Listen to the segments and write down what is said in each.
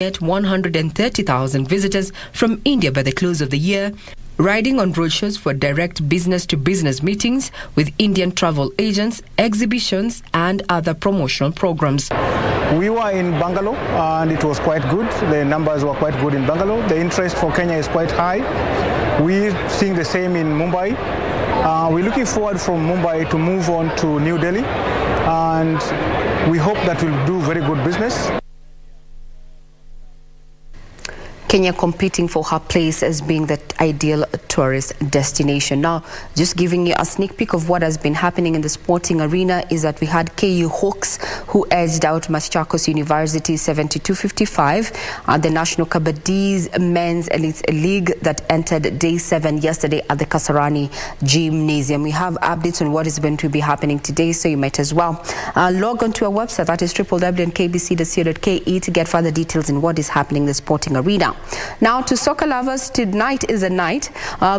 At 130,000 visitors from India by the close of the year, riding on roadshows for direct business-to-business meetings with Indian travel agents, exhibitions and other promotional programs. We were in Bangalore and it was quite good. The numbers were quite good in Bangalore. The interest for Kenya is quite high. We're seeing the same in Mumbai. We're looking forward from Mumbai to move on to New Delhi, and we hope that we'll do very good business. Kenya competing for her place as being the ideal tourist destination. Now, just giving you a sneak peek of what has been happening in the sporting arena is that we had KU Hawks who edged out Machakos University 72-55 at the National Kabaddi's Men's Elite League that entered day 7 yesterday at the Kasarani Gymnasium. We have updates on what is going to be happening today, so you might as well log on to our website, that is www.kbc.co.ke, to get further details on what is happening in the sporting arena. Now, to soccer lovers, tonight is a night.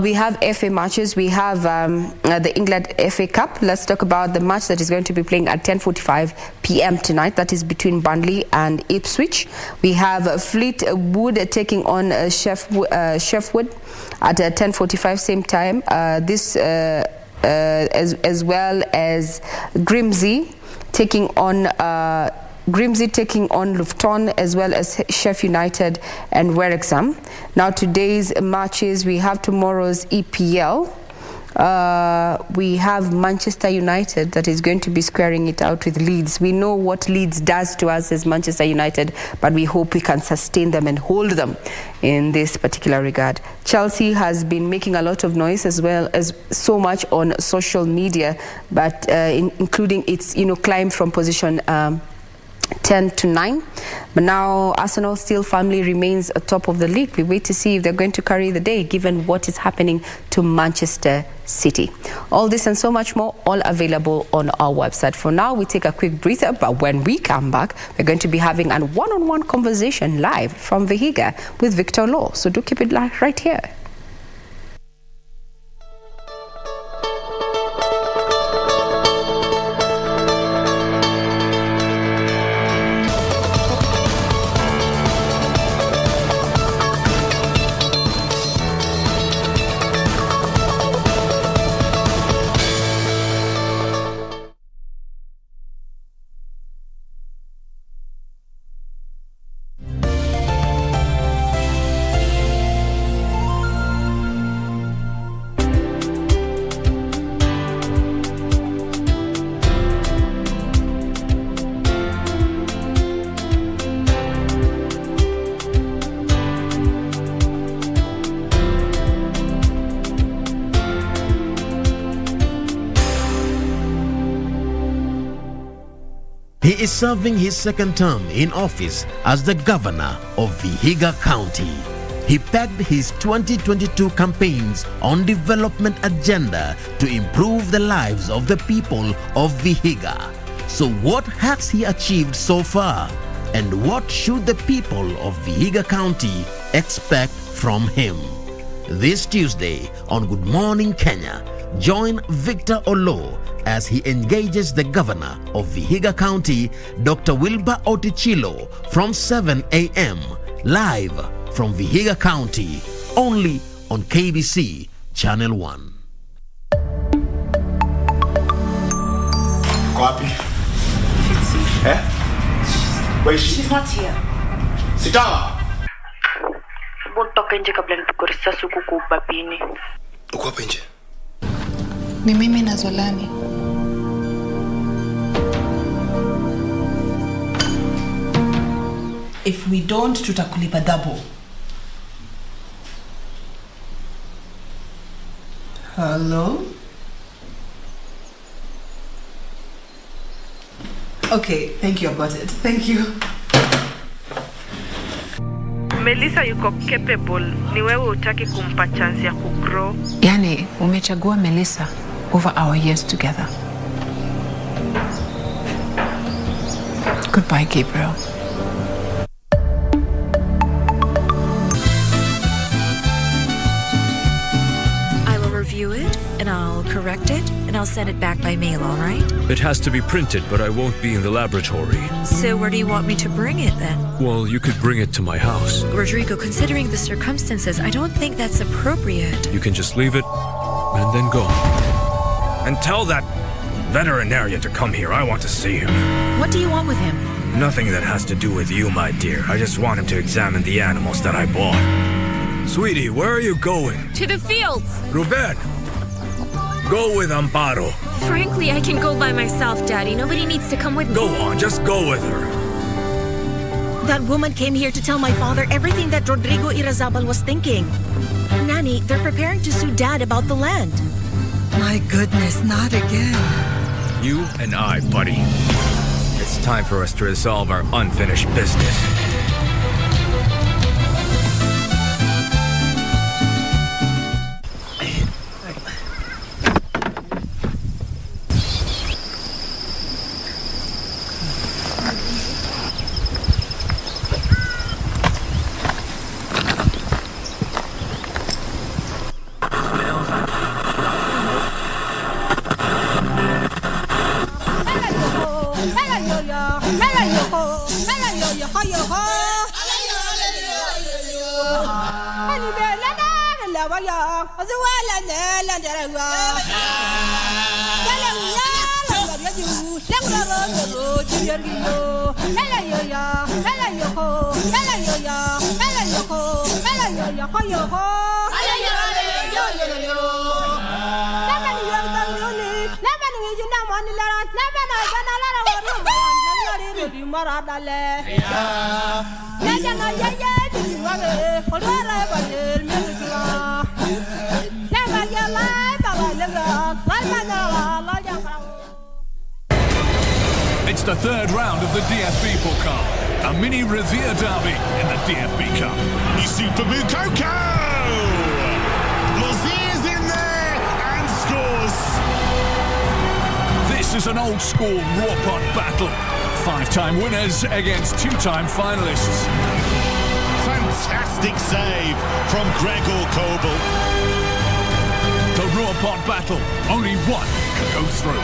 We have FA matches. We have the England FA Cup. Let's talk about the match that is going to be playing at 10:45 p.m. tonight. That is between Burnley and Ipswich. We have Fleetwood taking on Sheffield at 10:45 same time. As well as Grimsby taking on Luton, as well as Sheffield United and Wrexham. Now, today's matches, we have tomorrow's EPL. We have Manchester United that is going to be squaring it out with Leeds. We know what Leeds does to us as Manchester United, but we hope we can sustain them and hold them in this particular regard. Chelsea has been making a lot of noise, as well as so much on social media, but including its climb from position 10 to 9, but now Arsenal still firmly remains atop of the league. We wait to see if they're going to carry the day, given what is happening to Manchester City. All this and so much more, all available on our website. For now, we take a quick breather, but when we come back, we're going to be having a one-on-one conversation live from Vihiga with Victor Law. So do keep it right here. He is serving his second term in office as the governor of Vihiga County. He pegged his 2022 campaigns on development agenda to improve the lives of the people of Vihiga. So what has he achieved so far? And what should the people of Vihiga County expect from him? This Tuesday on Good Morning Kenya, join Victor Olo as he engages the governor of Vihiga County, Dr. Wilbur Otichilo, from 7 a.m. live from Vihiga County, only on KBC Channel 1. Copy. Eh? Where is she? She's not here. Sit down. Toka nje kabla nipige risasi huku kwa ubabini. Uko hapa nje? Ni mimi na Zolani. If we don't, tutakulipa double. Hello? Okay, thank you, I got it. Thank you. Melissa yuko capable. Ni wewe utaki kumpa chance ya kugrow. Yani, umechagua Melissa over our years together. Goodbye, Gabriel. I will review it, and I'll correct it, and I'll send it back by mail, all right? It has to be printed, but I won't be in the laboratory. So where do you want me to bring it then? Well, you could bring it to my house. Rodrigo, considering the circumstances, I don't think that's appropriate. You can just leave it and then go. And tell that veterinarian to come here. I want to see him. What do you want with him? Nothing that has to do with you, my dear. I just want him to examine the animals that I bought. Sweetie, where are you going? To the fields. Ruben, go with Amparo. Frankly, I can go by myself, Daddy. Nobody needs to come with me. Go on, just go with her. That woman came here to tell my father everything that Rodrigo Irazabal was thinking. Nanny, they're preparing to sue Dad about the land. My goodness, not again. You and I, buddy. It's time for us to resolve our unfinished business. It's the third round of the DFB Pokal, a mini Revere derby in the DFB Cup. Yusufa Mukoko! Lozier's in there and scores! This is an old-school raw pot battle. 5-time winners against 2-time finalists. Fantastic save from Gregor Kobel. The raw pot battle, only one can go through.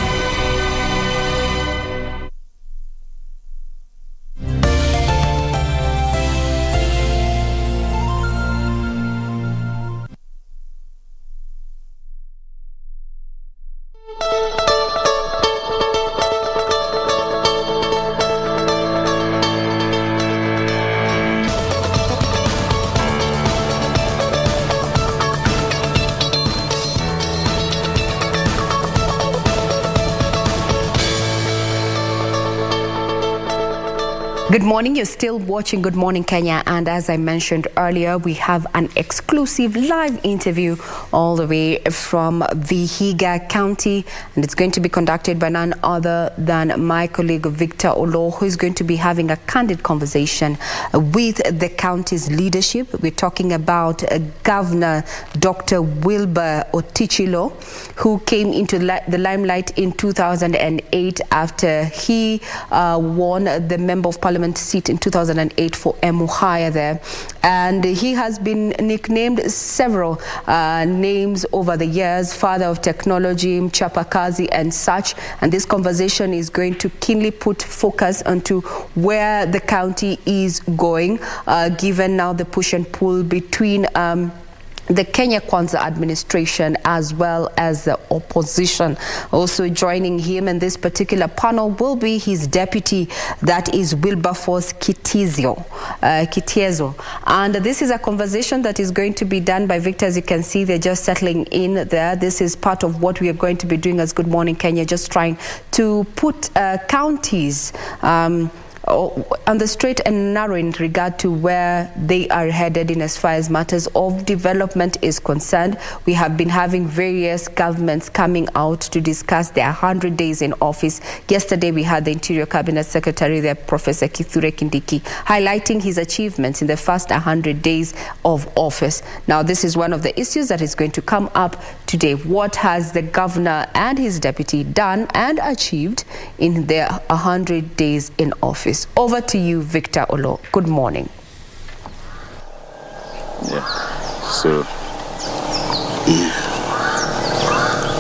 Good morning. You're still watching Good Morning Kenya, and as I mentioned earlier, we have an exclusive live interview all the way from Vihiga County, and it's going to be conducted by none other than my colleague Victor Olo, who is going to be having a candid conversation with the county's leadership. We're talking about Governor Dr. Wilbur Otichilo, who came into the limelight in 2008 after he won the Member of Parliament seat in 2008 for Emuhaya there, and he has been nicknamed several names over the years: father of technology, mchapakazi and such. And this conversation is going to keenly put focus onto where the county is going, given now the push and pull between the Kenya Kwanza administration as well as the opposition. Also joining him in this particular panel will be his deputy, that is Wilberforce Kitiezo. And this is a conversation that is going to be done by Victor. As you can see, they're just settling in there. This is part of what we are going to be doing as Good Morning Kenya, just trying to put counties on the straight and narrow in regard to where they are headed in as far as matters of development is concerned. We have been having various governments coming out to discuss their 100 days in office. Yesterday we had the Interior Cabinet Secretary there, Professor Kithure Kindiki, highlighting his achievements in the first 100 days of office. Now this is one of the issues that is going to come up today. What has the governor and his deputy done and achieved in their 100 days in office? Over to you, Victor Olo. Good morning. Yeah. So,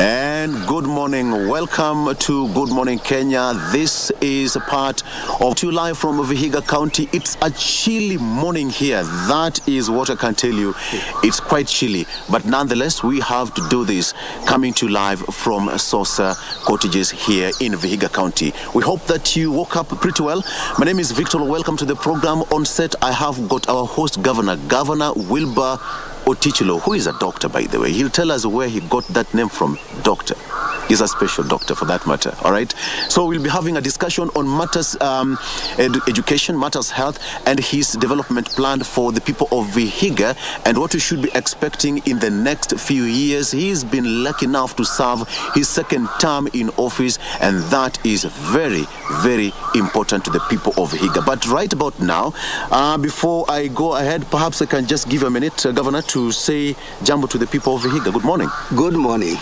and and good morning. Welcome to Good Morning Kenya. This is a part of two live from Vihiga County. It's a chilly morning here. That is what I can tell you. It's quite chilly, but nonetheless, we have to do this coming to live from Sosa Cottages here in Vihiga County. We hope that you woke up pretty well. My name is Victor. Welcome to the program. On set, I have got our host, Governor Wilbur Otichilo, who is a doctor, by the way. He'll tell us where he got that name from, doctor. He's a special doctor for that matter, all right? So we'll be having a discussion on matters education, matters health, and his development plan for the people of Vihiga and what we should be expecting in the next few years. He's been lucky enough to serve his second term in office, and that is very, very important to the people of Vihiga. But right about now, before I go ahead, perhaps I can just give a minute, Governor, to say jambo to the people of Vihiga. Good morning. Good morning.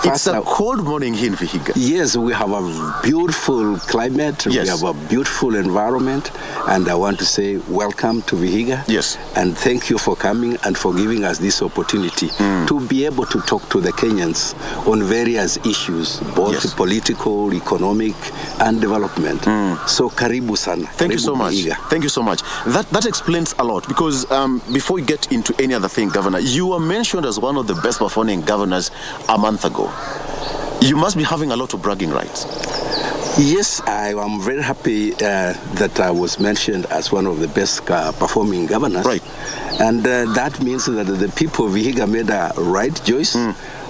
It's a cold morning here in Vihiga. Yes, we have a beautiful climate. Yes. We have a beautiful environment. And I want to say welcome to Vihiga. Yes. And thank you for coming and for giving us this opportunity to be able to talk to the Kenyans on various issues, both political, economic, and development. So karibu sana. Thank you so much. Vihiga. Thank you so much. That explains a lot, because before we get into any other thing, Governor, you were mentioned as one of the best performing governors a month ago. You must be having a lot of bragging rights. Yes, I am very happy that I was mentioned as one of the best performing governors. Right. And that means that the people of Vihiga made a right choice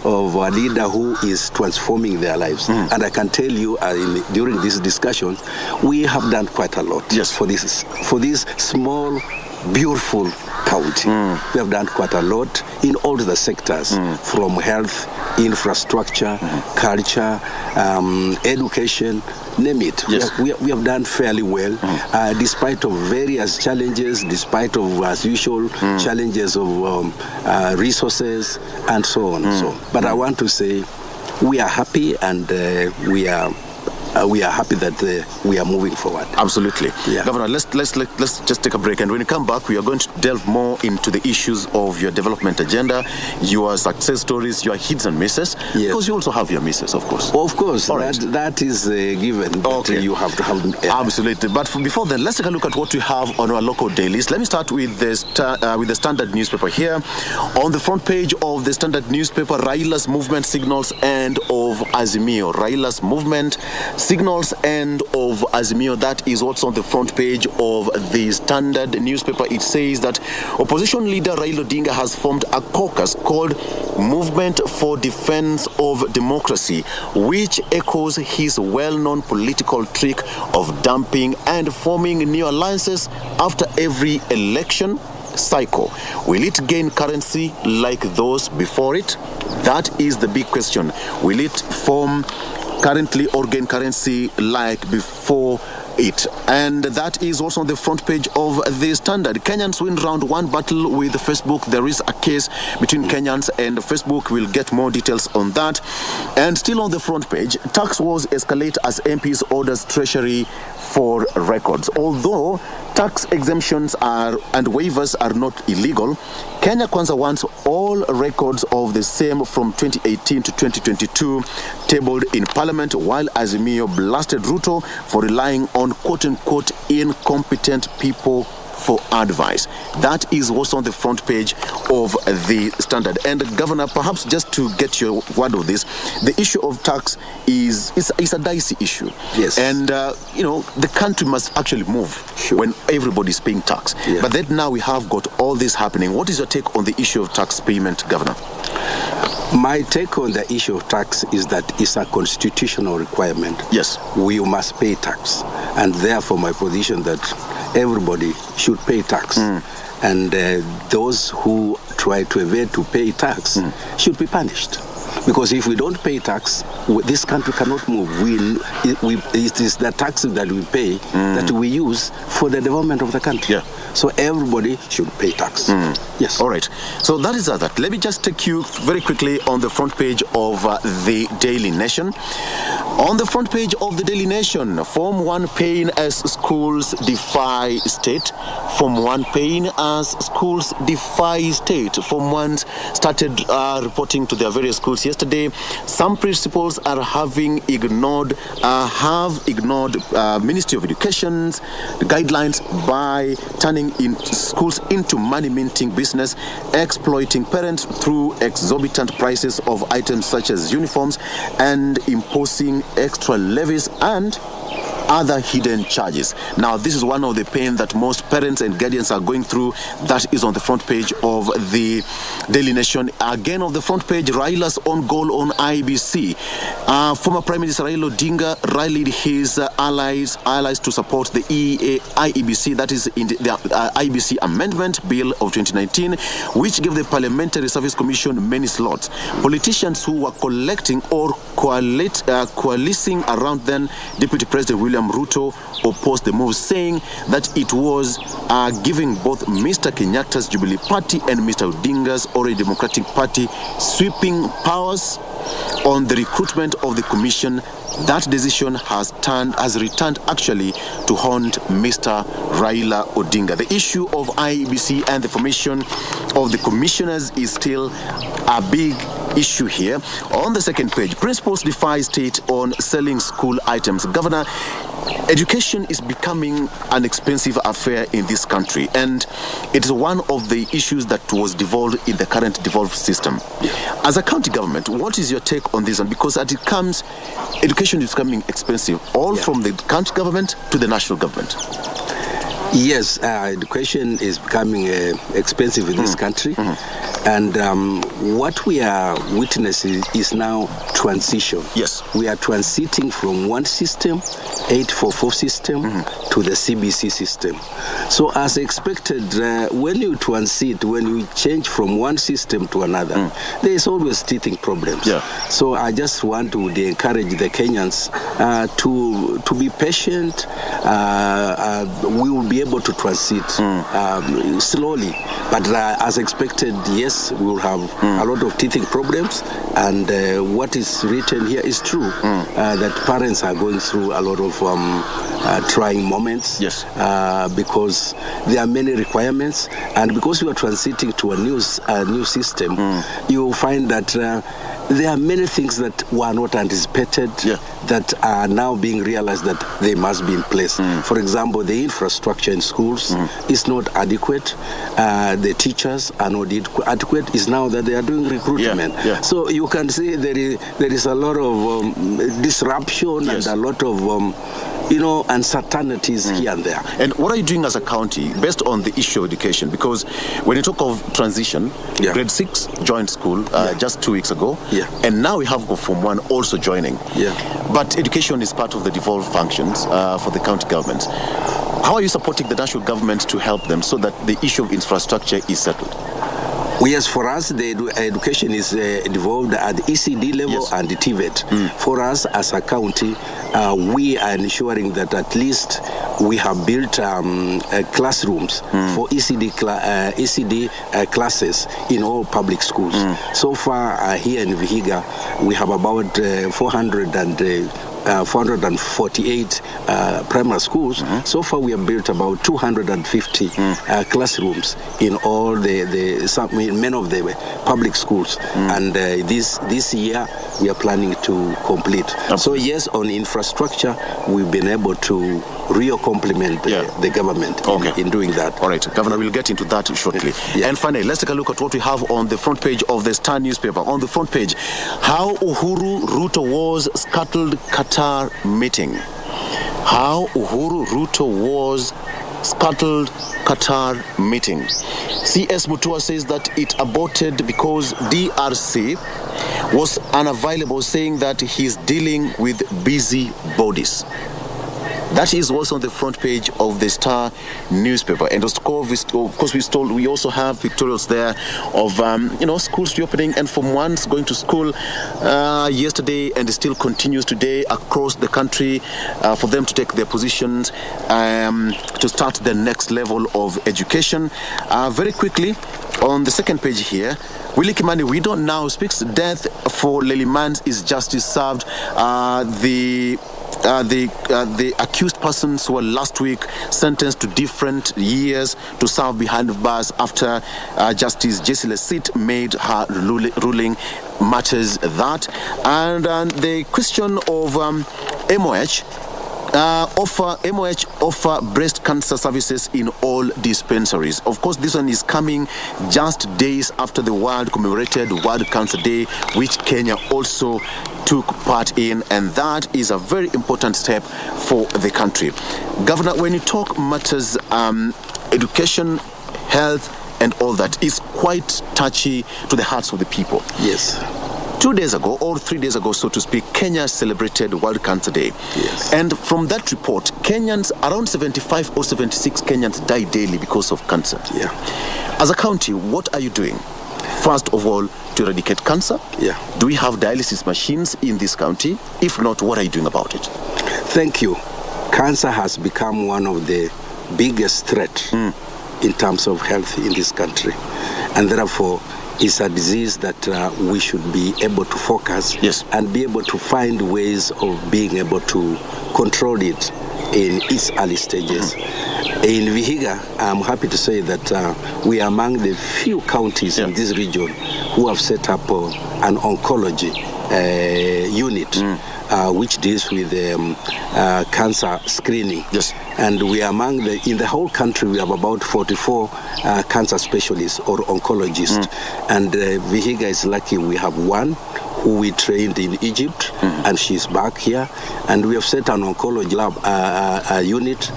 of a leader who is transforming their lives. And I can tell you during this discussion, we have done quite a lot for this small, beautiful county. We have done quite a lot in all the sectors, from health, infrastructure, culture, education, name it. Yes. We have done fairly well, despite of various challenges, despite of, as usual, challenges of resources and so on. But I want to say we are happy, and we are happy that we are moving forward. Absolutely. Yeah. Governor, let's just take a break, and when we come back, we are going to delve more into the issues of your development agenda, your success stories, your hits and misses, because you also have your misses, of course. Of course, all right. that is given. Okay. You have to have. Absolutely. But before then, let's take a look at what we have on our local dailies. Let me start with the Standard newspaper here. On the front page of the Standard newspaper, Raila's movement signals end of Azimio. Raila's movement signals end of Azimio. That is what's on the front page of the Standard newspaper. It says that opposition leader Raila Odinga has formed a caucus called Movement for Defense of Democracy, which echoes his well-known political trick of dumping and forming new alliances after every election cycle. Will it gain currency like those before it? That is the big question. Will it form currently or gain currency like before it? And that is also on the front page of the Standard. Kenyans win round one battle with Facebook. There is a case between Kenyans and Facebook. We'll get more details on that. And still on the front page, tax wars escalate as MPs orders Treasury for records. Although tax exemptions and waivers are not illegal, Kenya Kwanza wants all records of the same from 2018 to 2022 tabled in Parliament, while Azimio blasted Ruto for relying on quote-unquote incompetent people for advice. That is what's on the front page of the Standard. And Governor, perhaps just to get your word of this, the issue of tax is a dicey issue. Yes. And the country must actually move when everybody's paying tax. Yeah. But then now we have got all this happening. What is your take on the issue of tax payment, Governor? My take on the issue of tax is that it's a constitutional requirement. Yes. We must pay tax. And therefore my position that everybody should pay tax. And those who try to evade to pay tax should be punished. Because if we don't pay tax, this country cannot move. It is the taxes that we pay that we use for the development of the country. Yeah. So everybody should pay tax. Yes. All right. So that is that. Let me just take you very quickly on the front page of the Daily Nation. On the front page of the Daily Nation, Form 1 pain as schools defy state. Form 1 pain as schools defy state. Form 1 started reporting to their various schools since yesterday. Some principals are have ignored Ministry of Education's guidelines by turning in schools into money-minting business, exploiting parents through exorbitant prices of items such as uniforms and imposing extra levies and other hidden charges. Now, this is one of the pain that most parents and guardians are going through. That is on the front page of the Daily Nation. Again, on the front page, Raila's own goal on IBC. Former Prime Minister Raila Odinga rallied his allies to support the IEBC, that is in the IBC Amendment Bill of 2019, which gave the Parliamentary Service Commission many slots. Politicians who were collecting or coalescing around then Deputy President William Ruto opposed the move, saying that it was giving both Mr. Kenyatta's Jubilee Party and Mr. Odinga's Orange Democratic Party sweeping powers on the recruitment of the commission. That decision has returned actually to haunt Mr. Raila Odinga. The issue of IEBC and the formation of the commissioners is still a big issue here. On the second page, principals defy state on selling school items. Governor, education is becoming an expensive affair in this country, and it is one of the issues that was devolved in the current devolved system. As a county government, what is your take on this one? Because as it comes, education is becoming expensive, all from the county government to the national government. Yes, education is becoming expensive in this country. And what we are witnessing is now transition. Yes. We are transiting from one system, 844 system, to the CBC system. So as expected, when you transit, when you change from one system to another, there is always teething problems. Yeah. So I just want to encourage the Kenyans to be patient. We will be able to transit slowly. But as expected, yes, we will have a lot of teething problems, and what is written here is true, that parents are going through a lot of trying moments, because there are many requirements, and because we are transiting to a new system, you will find that there are many things that were not anticipated that are now being realized that they must be in place. For example, the infrastructure in schools is not adequate. The teachers are not adequate. It's now that they are doing recruitment. So you can see there is a lot of disruption and a lot of uncertainties here and there. And what are you doing as a county based on the issue of education? Because when you talk of transition, grade 6 joined school just 2 weeks ago, and now we have Form 1 also joining. But education is part of the devolved functions for the county government. How are you supporting the national government to help them so that the issue of infrastructure is settled? Yes, for us, the education is devolved at ECD level and the TVET. For us, as a county, we are ensuring that at least we have built classrooms for ECD classes in all public schools. So far, here in Vihiga, we have about 448 primary schools. So far, we have built about 250 classrooms in all many of the public schools, and this year we are planning to complete. So yes, on infrastructure, we've been able to complement the government in doing that. All right, Governor, we'll get into that shortly. And finally, let's take a look at what we have on the front page of the Star newspaper. On the front page, how Uhuru Ruto was scuttled Qatar meeting. How Uhuru Ruto was scuttled Qatar meeting. CS Mutua says that it aborted because DRC was unavailable, saying that he's dealing with busy bodies. That is also on the front page of the Star newspaper. And of course, we also have pictorials there of schools reopening, and Form 1s going to school yesterday, and it still continues today across the country for them to take their positions to start the next level of education. Very quickly, on the second page here, Willie Kimani widow now speaks death for Lely Mans is justice served. The the accused persons were last week sentenced to different years to serve behind bars after Justice Jessie Lesit made her ruling matters that. And the question of MOH offer breast cancer services in all dispensaries. Of course, this one is coming just days after the world commemorated World Cancer Day, which Kenya also took part in, and that is a very important step for the country. Governor, when you talk matters education, health, and all that is quite touchy to the hearts of the people. Yes. 2 days ago, or 3 days ago, so to speak, Kenya celebrated World Cancer Day. Yes. And from that report, Kenyans, around 75 or 76 Kenyans die daily because of cancer. Yeah. As a county, what are you doing? First of all, to eradicate cancer? Yeah. Do we have dialysis machines in this county? If not, what are you doing about it? Thank you. Cancer has become one of the biggest threats in terms of health in this country. And therefore, it's a disease that we should be able to focus and be able to find ways of being able to control it in its early stages. In Vihiga, I'm happy to say that we are among the few counties in this region who have set up an oncology unit which deals with cancer screening. Yes. And we are among in the whole country, we have about 44 cancer specialists or oncologists. And Vihiga is lucky we have one who we trained in Egypt, and she's back here. And we have set an oncology lab unit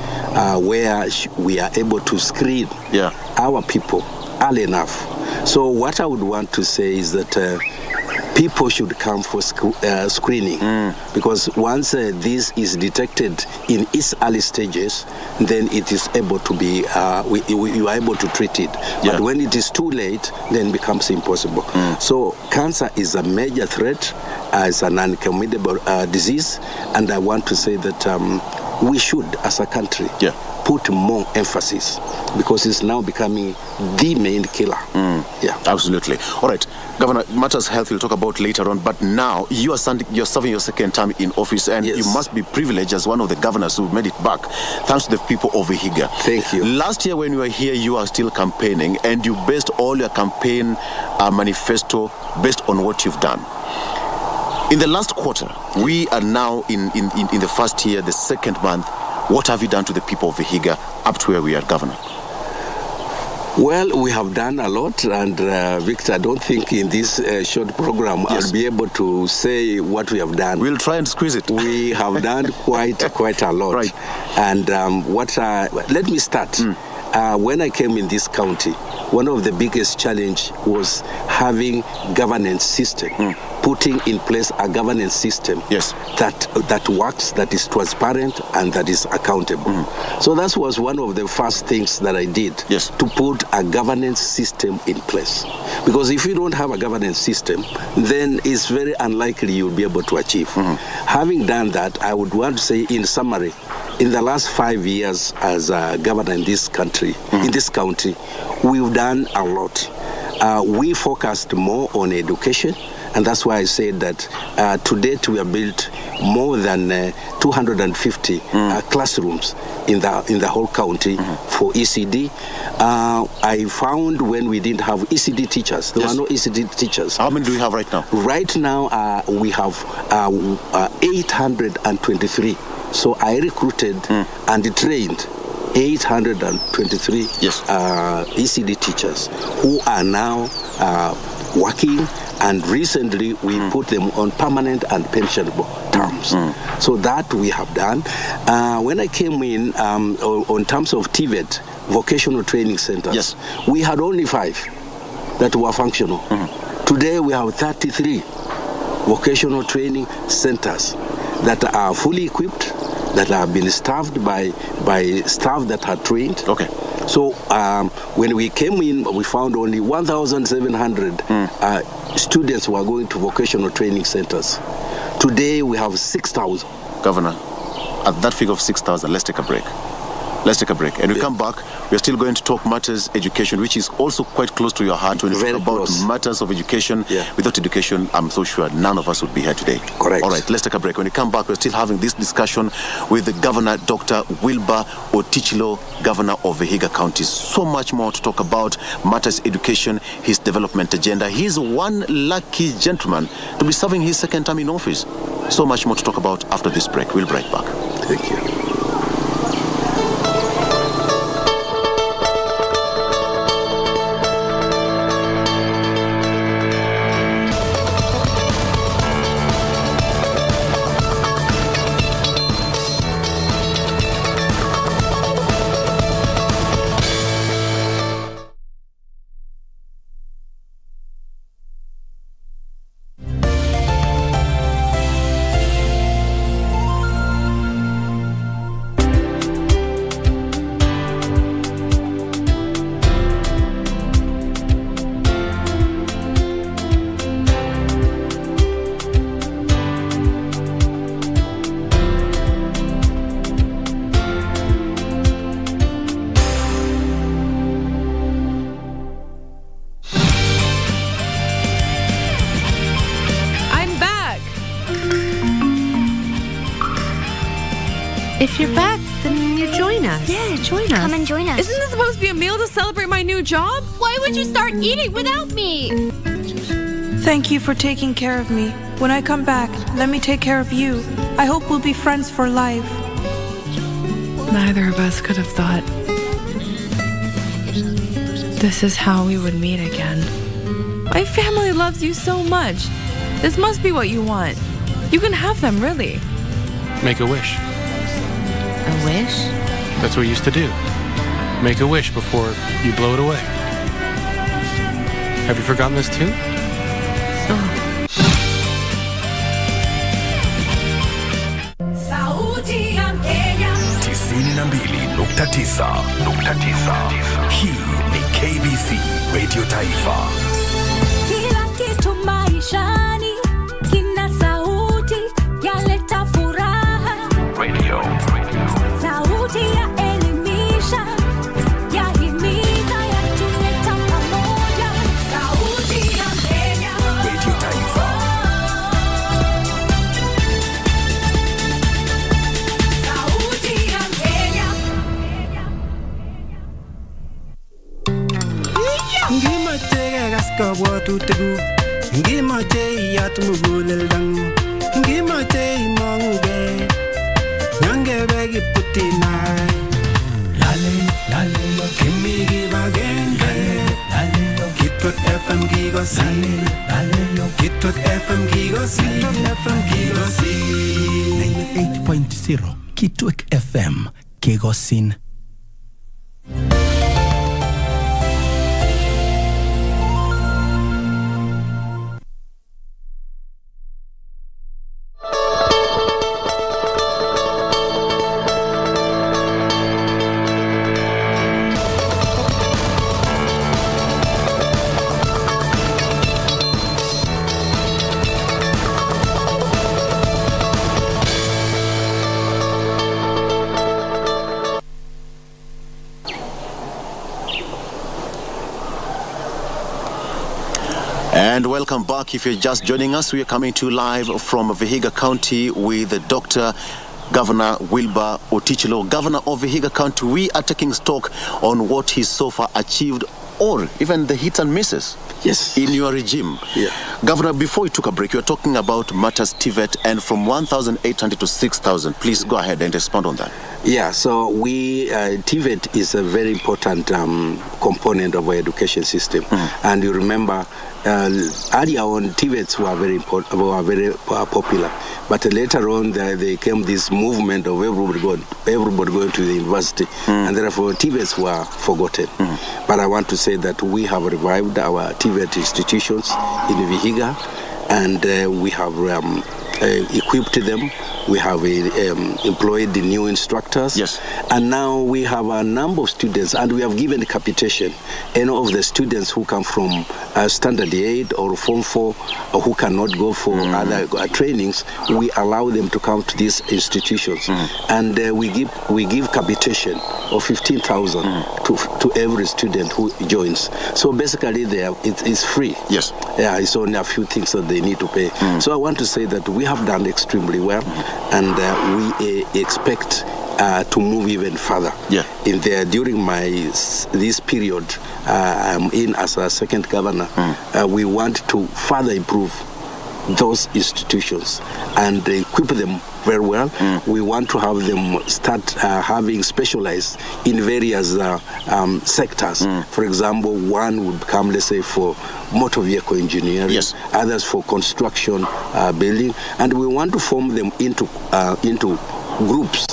where we are able to screen our people early enough. So what I would want to say is that people should come for screening, because once this is detected in its early stages, then it is able to be, you are able to treat it. But when it is too late, then it becomes impossible. So cancer is a major threat, it's an uncommunicable disease, and I want to say that we should, as a country, put more emphasis, because it's now becoming the main killer. Yeah, absolutely. All right, Governor, matters health we'll talk about later on, but now you're serving your second term in office, and you must be privileged as one of the governors who made it back, thanks to the people of Vihiga. Thank you. Last year when you were here, you were still campaigning, and you based all your campaign manifesto based on what you've done. In the last quarter, we are now in the first year, the second month. What have you done to the people of Vihiga up to where we are, Governor? Well, we have done a lot, and Victor, I don't think in this short program I'll be able to say what we have done. We'll try and squeeze it. We have done quite a lot. Right. And let me start. When I came in this county, one of the biggest challenge was having governance system, putting in place a governance system that works, that is transparent, and that is accountable. So that was one of the first things that I did, to put a governance system in place. Because if you don't have a governance system, then it's very unlikely you'll be able to achieve. Having done that, I would want to say in summary, in the last 5 years as a governor in this country, in this county, we've done a lot. We focused more on education, and that's why I said that to date we have built more than 250 classrooms in the whole county for ECD. I found when we didn't have ECD teachers, there were no ECD teachers. How many do we have right now? Right now we have 823. So I recruited and trained 823 ECD teachers who are now working, and recently we put them on permanent and pensionable terms. So that we have done. When I came in, on terms of TVET, vocational training centers, we had only 5 that were functional. Today we have 33 vocational training centers that are fully equipped, that have been staffed by staff that are trained. Okay. So when we came in, we found only 1,700 students who are going to vocational training centers. Today we have 6,000. Governor, at that figure of 6,000, let's take a break. Let's take a break. And we come back, we're still going to talk matters education, which is also quite close to your heart. When you talk about matters of education, without education, I'm so sure none of us would be here today. Correct. All right, let's take a break. When we come back, we're still having this discussion with the Governor, Dr. Wilbur Otichilo, Governor of Vihiga County. So much more to talk about matters education, his development agenda. He's one lucky gentleman to be serving his second term in office. So much more to talk about after this break. We'll be right back. Thank you. If you're back, then you join us. Yeah, join us. Come and join us. Isn't this supposed to be a meal to celebrate my new job? Why would you start eating without me? Thank you for taking care of me. When I come back, let me take care of you. I hope we'll be friends for life. Neither of us could have thought this is how we would meet again. My family loves you so much. This must be what you want. You can have them, really. Make a wish. A wish? That's what we used to do. Make a wish before you blow it away. Have you forgotten this too? Hii ni KBC Radio Taifa. Kila kitu maishani kina sauti yaleta furaha. Radio. Sauti ya elimisha, yahimiza, yatuleta pamoja. Sauti ya Kenya. Radio Taifa. Sauti ya Kenya. Ngimache gaska watu tegu, ngimache yat mugulel dang, ngimache imanguge, nyange begi putinai. Lale yo kimi gibagenge, lale yo Kitwat FM gigosi, lale yo Kitwat FM gigosi, Kitwat FM gigosi. 98.0 Kitwat FM gigosin. And welcome back. If you're just joining us, we are coming to you live from Vihiga County with Dr. Governor Wilbur Otichilo, Governor of Vihiga County. We are taking stock on what he's so far achieved, or even the hits and misses. Yes. In your regime. Yeah. Governor, before we took a break, you were talking about matters TVET and from 1,800 to 6,000. Please go ahead and respond on that. Yeah, so TVET is a very important component of our education system. And you remember, earlier on, TVETs were very important, were very popular. But later on, there came this movement of everybody going to the university, and therefore TVETs were forgotten. But I want to say that we have revived our TVET institutions in Vihiga, and we have equipped them We have employed the new instructors. Yes. And now we have a number of students, and we have given capitation. Any of the students who come from Standard 8 or Form 4 or who cannot go for other trainings, we allow them to come to these institutions. And we give capitation of 15,000 to every student who joins. So basically, it's free. Yes. Yeah, it's only a few things that they need to pay. So I want to say that we have done extremely well, and we expect to move even further. Yeah. During this period I'm in as a second governor, we want to further improve those institutions and equip them very well. We want to have them start having specialized in various sectors. For example, one would come, let's say, for motor vehicle engineering, yes. Others for construction, building, and we want to form them into groups,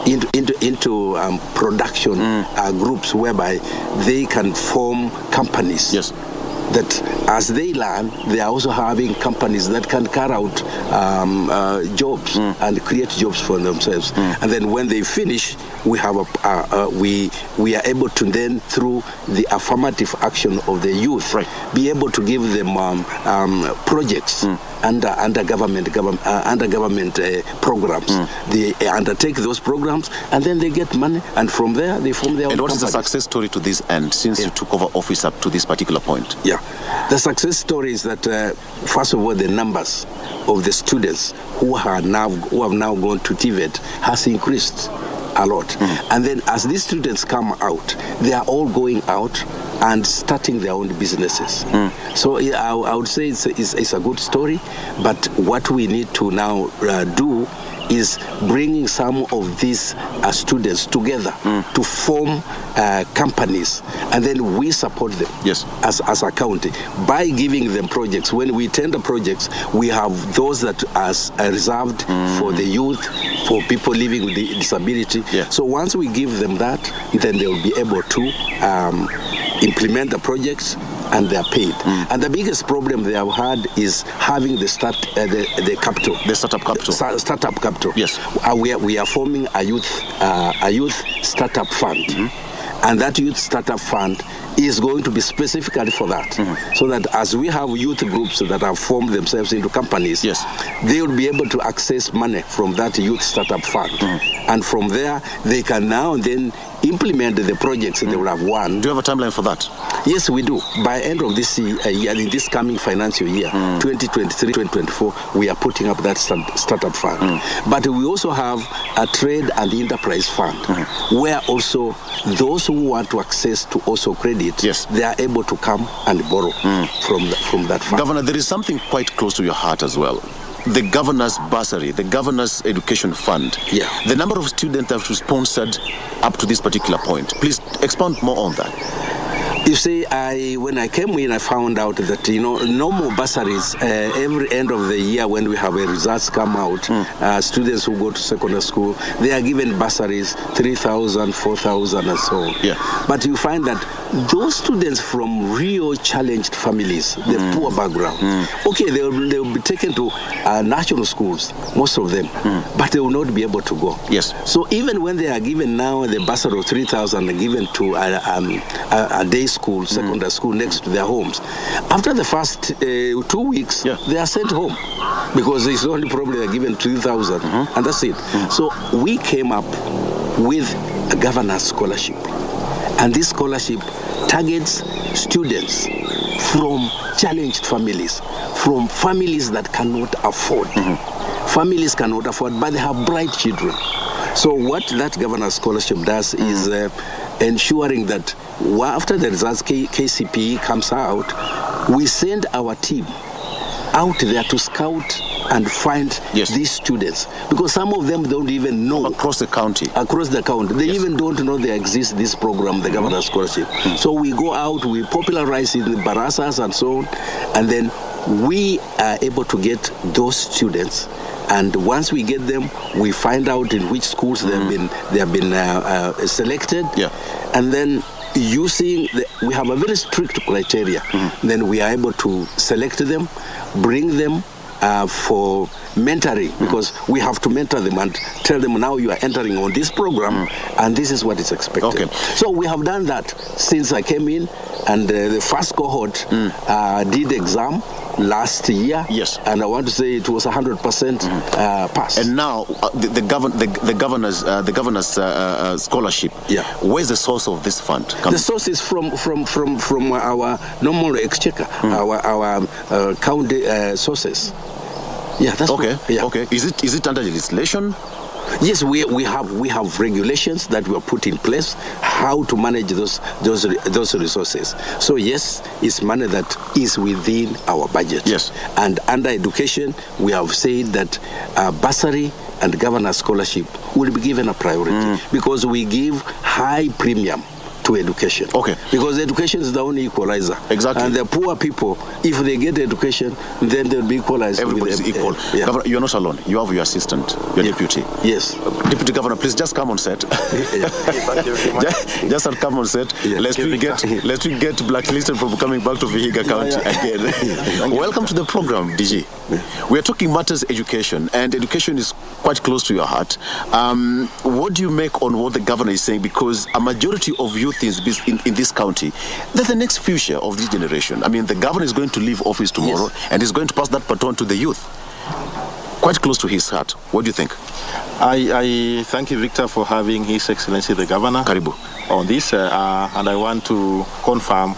into production groups whereby they can form companies. Yes. That as they learn, they are also having companies that can carry out jobs and create jobs for themselves. And then when they finish, we have we are able to then, through the affirmative action of the youth, be able to give them projects under government programs. They undertake those programs, and then they get money, and from there they form their own And what companies. is the success story to this end, since you took over office up to this particular point? Yeah, the success story is that first of all, the numbers of the students who have now gone to TVET has increased a lot. And then as these students come out, they are all going out and starting their own businesses. So I would say it's a good story, but what we need to now do is bringing some of these students together to form companies, and then we support them as a county by giving them projects. When we tender projects, we have those that are reserved for the youth, for people living with disability. So once we give them that, then they will be able to implement the projects, and they are paid. And the biggest problem they have had is having the capital. The startup capital. Startup capital. Yes. We are forming a youth startup fund. And that youth startup fund is going to be specifically for that. So that as we have youth groups that have formed themselves into companies, they will be able to access money from that youth startup fund. And from there, they can now then implement the projects they will have won. Do you have a timeline for that? Yes, we do. By end of this year, in this coming financial year, 2023-2024, we are putting up that startup fund. But we also have a trade and enterprise fund, where also those who want to access to also credit, they are able to come and borrow from that fund. Governor, there is something quite close to your heart as well. The governor's bursary, the governor's education fund. The number of students that have sponsored up to this particular point. Please expound more on that. You see, when I came in, I found out that, no more bursaries. Every end of the year when we have results come out, students who go to secondary school, they are given bursaries, 3,000, 4,000 and so on. But you find that those students from real challenged families, the poor background, okay, they will be taken to national schools, most of them, but they will not be able to go. So even when they are given now the bursary of 3,000 given to a day school, secondary school next to their homes, after the first 2 weeks, they are sent home because it's the only problem. They are given 3,000 and that's it. So we came up with a governor's scholarship, and this scholarship targets students from challenged families, from families that cannot afford. Families cannot afford, but they have bright children. So what that governor's scholarship does is ensuring that after the results KCPE comes out, we send our team out there to scout and find these students, because some of them don't even know across the county. They even don't know there exists this program, the governor's scholarship. So we go out, we popularize it in the barasas and so on, and then we are able to get those students. And once we get them, we find out in which schools they have been selected, and then we have a very strict criteria. Then we are able to select them, bring them for mentoring, because we have to mentor them and tell them now you are entering on this program and this is what is expected. Okay. So we have done that since I came in, and the first cohort did exam last year. Yes. And I want to say it was 100% pass. And now the governor's scholarship. Yeah. Where's the source of this fund coming? The source is from our normal exchequer, our county sources. Yeah, that's okay. What, yeah. Okay. Is it under legislation? Yes, we have regulations that were put in place how to manage those resources. So yes, it's money that is within our budget. Yes. And under education, we have said that bursary and governor scholarship will be given a priority because we give high premium to education. Okay. Because education is the only equalizer. Exactly. And the poor people, if they get education, then they'll be equalized. Everybody's equal. Yeah. Governor, you're not alone. You have your assistant, your deputy. Yes. Deputy Governor, please just come on set. just come on set. Yeah. Lest we get blacklisted from coming back to Vihiga County again. Welcome to the program, DG. We are talking matters education, and education is quite close to your heart. What do you make on what the governor is saying? Because a majority of youth in this county, they're the next future of this generation. I mean, the governor is going to leave office tomorrow, and is going to pass that baton to the youth. Quite close to his heart. What do you think? I thank you, Victor, for having His Excellency the Governor Karibu on this, and I want to confirm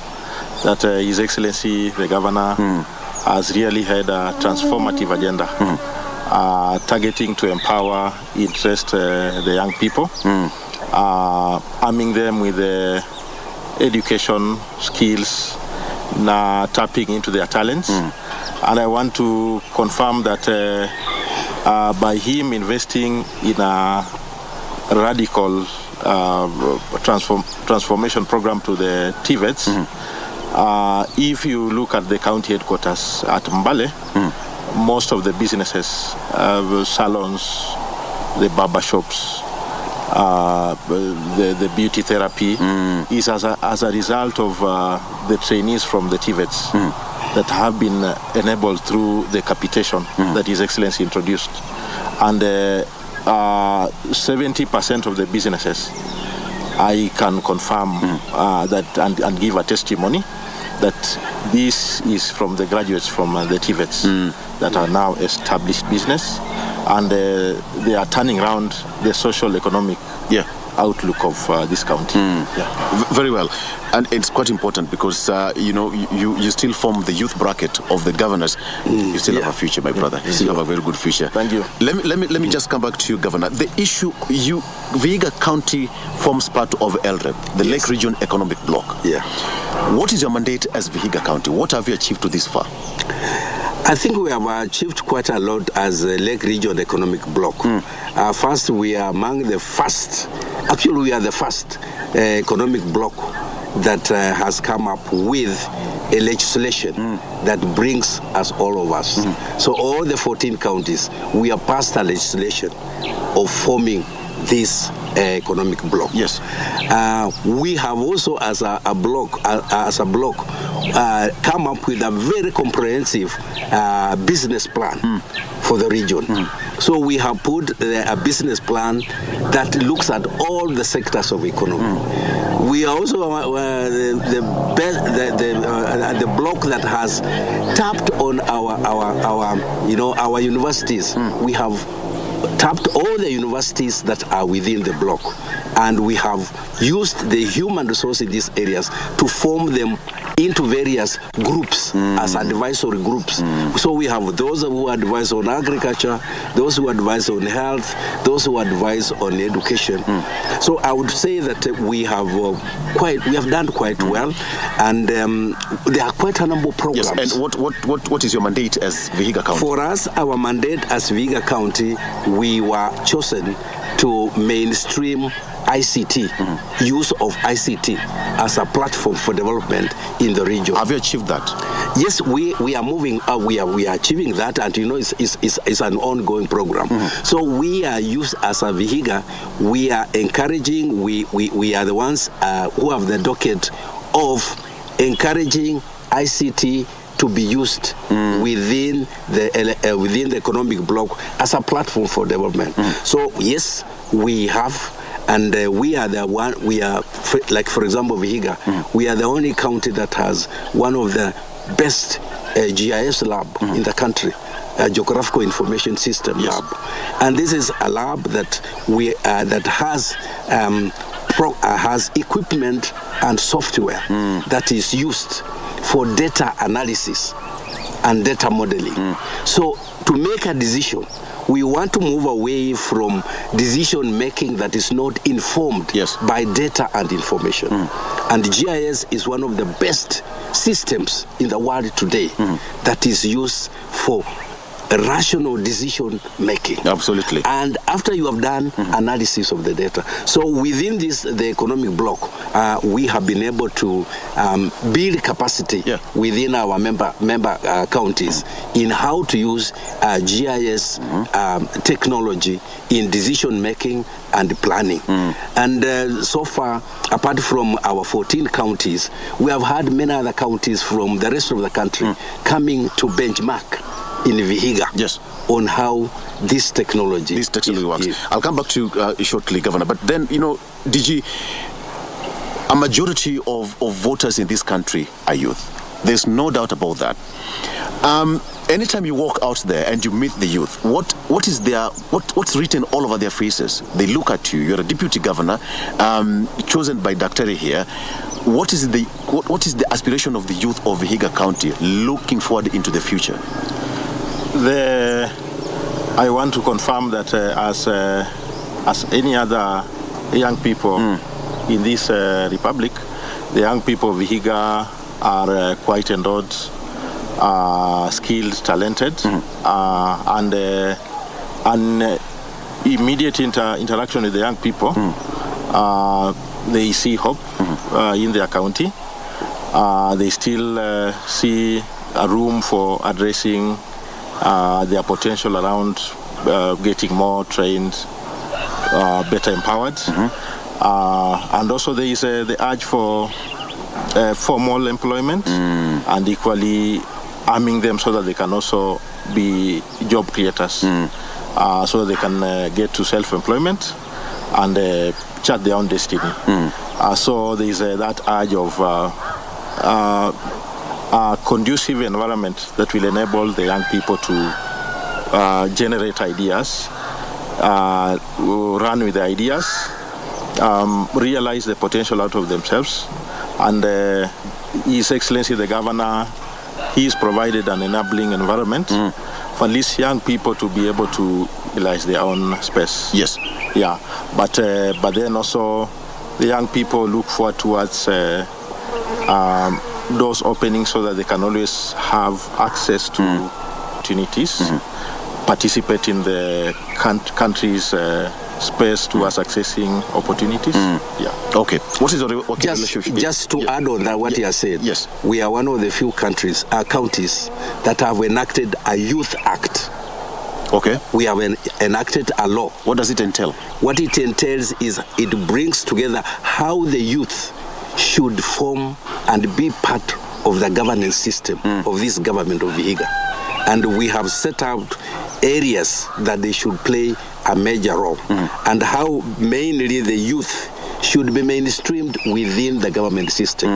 that His Excellency the Governor has really had a transformative agenda, targeting to empower, interest the young people, arming them with education skills, tapping into their talents. And I want to confirm that by him investing in a radical transformation program to the TVETs, if you look at the county headquarters at Mbale, most of the businesses, salons, the barber shops, the beauty therapy is as a result of the trainees from the TVETs that have been enabled through the capitation that His Excellency introduced. And 70% of the businesses, I can confirm that and give a testimony that this is from the graduates from the TVETs that are now established business, and they are turning around the social economic outlook of this county. Very well. And it's quite important because you still form the youth bracket of the governors. You still have a future, my brother. You still have a very good future. Thank you. Let me just come back to you, Governor. The issue, Vihiga County forms part of LREP, the Lake Region Economic Bloc. Yeah. What is your mandate as Vihiga County? What have you achieved to this far? I think we have achieved quite a lot as a Lake Region Economic Bloc. First, we are among the first, actually we are the first economic bloc that has come up with a legislation that brings us all of us. So all the 14 counties, we have passed a legislation of forming this economic bloc. Yes. We have also, as a bloc, come up with a very comprehensive business plan for the region. So we have put a business plan that looks at all the sectors of economy. We are also the bloc that has tapped on our universities. We have tapped all the universities that are within the bloc, and we have used the human resource in these areas to form them into various groups as advisory groups. So we have those who advise on agriculture, those who advise on health, those who advise on education. So I would say that we have done quite well, and there are quite a number of programs. Yes. And what is your mandate as Vihiga County? For us, our mandate as Vihiga County, we were chosen to mainstream ICT, use of ICT as a platform for development in the region. Have you achieved that? Yes, we are moving. We are achieving that, and it's an ongoing program. So we are used as a Vihiga. We are encouraging. We are the ones who have the docket of encouraging ICT to be used within the economic bloc as a platform for development. So yes, we have, and we are the one. We are like, for example, Vihiga. We are the only county that has one of the best GIS lab in the country. A Geographical Information System lab, and this is a lab that that has equipment and software that is used for data analysis and data modeling. So to make a decision, we want to move away from decision making that is not informed by data and information. And GIS is one of the best systems in the world today that is used for rational decision making. Absolutely. And after you have done analysis of the data, so within the economic bloc, we have been able to build capacity within our member counties in how to use GIS technology in decision making and planning. And so far, apart from our 14 counties, we have had many other counties from the rest of the country coming to benchmark in Vihiga on how this technology works. I'll come back to shortly, Governor. But then, DG, a majority of voters in this country are youth. There's no doubt about that. Anytime you walk out there and you meet the youth, what's written all over their faces? They look at you. You're a deputy governor, chosen by Dr. here. What is the aspiration of the youth of Vihiga County looking forward into the future? I want to confirm that as any other young people in this republic, the young people of Vihiga are quite endowed, skilled, talented, and immediate interaction with the young people, they see hope in their county. They still see a room for addressing their potential around getting more trained, better empowered. And also there is the urge for formal employment and equally arming them so that they can also be job creators, so that they can get to self-employment and chart their own destiny. So there is that urge of a conducive environment that will enable the young people to generate ideas, run with the ideas, realize the potential out of themselves. And His Excellency the Governor, he's provided an enabling environment for at least young people to be able to realize their own space. Yes. Yeah. But then also the young people look forward towards doors opening so that they can always have access to opportunities, participate in the country's space towards accessing opportunities. Yeah. Okay. What is the relationship? Just to add on that what you have said, we are one of the few counties that have enacted a Youth Act. Okay. We have enacted a law. What does it entail? What it entails is it brings together how the youth should form and be part of the governance system of this government of Vihiga. And we have set out areas that they should play a major role, and how mainly the youth should be mainstreamed within the government system.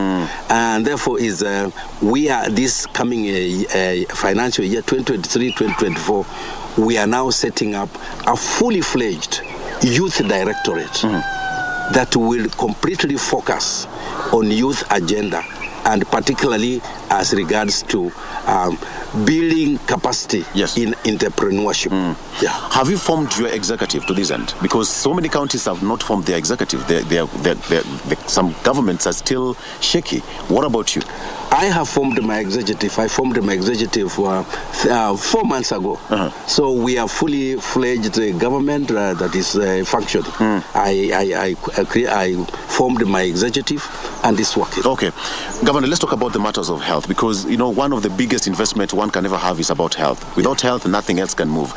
And therefore we are this coming financial year 2023-2024, we are now setting up a fully fledged youth directorate that will completely focus on youth agenda, and particularly as regards to building capacity in entrepreneurship. Have you formed your executive to this end? Because so many counties have not formed their executive. Some governments are still shaky. What about you? I have formed my executive. I formed my executive 4 months ago. So we are fully fledged government that is functioning. I formed my executive and it's working. Okay. Governor, let's talk about the matters of health, because one of the biggest investments one can ever have is about health. Without health, nothing else can move.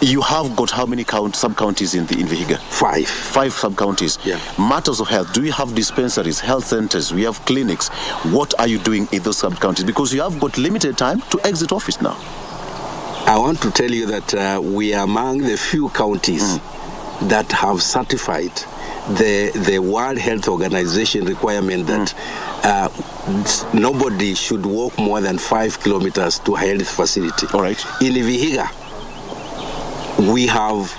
You have got how many sub-counties in Vihiga? 5. 5 sub-counties. Yeah. Matters of health. Do you have dispensaries, health centers? We have clinics. What are you doing in those sub-counties? Because you have got limited time to exit office now. I want to tell you that we are among the few counties that have certified the World Health Organization requirement that nobody should walk more than 5 kilometers to a health facility. All right. In Vihiga, we have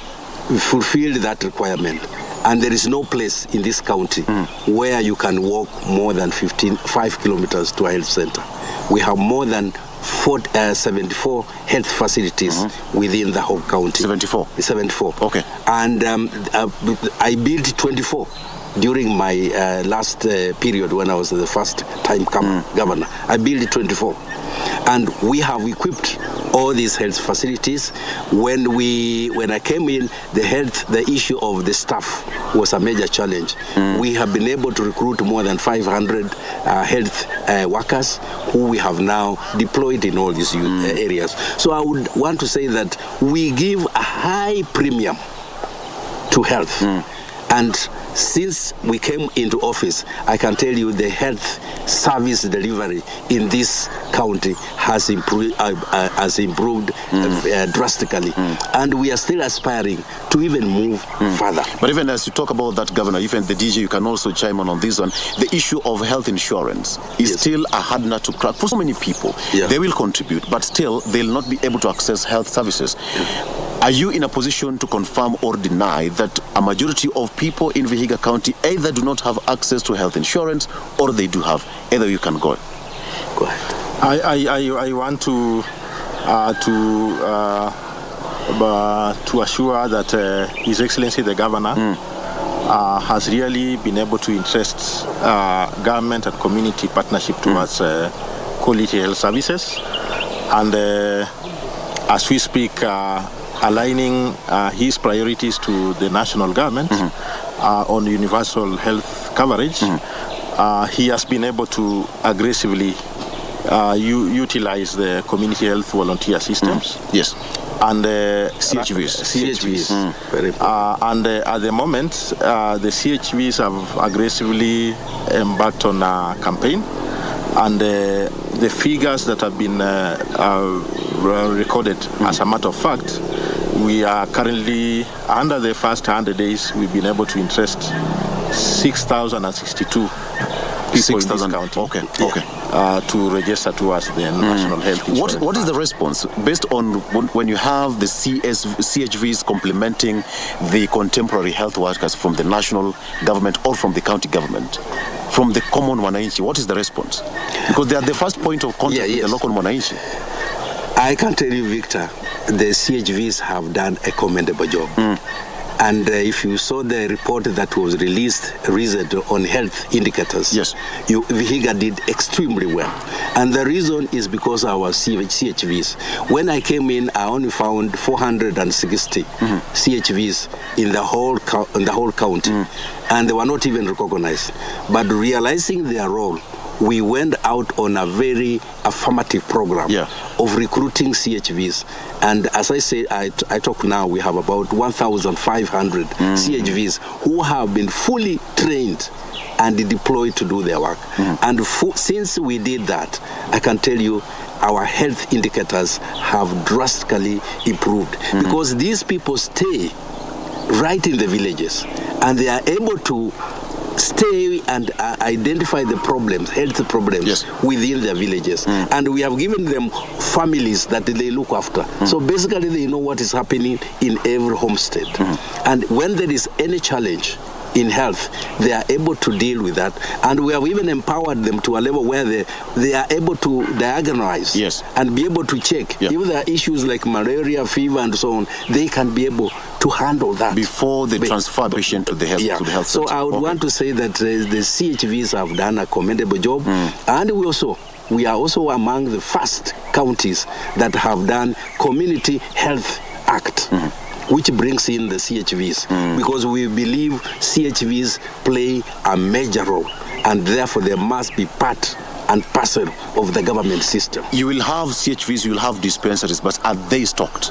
fulfilled that requirement, and there is no place in this county where you can walk more than 5 kilometers to a health center. We have more than 74 health facilities within the whole county. 74? 74. Okay. And I built 24 during my last period when I was the first time governor. I built 24. And we have equipped all these health facilities. When I came in, the issue of the staff was a major challenge. We have been able to recruit more than 500 health workers who we have now deployed in all these areas. So I would want to say that we give a high premium to health. And since we came into office, I can tell you the health service delivery in this county has improved drastically. And we are still aspiring to even move further. But even as you talk about that, Governor, even the DJ, you can also chime on this one. The issue of health insurance is still a hard nut to crack for so many people. They will contribute, but still they'll not be able to access health services. Are you in a position to confirm or deny that a majority of people in Vihiga County either do not have access to health insurance or they do have? Either you can go. Go ahead. I want to assure that His Excellency the Governor has really been able to interest government and community partnership towards quality health services. And as we speak, aligning his priorities to the national government on universal health coverage, he has been able to aggressively utilize the community health volunteer systems. Yes. And CHVs. Very important. And at the moment, the CHVs have aggressively embarked on a campaign. And the figures that have been recorded, as a matter of fact, we are currently, under the first 100 days, we've been able to interest 6,062 people in this county. Okay. To register towards the national health insurance. What is the response based on when you have the CHVs complementing the contemporary health workers from the national government or from the county government? From the common Wananchi, what is the response? Because they are the first point of contact with the local Wananchi. I can tell you, Victor, the CHVs have done a commendable job. And if you saw the report that was released recently on health indicators, Vihiga did extremely well. And the reason is because our CHVs. When I came in, I only found 460 CHVs in the whole county, and they were not even recognized. But realizing their role, we went out on a very affirmative program of recruiting CHVs. And as I say, I talk now, we have about 1,500 CHVs who have been fully trained and deployed to do their work. And since we did that, I can tell you, our health indicators have drastically improved because these people stay right in the villages and they are able to stay and identify the problems, health problems within their villages. And we have given them families that they look after. So basically they know what is happening in every homestead. And when there is any challenge in health, they are able to deal with that. And we have even empowered them to a level where they are able to diagnose and be able to check. If there are issues like malaria, fever, and so on, they can be able to handle that before they transfer patient to the health So center. I would want to say that the CHVs have done a commendable job, and we are also among the first counties that have done Community Health Act, which brings in the CHVs, because we believe CHVs play a major role, and therefore they must be part and parcel of the government system. You will have CHVs, you will have dispensaries, but are they stocked?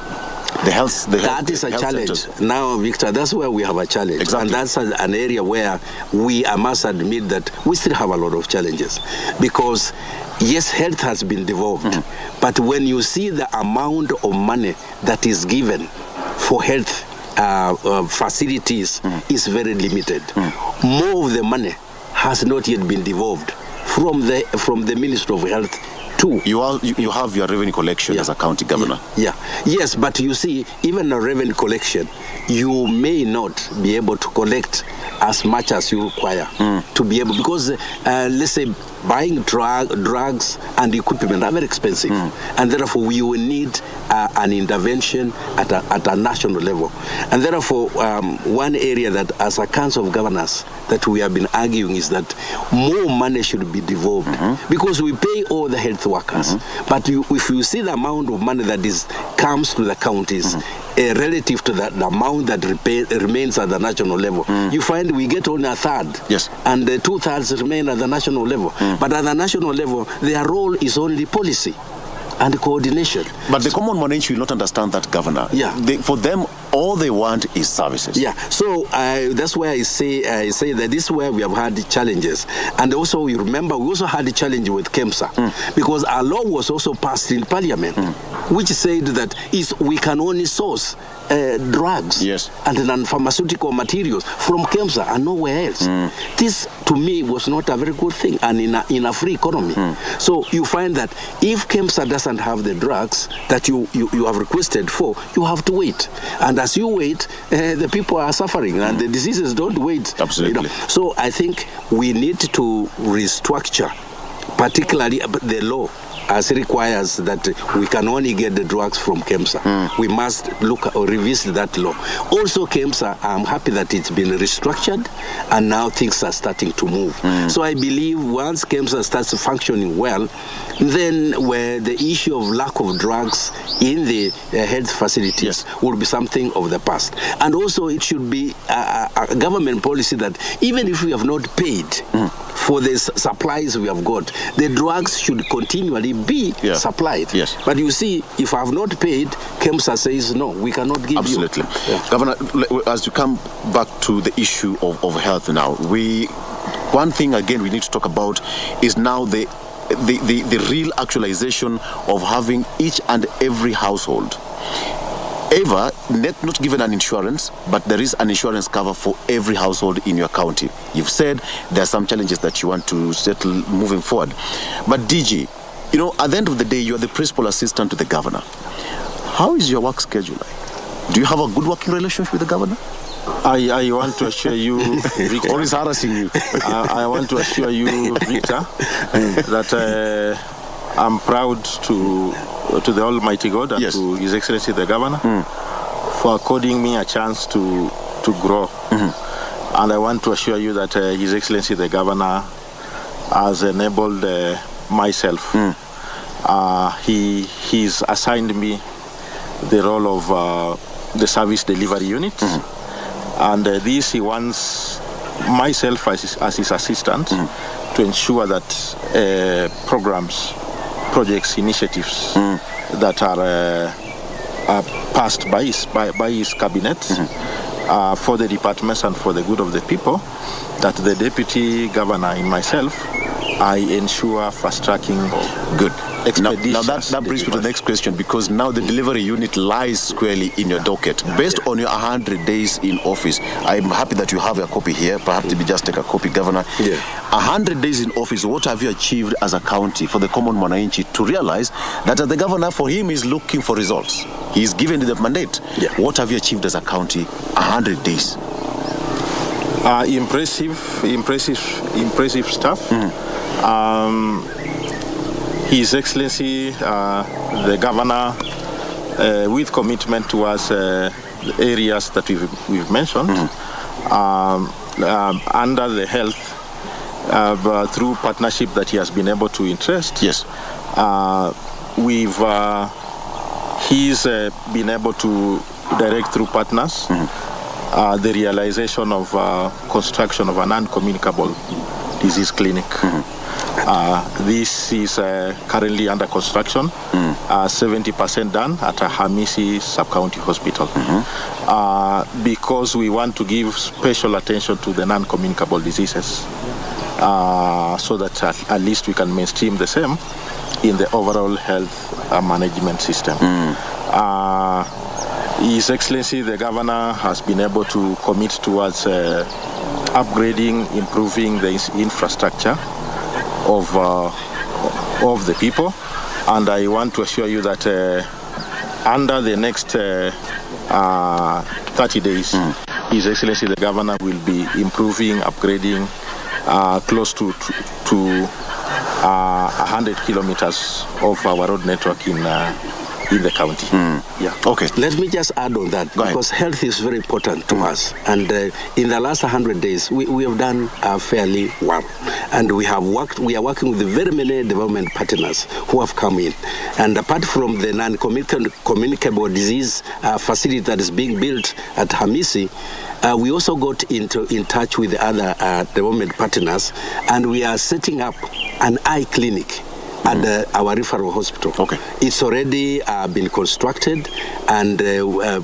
That is a challenge. Centers. Now, Victor, that's where we have a challenge. Exactly. And that's an area where I must admit that we still have a lot of challenges. Because, yes, health has been devolved. But when you see the amount of money that is given for health facilities is very limited. More of the money has not yet been devolved from the Ministry of Health. You have your revenue collection as a county governor. Yes, but you see, even a revenue collection, you may not be able to collect as much as you require to be able, because let's say buying drugs and equipment are very expensive, and therefore we will need an intervention at a national level. And therefore, one area that as a council of governors that we have been arguing is that more money should be devolved, because we pay all the health workers, but if you see the amount of money that comes to the counties relative to the amount that remains at the national level, you find we get only a third, and the 2/3 remain at the national level. But at the national level, their role is only policy and coordination. But the common Mwananchi will not understand that, Governor. For them, all they want is services. So that's why I say that this is where we have had challenges. And also, you remember, we also had a challenge with KEMSA, because a law was also passed in Parliament, which said that we can only source drugs and non-pharmaceutical materials from KEMSA and nowhere else. This, to me, was not a very good thing, and in a free economy. So you find that if KEMSA doesn't have the drugs that you have requested for, you have to wait. And as you wait, the people are suffering, and the diseases don't wait. Absolutely. So I think we need to restructure, particularly the law, as it requires that we can only get the drugs from KEMSA. We must look or revisit that law. Also, KEMSA, I'm happy that it's been restructured, and now things are starting to move. So I believe once KEMSA starts functioning well, then where the issue of lack of drugs in the health facilities will be something of the past. And also, it should be a government policy that even if we have not paid for the supplies we have got, the drugs should continually be supplied. But you see, if I have not paid, KEMSA says, no, we cannot give you. Governor, as you come back to the issue of health now, one thing again we need to talk about is now the real actualization of having each and every household not given an insurance, but there is an insurance cover for every household in your county. You've said there are some challenges that you want to settle moving forward. But DG, at the end of the day, you're the principal assistant to the governor. How is your work schedule like? Do you have a good working relationship with the governor? I want to assure you, Victor. Or is harassing you? I want to assure you, Victor, that I'm proud to the Almighty God and to His Excellency the Governor for according me a chance to grow. And I want to assure you that His Excellency the Governor has enabled myself. He's assigned me the role of the service delivery unit. And this he wants myself as his assistant to ensure that programs, projects, initiatives that are passed by his cabinet for the departments and for the good of the people, that the deputy governor and myself, I ensure fast-tracking good. Now that brings me to the next question, because now the delivery unit lies squarely in your docket. Based on your 100 days in office, I'm happy that you have a copy here. Perhaps we just take a copy, Governor. 100 days in office, what have you achieved as a county for the common Mwananchi to realize that the governor, for him, is looking for results? He's given the mandate. What have you achieved as a county 100 days? Impressive stuff. His Excellency, the Governor, with commitment towards the areas that we've mentioned, under the health, through partnership that he has been able to interest. He's been able to direct through partners the realization of construction of a non-communicable disease clinic. This is currently under construction, 70% done at Hamisi Sub-County Hospital. Because we want to give special attention to the non-communicable diseases, so that at least we can mainstream the same in the overall health management system. His Excellency the Governor has been able to commit towards upgrading, improving the infrastructure of the people, and I want to assure you that under the next 30 days, His Excellency the Governor will be improving, upgrading close to 100 kilometers of our road network in the county. Yeah. Okay. Let me just add on that, because health is very important to us. And in the last 100 days, we have done fairly well. And we are working with very many development partners who have come in. And apart from the non-communicable disease facility that is being built at Hamisi, we also got in touch with the other development partners, and we are setting up an eye clinic at our referral hospital. Okay. It's already been constructed, and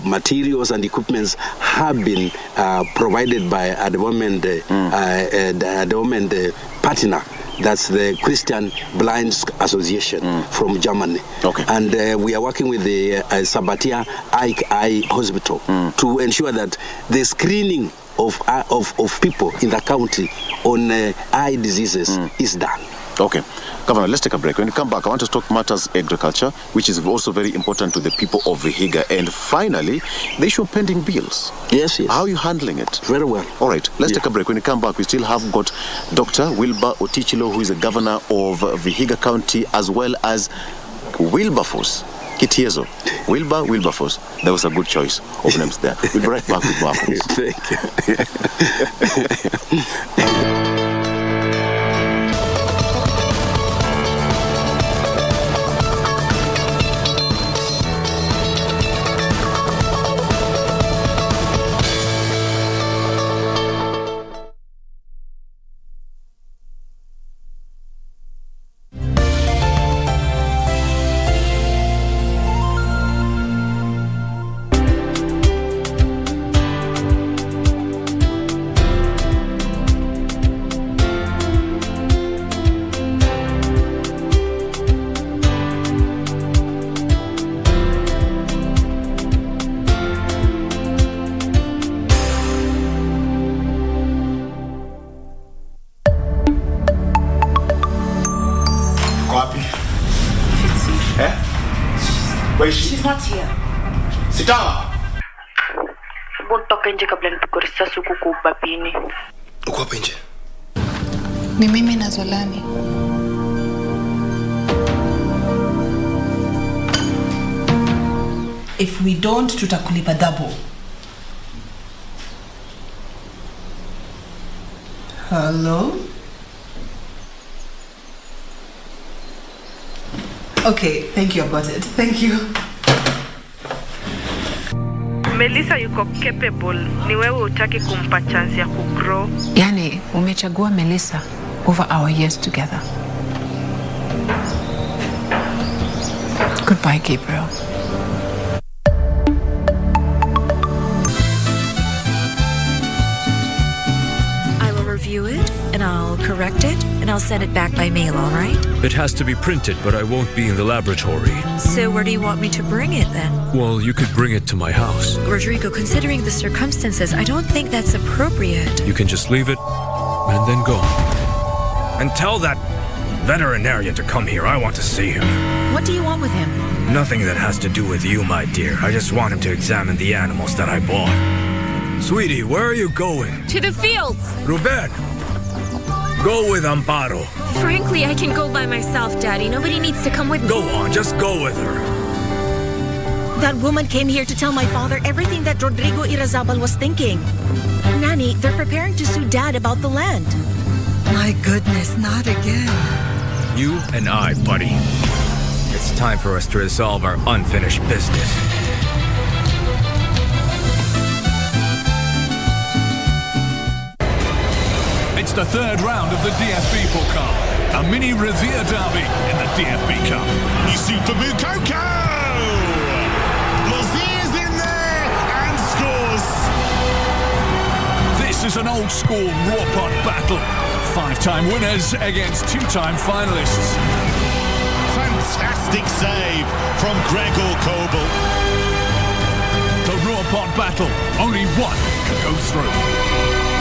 materials and equipments have been provided by a development partner. That's the Christian Blind Association from Germany. Okay. And we are working with the Sabatia Eye Hospital to ensure that the screening of people in the county on eye diseases is done. Okay. Governor, let's take a break. When we come back, I want to talk matters agriculture, which is also very important to the people of Vihiga. And finally, the issue of pending bills. Yes. How are you handling it? Very well. All right. Let's take a break. When we come back, we still have got Dr. Wilbur Otichilo, who is the governor of Vihiga County, as well as Wilberforce Kitiezo. Wilberforce. That was a good choice of names there. We'll be right back with more. Thank you. She's not here. Sit down. Toka nje kabla nipigwe risasi huku kwa ubabini. Uko hapa nje? Ni mimi na Zolani. If we don't, tutakulipa double. Hello? Okay, thank you, I got it. Thank you. Melissa yuko capable. Ni wewe utaki kumpa chance ya kugrow. Yani, umechagua Melissa over our years together. Goodbye, Gabriel. I will review it, and I'll correct it, and I'll send it back by mail, all right? It has to be printed, but I won't be in the laboratory. So where do you want me to bring it, then? Well, you could bring it to my house. Rodrigo, considering the circumstances, I don't think that's appropriate. You can just leave it and then go. And tell that veterinarian to come here. I want to see him. What do you want with him? Nothing that has to do with you, my dear. I just want him to examine the animals that I bought. Sweetie, where are you going? To the fields. Ruben, go with Amparo. Frankly, I can go by myself, Daddy. Nobody needs to come with me. Go on, just go with her. That woman came here to tell my father everything that Rodrigo Irazabal was thinking. Nanny, they're preparing to sue Dad about the land. My goodness, not again. You and I, buddy. It's time for us to resolve our unfinished business. It's the third round of the DFB Pokal, a mini Revere derby in the DFB Cup. Yusufa Mukoko! Blazier's in there and scores! This is an old-school raw pot battle. 5-time winners against 2-time finalists. Fantastic save from Gregor Kobel. The raw pot battle, only one can go through.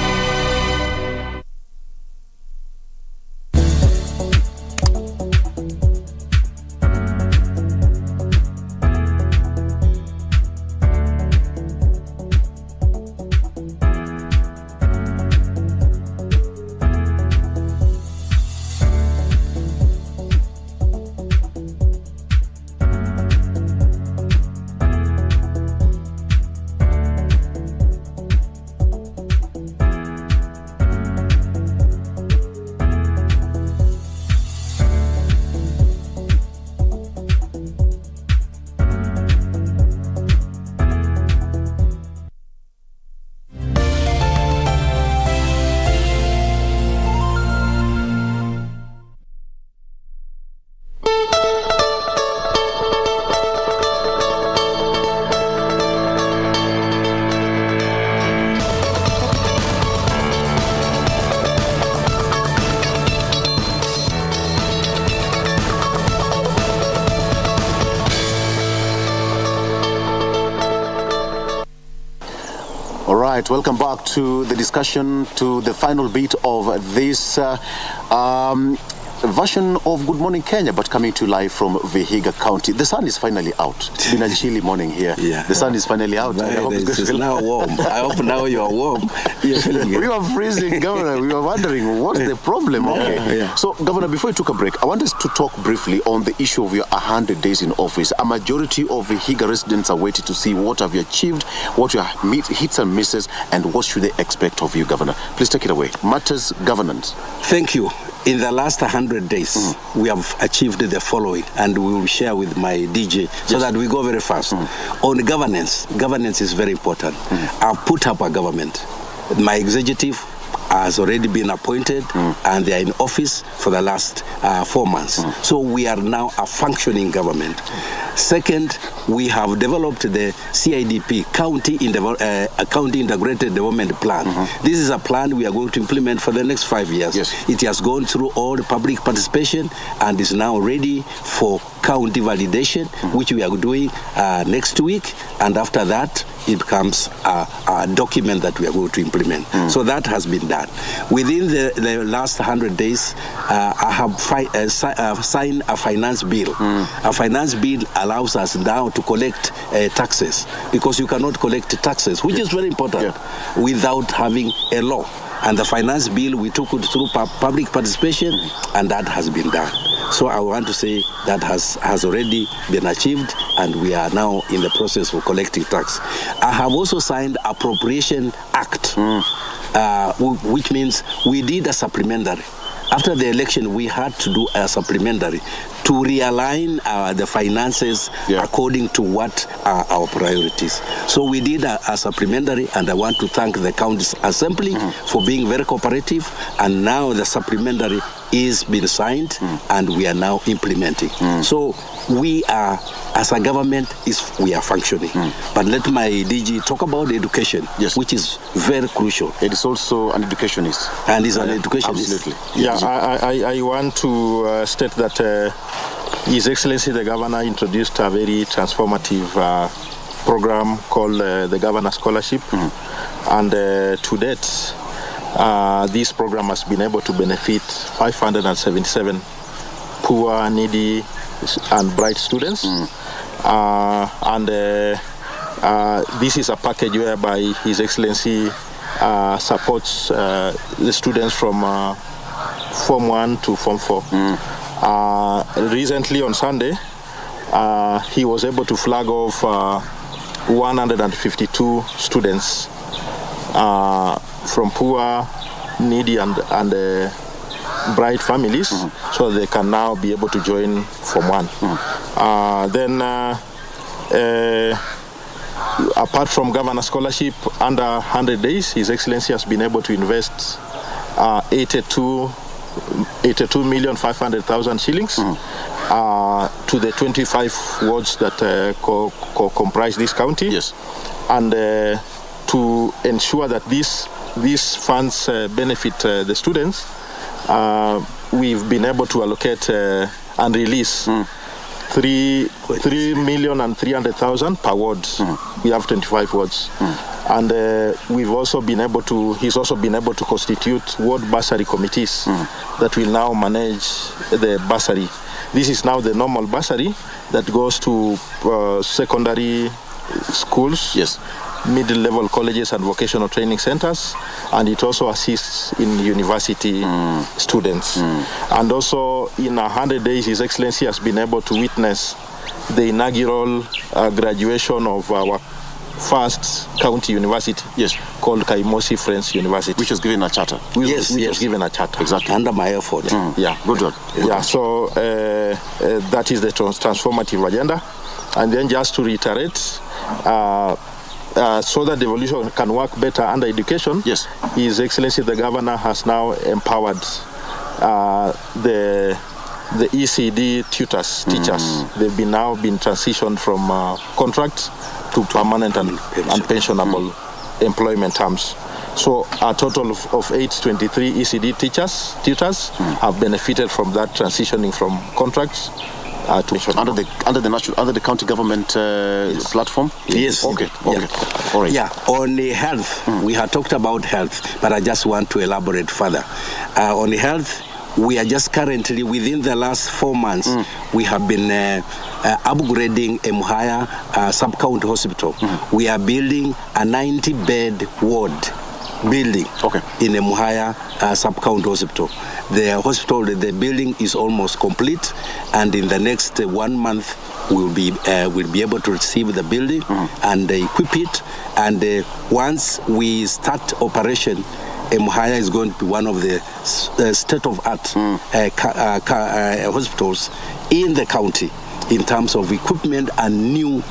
right, welcome back to the discussion, to the final bit of this version of Good Morning Kenya, but coming to you live from Vihiga County. The sun is finally out. It's been a chilly morning here. Yeah. The sun is finally out. I hope it's now warm. I hope now you are warm. You're feeling it. We were freezing, Governor. We were wondering, what's the problem? Okay. Yeah. So, Governor, before you took a break, I want us to talk briefly on the issue of your 100 days in office. A majority of Vihiga residents are waiting to see what have you achieved, what your hits and misses, and what should they expect of you, Governor. Please take it away. Matters governance. Thank you. In the last 100 days, we have achieved the following, and we will share with my DJ so that we go very fast. On governance, governance is very important. I've put up a government. My executive has already been appointed, and they are in office for the last 4 months. So we are now a functioning government. Second, we have developed the CIDP, County Integrated Development Plan. This is a plan we are going to implement for the next 5 years. It has gone through all the public participation and is now ready for county validation, which we are doing next week. And after that, it becomes a document that we are going to implement. So that has been done. Within the last 100 days, I have signed a finance bill. A finance bill allows us now to collect taxes, because you cannot collect taxes, which is very important, without having a law. And the finance bill, we took it through public participation, and that has been done. So I want to say that has already been achieved, and we are now in the process of collecting tax. I have also signed Appropriation Act, which means we did a supplementary. After the election, we had to do a supplementary to realign the finances according to what are our priorities. So we did a supplementary, and I want to thank the County Assembly for being very cooperative, and now the supplementary is being signed, and we are now implementing. So we are, as a government, we are functioning. But let my DG talk about education, which is very crucial. It is also an educationist. And is an educationist. Absolutely. Yeah, I want to state that His Excellency the Governor introduced a very transformative program called the Governor Scholarship. And to date, this program has been able to benefit 577 poor, needy, and bright students. This is a package whereby His Excellency supports the students from Form 1 to Form 4. Recently on Sunday, he was able to flag off 152 students from poor, needy, and bright families, so they can now be able to join Form 1. Apart from Governor Scholarship, under 100 days, His Excellency has been able to invest 82,500,000 shillings to the 25 wards that comprise this county. Yes. And to ensure that these funds benefit the students, we've been able to allocate and release 3,300,000 per ward. We have 25 wards. And he's also been able to constitute ward bursary committees that will now manage the bursary. This is now the normal bursary that goes to secondary schools, yes, middle-level colleges and vocational training centers, and it also assists in university students. And also in 100 days, His Excellency has been able to witness the inaugural graduation of our first county university, called Kaimosi Friends University, which was given a charter. Which was given a charter. Exactly. Under my effort. Yeah. Good work. So that is the transformative agenda. And then just to reiterate, so that devolution can work better under education, His Excellency the Governor has now empowered the ECD tutors, teachers. They've now been transitioned from contract to permanent and pensionable employment terms. So a total of 823 ECD tutors have benefited from that transitioning from contracts to under the county government platform. Yes. Okay. Yeah. All right. Yeah. On the health, we have talked about health, but I just want to elaborate further. On the health, we are just currently, within the last 4 months, we have been upgrading Emuhaya sub-county hospital. We are building a 90-bed ward building in Emuhaya sub-county hospital. The building is almost complete, and in the next 1 month, we'll be able to receive the building and equip it. And once we start operation, Emuhaya is going to be one of the state-of-art hospitals in the county in terms of equipment and new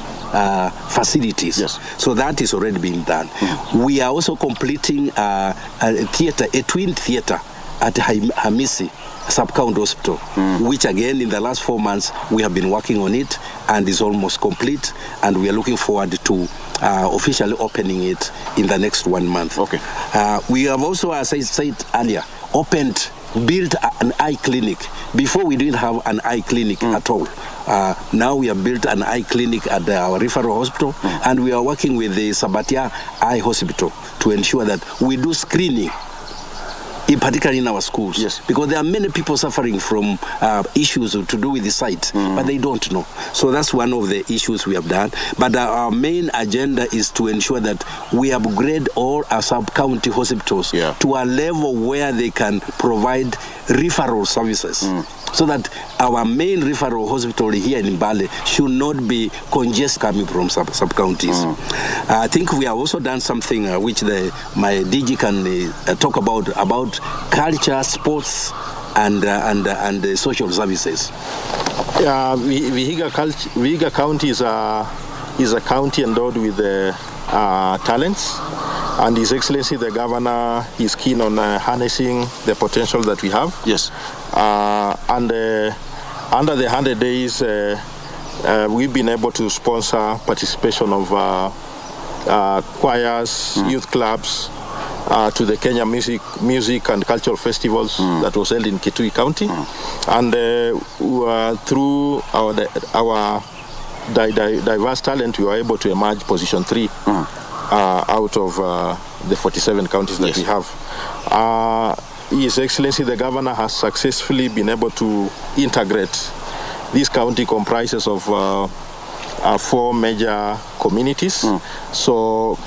facilities. So that is already being done. We are also completing a twin theater at Hamisi sub-county hospital, which again in the last 4 months we have been working on it and is almost complete, and we are looking forward to officially opening it in the next 1 month. We have also, as I said earlier, built an eye clinic. Before we didn't have an eye clinic at all. Now we have built an eye clinic at our referral hospital, and we are working with the Sabatia Eye Hospital to ensure that we do screening, particularly in our schools, because there are many people suffering from issues to do with the sight, but they don't know. So that's one of the issues we have done. But our main agenda is to ensure that we upgrade all our sub-county hospitals to a level where they can provide referral services. So that our main referral hospital here in Mbale should not be congested coming from sub-counties. I think we have also done something which my DG can talk about culture, sports, and social services. Vihiga County is a county endowed with talents, and His Excellency the Governor is keen on harnessing the potential that we have. And under the 100 days, we've been able to sponsor participation of choirs, youth clubs, to the Kenya Music and Cultural Festivals that was held in Kitui County. And through our diverse talent, we were able to emerge position 3 out of the 47 counties that we have. His Excellency the Governor has successfully been able to integrate. This county comprises of 4 major communities. So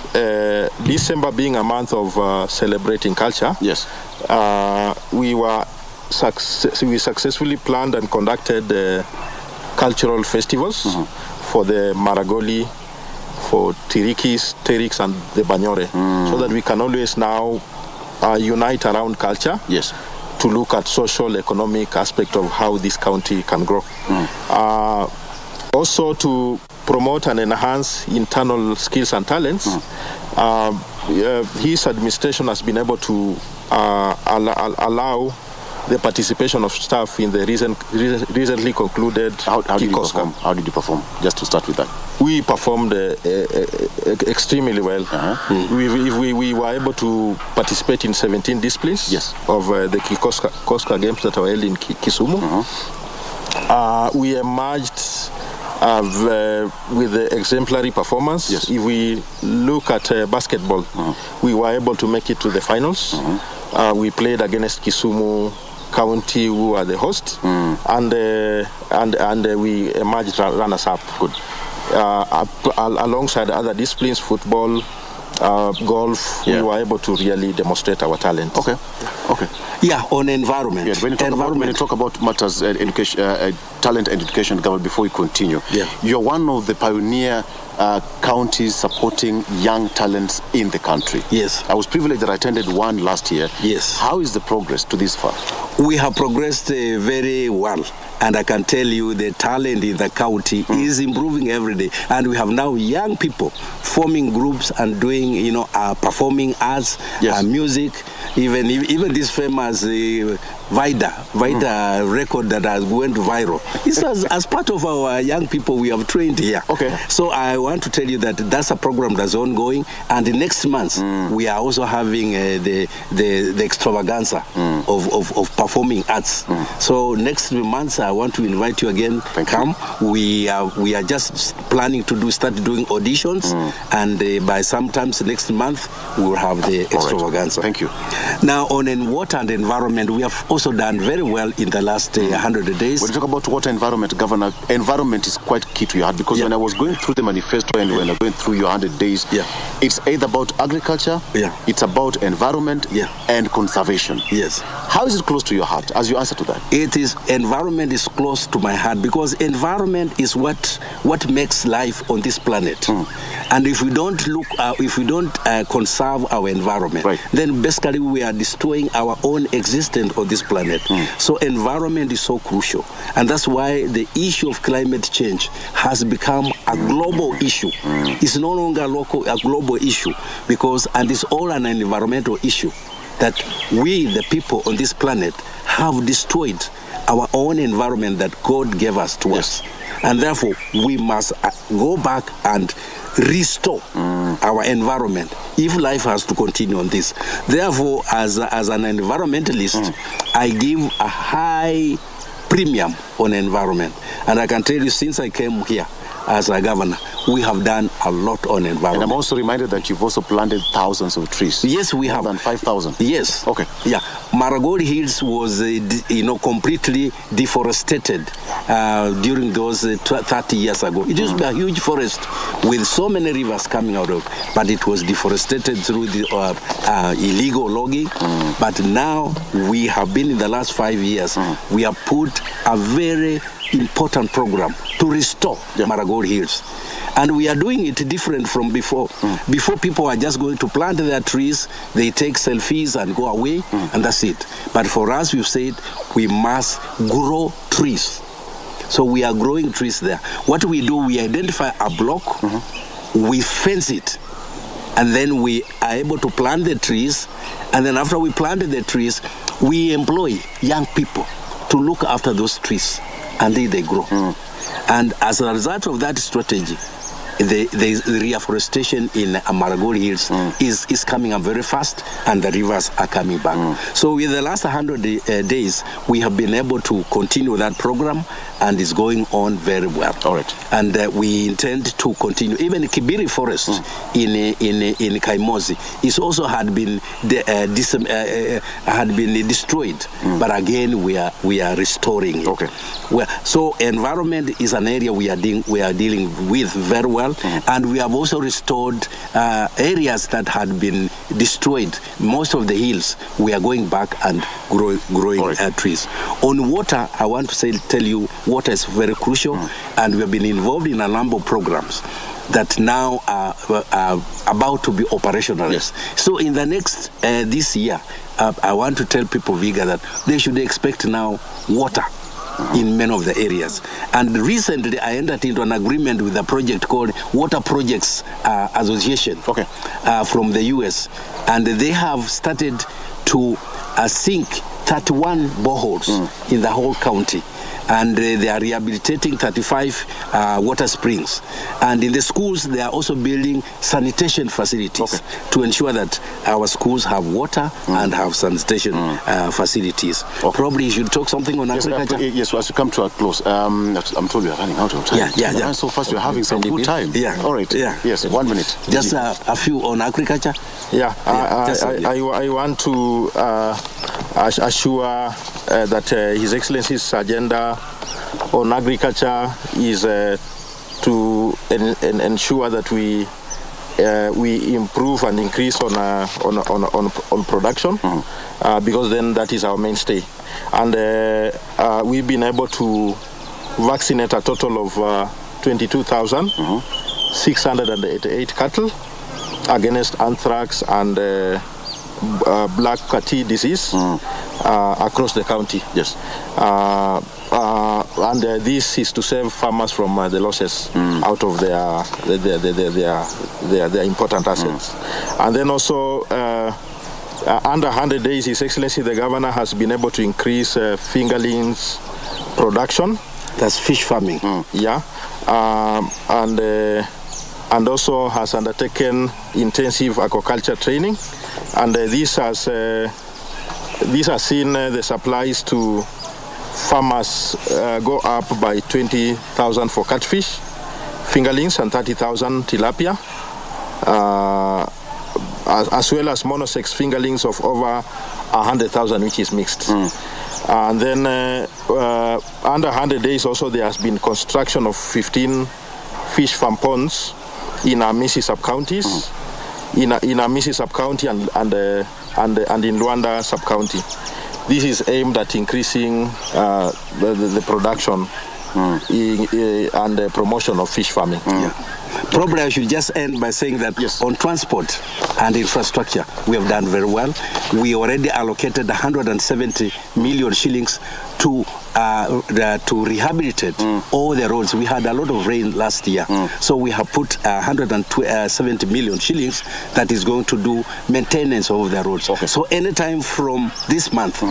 December being a month of celebrating culture, we successfully planned and conducted cultural festivals for the Maragoli, for Tirikis, Teriks, and the Banyore, so that we can always now unite around culture to look at social, economic aspect of how this county can grow. Also to promote and enhance internal skills and talents, his administration has been able to allow the participation of staff in the recently concluded How did you perform? Just to start with that. We performed extremely well. We were able to participate in 17 disciplines of the Kikoska Games that were held in Kisumu. We emerged with the exemplary performance. If we look at basketball, we were able to make it to the finals. We played against Kisumu County, who are the host, and we emerged runners-up. Good. Alongside other disciplines, football, golf, we were able to really demonstrate our talent. Okay. Yeah, on environment. When you talk about matters, education, talent and education, government, before we continue, you're one of the pioneer counties supporting young talents in the country. Yes. I was privileged that I attended one last year. Yes. How is the progress to this far? We have progressed very well. And I can tell you the talent in the county is improving every day. And we have now young people forming groups and doing, performing arts, music, even this famous Vida record that has went viral. This is as part of our young people we have trained here. Okay. So I want to tell you that that's a program that's ongoing. And the next month, we are also having the extravaganza of performing arts. So next month, I want to invite you again. Come. We are just planning to start doing auditions, and by sometimes next month we will have the extravaganza. Thank you. Now on water and environment, we have also done very well in the last 100 days. When you talk about water environment, Governor, environment is quite key to your heart, because when I was going through the manifesto and when I went through your 100 days, it's either about agriculture, it's about environment, and conservation. Yes. How is it close to your heart as you answer to that? Environment is close to my heart, because environment is what makes life on this planet. And if we don't conserve our environment, then basically we are destroying our own existence on this planet. So environment is so crucial, and that's why the issue of climate change has become a global issue. It's no longer a global issue, and it's all an environmental issue, that we, the people on this planet, have destroyed our own environment that God gave us to us. And therefore, we must go back and restore our environment if life has to continue on this. Therefore, as an environmentalist, I give a high premium on environment. And I can tell you, since I came here as a governor, we have done a lot on environment. And I'm also reminded that you've also planted thousands of trees. Yes, we have. More than 5,000. Yes. Okay. Yeah. Marigold Hills was, completely deforested during those 30 years ago. It used to be a huge forest with so many rivers coming out of, but it was deforested through the illegal logging. But now we have been, in the last 5 years, we have put a very important program to restore Marigold Hills. And we are doing it different from before. Before, people are just going to plant their trees, they take selfies and go away, and that's it. But for us, we've said we must grow trees. So we are growing trees there. What we do, we identify a block, we fence it, and then we are able to plant the trees. And then after we planted the trees, we employ young people to look after those trees until they grow. And as a result of that strategy, the reforestation in Marigold Hills is coming up very fast, and the rivers are coming back. So with the last 100 days, we have been able to continue that program, and it's going on very well. All right. And we intend to continue. Even the Kibiri forest in Kaimozi is also had been destroyed, but again we are restoring it. Okay. So environment is an area we are dealing with very well, and we have also restored areas that had been destroyed. Most of the hills we are going back and growing trees. On water, I want to tell you, water is very crucial, and we have been involved in a number of programs that now are about to be operationalized. So in the next, this year, I want to tell people, Viga, that they should expect now water in many of the areas. And recently, I entered into an agreement with a project called Water Projects Association from the US. And they have started to sink 31 boreholes in the whole county. And they are rehabilitating 35 water springs. And in the schools, they are also building sanitation facilities to ensure that our schools have water and have sanitation facilities. Probably you should talk something on agriculture. Yes, as we come to a close, I'm told we are running out of time. Yeah. So fast, we're having some good time. Yeah. All right. Yeah. Yes, 1 minute. Just a few on agriculture. Yeah. I want to assure that His Excellency's agenda on agriculture is to ensure that we improve and increase on production, because then that is our mainstay. And we've been able to vaccinate a total of 22,688 cattle against anthrax and black catty disease across the county. Yes. And this is to save farmers from the losses out of their important assets. And then also, under 100 days, His Excellency the Governor has been able to increase fingerlings production. That's fish farming. Yeah. And also has undertaken intensive aquaculture training. And this has seen the supplies to farmers go up by 20,000 for catfish, fingerlings, and 30,000 tilapia, as well as monosex fingerlings of over 100,000, which is mixed. And then under 100 days also there has been construction of 15 fish farm ponds in our Missy sub-counties, in our Missy sub-county and in Luanda sub-county. This is aimed at increasing the production and the promotion of fish farming. Probably I should just end by saying that on transport and infrastructure, we have done very well. We already allocated 170 million shillings to rehabilitate all the roads. We had a lot of rain last year, so we have put 170 million shillings that is going to do maintenance of the roads. So anytime from this month,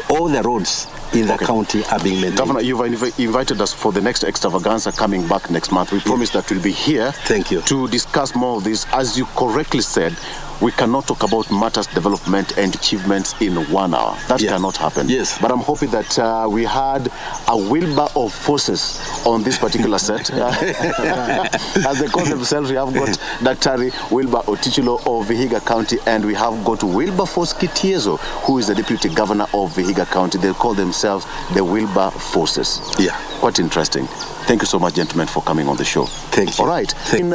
all the roads in the county are being maintained. Governor, you've invited us for the next extravaganza coming back next month. We promise that we'll be here to discuss more of this. As you correctly said, we cannot talk about matters, development and achievements in 1 hour. That cannot happen. Yes. But I'm hoping that we had a wilbur of forces on this particular set. As they call themselves, we have got Dr. Wilbur Otichilo of Vihiga County, and we have got Wilberforce Kitiezo, who is the Deputy Governor of Vihiga County. They call themselves the Wilbur Forces. Yeah. Quite interesting. Thank you so much, gentlemen, for coming on the show. Thank you. All right. In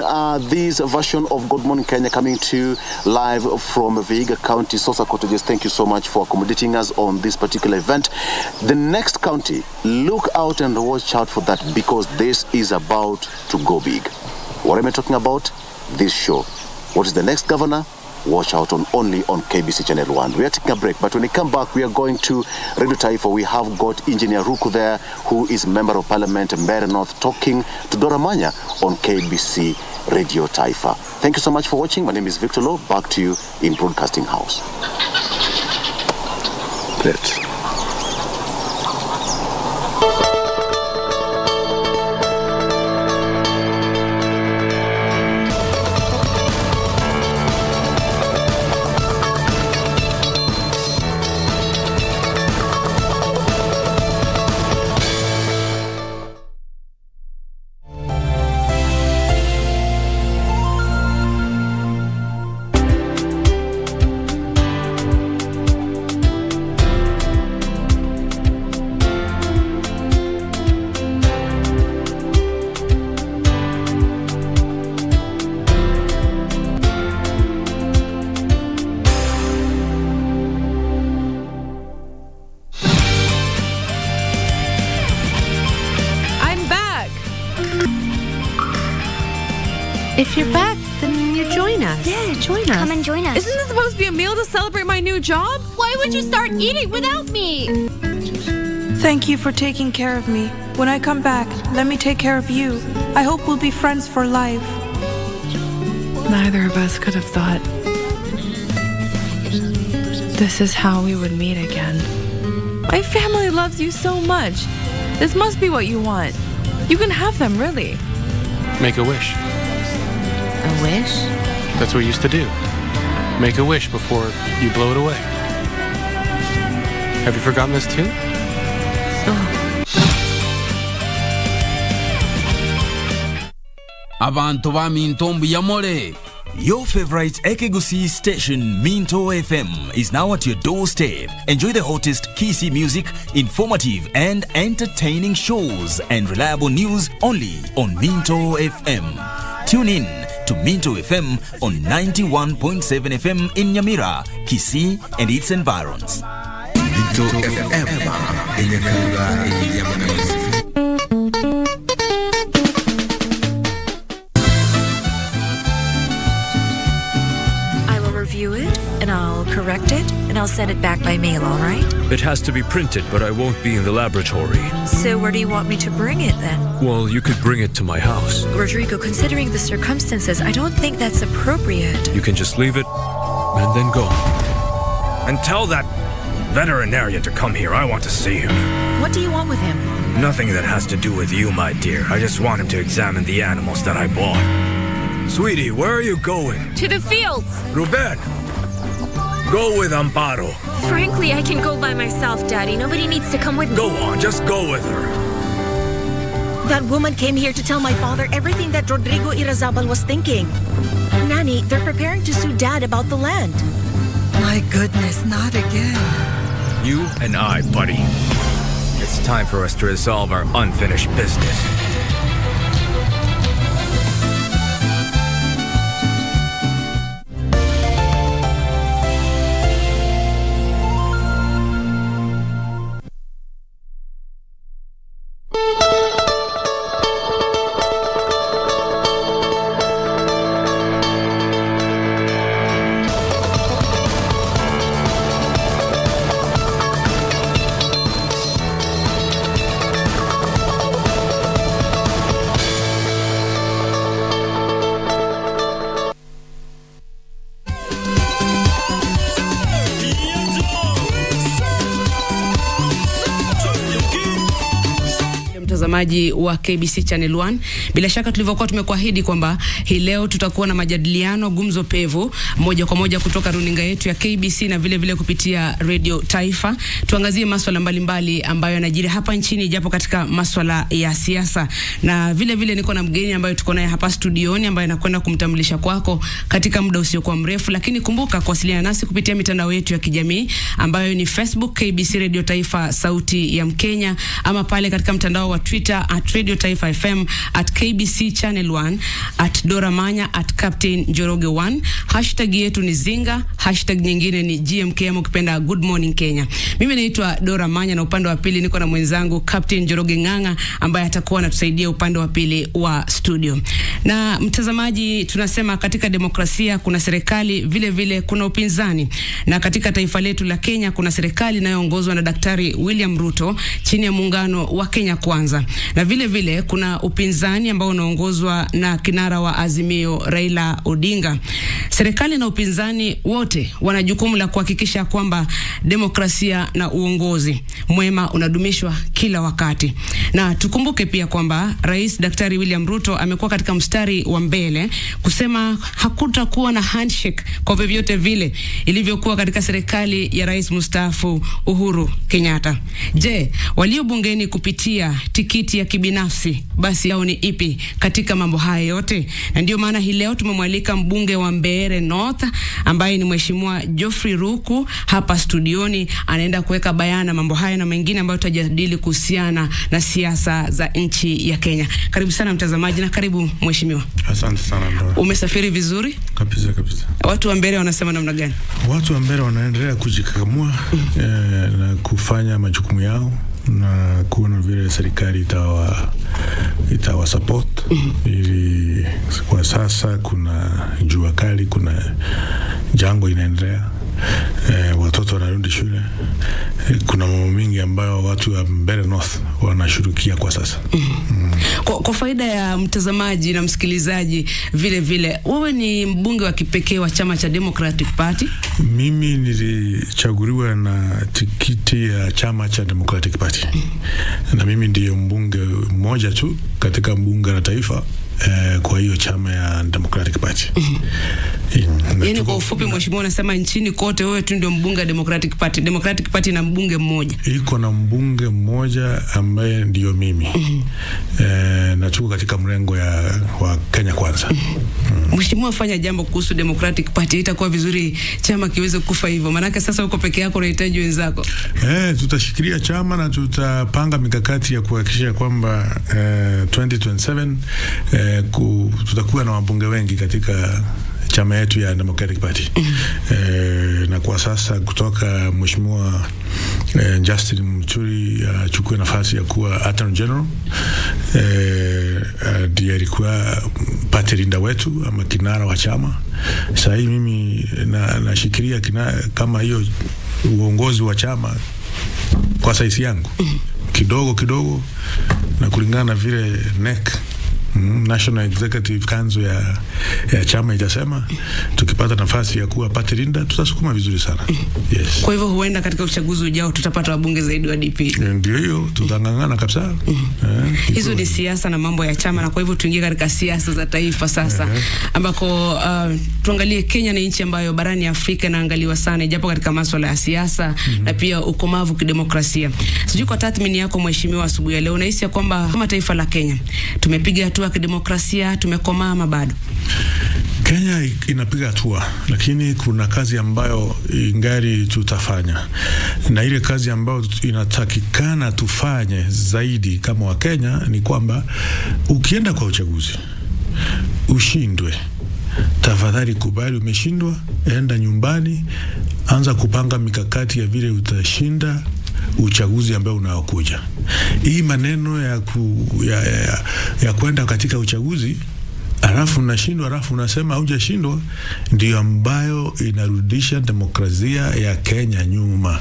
this version of Good Morning Kenya, coming to you live from Vihiga County, Sosa Cottages, thank you so much for accommodating us on this particular event. The next county, look out and watch out for that, because this is about to go big. What am I talking about? This show. What is the next governor? Watch out only on KBC Channel 1. We are taking a break, but when we come back, we are going to Radio Taifa. We have got Engineer Ruto there, who is Member of Parliament, Mbeere North, talking to Dora Manya on KBC Radio Taifa. Thank you so much for watching. My name is Victor Lowe. Back to you in Broadcasting House. Great. If you're back, then you join us. Yeah, join us. Come and join us. Isn't this supposed to be a meal to celebrate my new job? Why would you start eating without me? Thank you for taking care of me. When I come back, let me take care of you. I hope we'll be friends for life. Neither of us could have thought this is how we would meet again. My family loves you so much. This must be what you want. You can have them, really. Make a wish. A wish? That's what we used to do. Make a wish before you blow it away. Have you forgotten this too? Abantu ba Mintombo Yamore. Your favorite KBC station, Minto FM, is now at your doorstep. Enjoy the hottest KC music, informative and entertaining shows, and reliable news only on Minto FM. Tune in to Minto FM on 91.7 FM in Nyamira, Kisii, and its environs. Minto FM, Review it, and I'll correct it, and I'll send it back by mail, all right? It has to be printed, but I won't be in the laboratory. So where do you want me to bring it then? Well, you could bring it to my house. Rodrigo, considering the circumstances, I don't think that's appropriate. You can just leave it and then go. And tell that veterinarian to come here. I want to see him. What do you want with him? Nothing that has to do with you, my dear. I just want him to examine the animals that I bought. Sweetie, where are you going? To the fields. Ruben, go with Amparo. Frankly, I can go by myself, Daddy. Nobody needs to come with me. Go on, just go with her. That woman came here to tell my father everything that Rodrigo Irazabal was thinking. Nanny, they're preparing to sue Dad about the land. My goodness, not again. You and I, buddy. It's time for us to resolve our unfinished business. Mtazamaji wa KBC Channel 1, bila shaka tulivyokuwa tumekuahidi kwamba hii leo tutakuwa na majadiliano gumzo pevu moja kwa moja kutoka runinga yetu ya KBC na vile vile kupitia Radio Taifa. Tuangazie masuala mbalimbali ambayo yanajiri hapa nchini, japo katika masuala ya siasa, na vile vile niko na mgeni ambaye tuko naye hapa studioni ambaye anakwenda kumtambulisha kwako katika muda usiokuwa mrefu. Lakini kumbuka kuwasiliana nasi kupitia mitandao yetu ya kijamii ambayo ni Facebook KBC Radio Taifa Sauti ya Mkenya, ama pale katika mtandao wa Twitter @Radio Taifa FM, @KBC Channel 1, @Doramanya, @Captain Njoroge 1. Hashtag yetu ni Zinga, hashtag nyingine ni GMKM ukipenda Good Morning Kenya. Mimi naitwa Doramanya na upande wa pili niko na mwenzangu Captain Njoroge Nganga ambaye atakuwa anatusaidia upande wa pili wa studio. Na mtazamaji, tunasema katika demokrasia kuna serikali, vile vile kuna upinzani. Na katika taifa letu la Kenya kuna serikali inayoongozwa na Daktari William Ruto chini ya muungano wa Kenya Kwanza. Na vile vile kuna upinzani ambao unaongozwa na kinara wa Azimio Raila Odinga. Serikali na upinzani wote wana jukumu la kuhakikisha kwamba demokrasia na uongozi mwema unadumishwa kila wakati. Na tukumbuke pia kwamba Rais Daktari William Ruto amekuwa katika mstari wa mbele kusema hakutakuwa na handshake kwa vyovyote vile ilivyokuwa katika serikali ya Rais mstaafu Uhuru Kenyatta. Je, walio bungeni kupitia tikiti ya kibinafsi basi yao ni ipi katika mambo haya yote? Na ndio maana hii leo tumemwalika mbunge wa Mbeere North ambaye ni Mheshimiwa Geoffrey Ruku hapa studioni. Anaenda kuweka bayana mambo haya na mengine ambayo tutajadili kuhusiana na siasa za nchi ya Kenya. Karibu sana mtazamaji na karibu mheshimiwa. Asante sana Ndora. Umesafiri vizuri? Kabisa. Watu wa Mbeere wanasema namna gani? Watu wa Mbeere wanaendelea kujikakamua na kufanya majukumu yao na kuona vile serikali itawa support ili kwa sasa kuna jua kali, kuna jango inaendelea, watoto wanarudi shule, kuna mambo mengi ambayo watu wa Mbeere North wanashirikia kwa sasa. Kwa faida ya mtazamaji na msikilizaji vile vile, wewe ni mbunge wa kipekee wa chama cha Democratic Party. Mimi nilichaguliwa na tikiti ya chama cha Democratic Party. Na mimi ndiyo mbunge mmoja tu katika bunge la taifa kwa hiyo chama ya Democratic Party. Yaani kwa ufupi mheshimiwa unasema nchini kote wewe tu ndio mbunge wa Democratic Party. Democratic Party na mbunge mmoja. Iko na mbunge mmoja ambaye ndio mimi. Na tuko katika mrengo wa Kenya Kwanza. Mheshimiwa, fanya jambo kuhusu Democratic Party, itakuwa vizuri chama kiweze kufa hivyo. Maana sasa uko peke yako, unahitaji wenzako. Tutashikilia chama na tutapanga mikakati ya kuhakikisha kwamba 2027 tutakuwa na wabunge wengi katika chama yetu ya Democratic Party. Na kwa sasa kutoka mheshimiwa Justin Muturi achukue nafasi ya kuwa Attorney General, ndiye alikuwa party leader wetu ama kinara wa chama. Sasa hivi mimi nashikilia kama hiyo uongozi wa chama kwa saisi yangu kidogo na kulingana na vile NEC National Executive Council ya chama itasema, tukipata nafasi ya kuwa party leader tutasukuma vizuri sana. Yes. Kwa hivyo huenda katika uchaguzi ujao tutapata wabunge zaidi wa DP. Ndio hiyo, tutangangana kabisa. Hizo ni siasa na mambo ya chama, na kwa hivyo tuingie katika siasa za taifa sasa. Ambako tuangalie Kenya ni nchi ambayo barani Afrika inaangaliwa sana japo katika masuala ya siasa na pia ukomavu kidemokrasia. Sijui kwa tathmini yako mheshimiwa, asubuhi ya leo unahisi ya kwamba kama taifa la Kenya tumepiga hatua kidemokrasia, tumekomaa ama bado? Kenya inapiga hatua, lakini kuna kazi ambayo ingari tutafanya. Na ile kazi ambayo inatakikana tufanye zaidi kama wa Kenya ni kwamba ukienda kwa uchaguzi ushindwe, tafadhali kubali umeshindwa, enda nyumbani, anza kupanga mikakati ya vile utashinda uchaguzi ambao unaokuja. Hii maneno ya kwenda katika uchaguzi alafu unashindwa alafu unasema hujashindwa, ndio ambayo inarudisha demokrasia ya Kenya nyuma.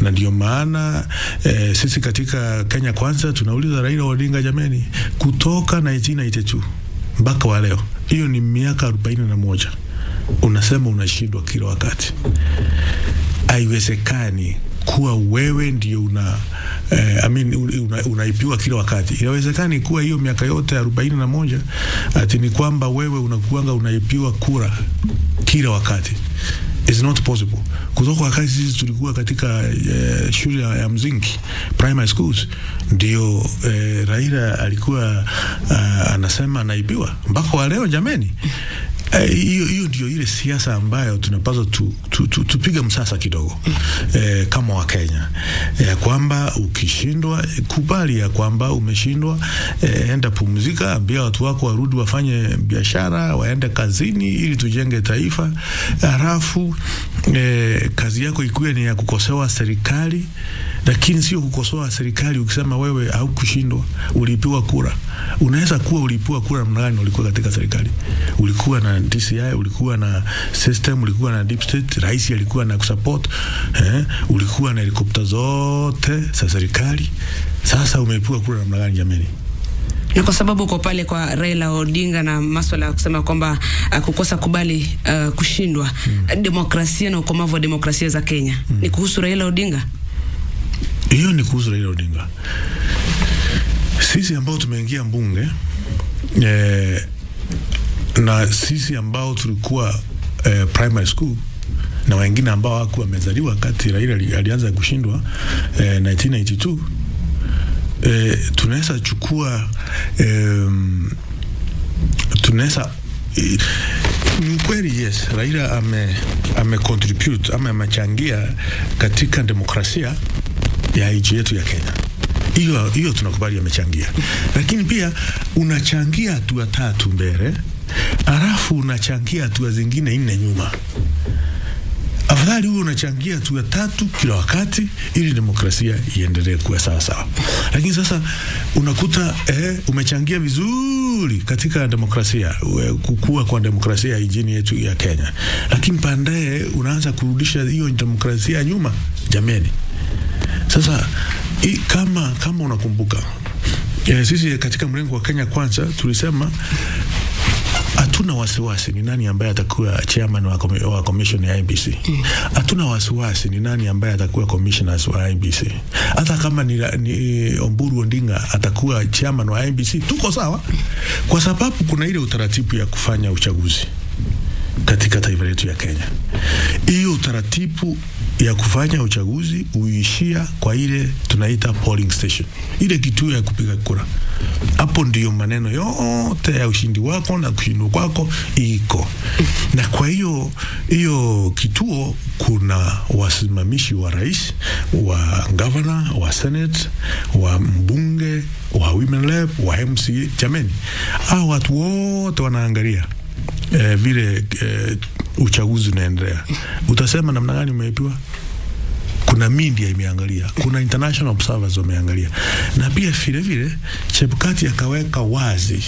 Na ndio maana sisi katika Kenya Kwanza tunauliza Raila Odinga, jameni, kutoka 1982 mpaka wa leo, hiyo ni miaka 41, unasema unashindwa kila wakati. Haiwezekani kuwa wewe ndio unaipiwa kila wakati. Inawezekani kuwa hiyo miaka yote 41 ati ni kwamba wewe unakuanga unaipiwa kura kila wakati. It's not possible. Kutoka wakati sisi tulikuwa katika shule ya msingi, primary schools, ndio Raila alikuwa anasema anaipiwa mpaka wa leo, jameni. Hiyo ndio ile siasa ambayo tunapaswa tupige msasa kidogo kama wa Kenya, kwamba ukishindwa kubali ya kwamba umeshindwa, enda pumzika, ambia watu wako warudi wafanye biashara, waende kazini ili tujenge taifa. Halafu kazi yako ikuwe ni ya kukosoa serikali, lakini sio kukosoa serikali ukisema wewe haukushindwa, ulipiwa kura. Unaweza kuwa ulipiwa kura namna gani? Ulikuwa katika serikali, ulikuwa na DCI, ulikuwa na system, ulikuwa na deep state, rais alikuwa na kusupport, ulikuwa na helikopta zote za serikali. Sasa umepiwa kura namna gani, jameni? Na kwa sababu uko pale kwa Raila Odinga na masuala ya kusema kwamba kukosa kubali kushindwa, demokrasia na ukomavu wa demokrasia za Kenya, ni kuhusu Raila Odinga? Hiyo ni kuhusu Raila Odinga. Sisi ambao tumeingia mbunge na sisi ambao tulikuwa primary school na wengine ambao hawakuwa wamezaliwa wakati Raila alianza kushindwa 1982, tunaweza chukua tunaweza ni kweli, yes, Raila contribute ama amechangia katika demokrasia ya nchi yetu ya Kenya. Hiyo tunakubali amechangia. Lakini pia unachangia hatua 3 mbele, alafu unachangia hatua zingine 4 nyuma. Afadhali huo unachangia hatua 3 kila wakati ili demokrasia iendelee kuwa sawa. Lakini sasa unakuta umechangia vizuri katika demokrasia, kukua kwa demokrasia nchini yetu ya Kenya, lakini baadaye unaanza kurudisha hiyo demokrasia nyuma, jameni. Sasa kama unakumbuka Sisi katika mrengo wa Kenya Kwanza tulisema hatuna wasiwasi ni nani ambaye atakuwa chairman wa commission ya IBC. Hatuna wasiwasi ni nani ambaye atakuwa commissioners wa IBC. Hata kama ni Omburu Ondinga atakuwa chairman wa IBC, tuko sawa, kwa sababu kuna ile utaratibu ya kufanya uchaguzi katika taifa letu ya Kenya. Hiyo utaratibu ya kufanya uchaguzi uishia kwa ile tunaita polling station, ile kituo ya kupiga kura. Hapo ndio maneno yote ya ushindi wako na kushindwa kwako iko. Na kwa hiyo kituo kuna wasimamishi wa rais, wa governor, wa senate, wa mbunge, wa women rep, wa MCA. Jameni, hao watu wote wanaangalia vile uchaguzi unaendelea. Utasema namna gani umeipiwa? Kuna media imeangalia, kuna international observers wameangalia, na pia vile Chebukati akaweka wazi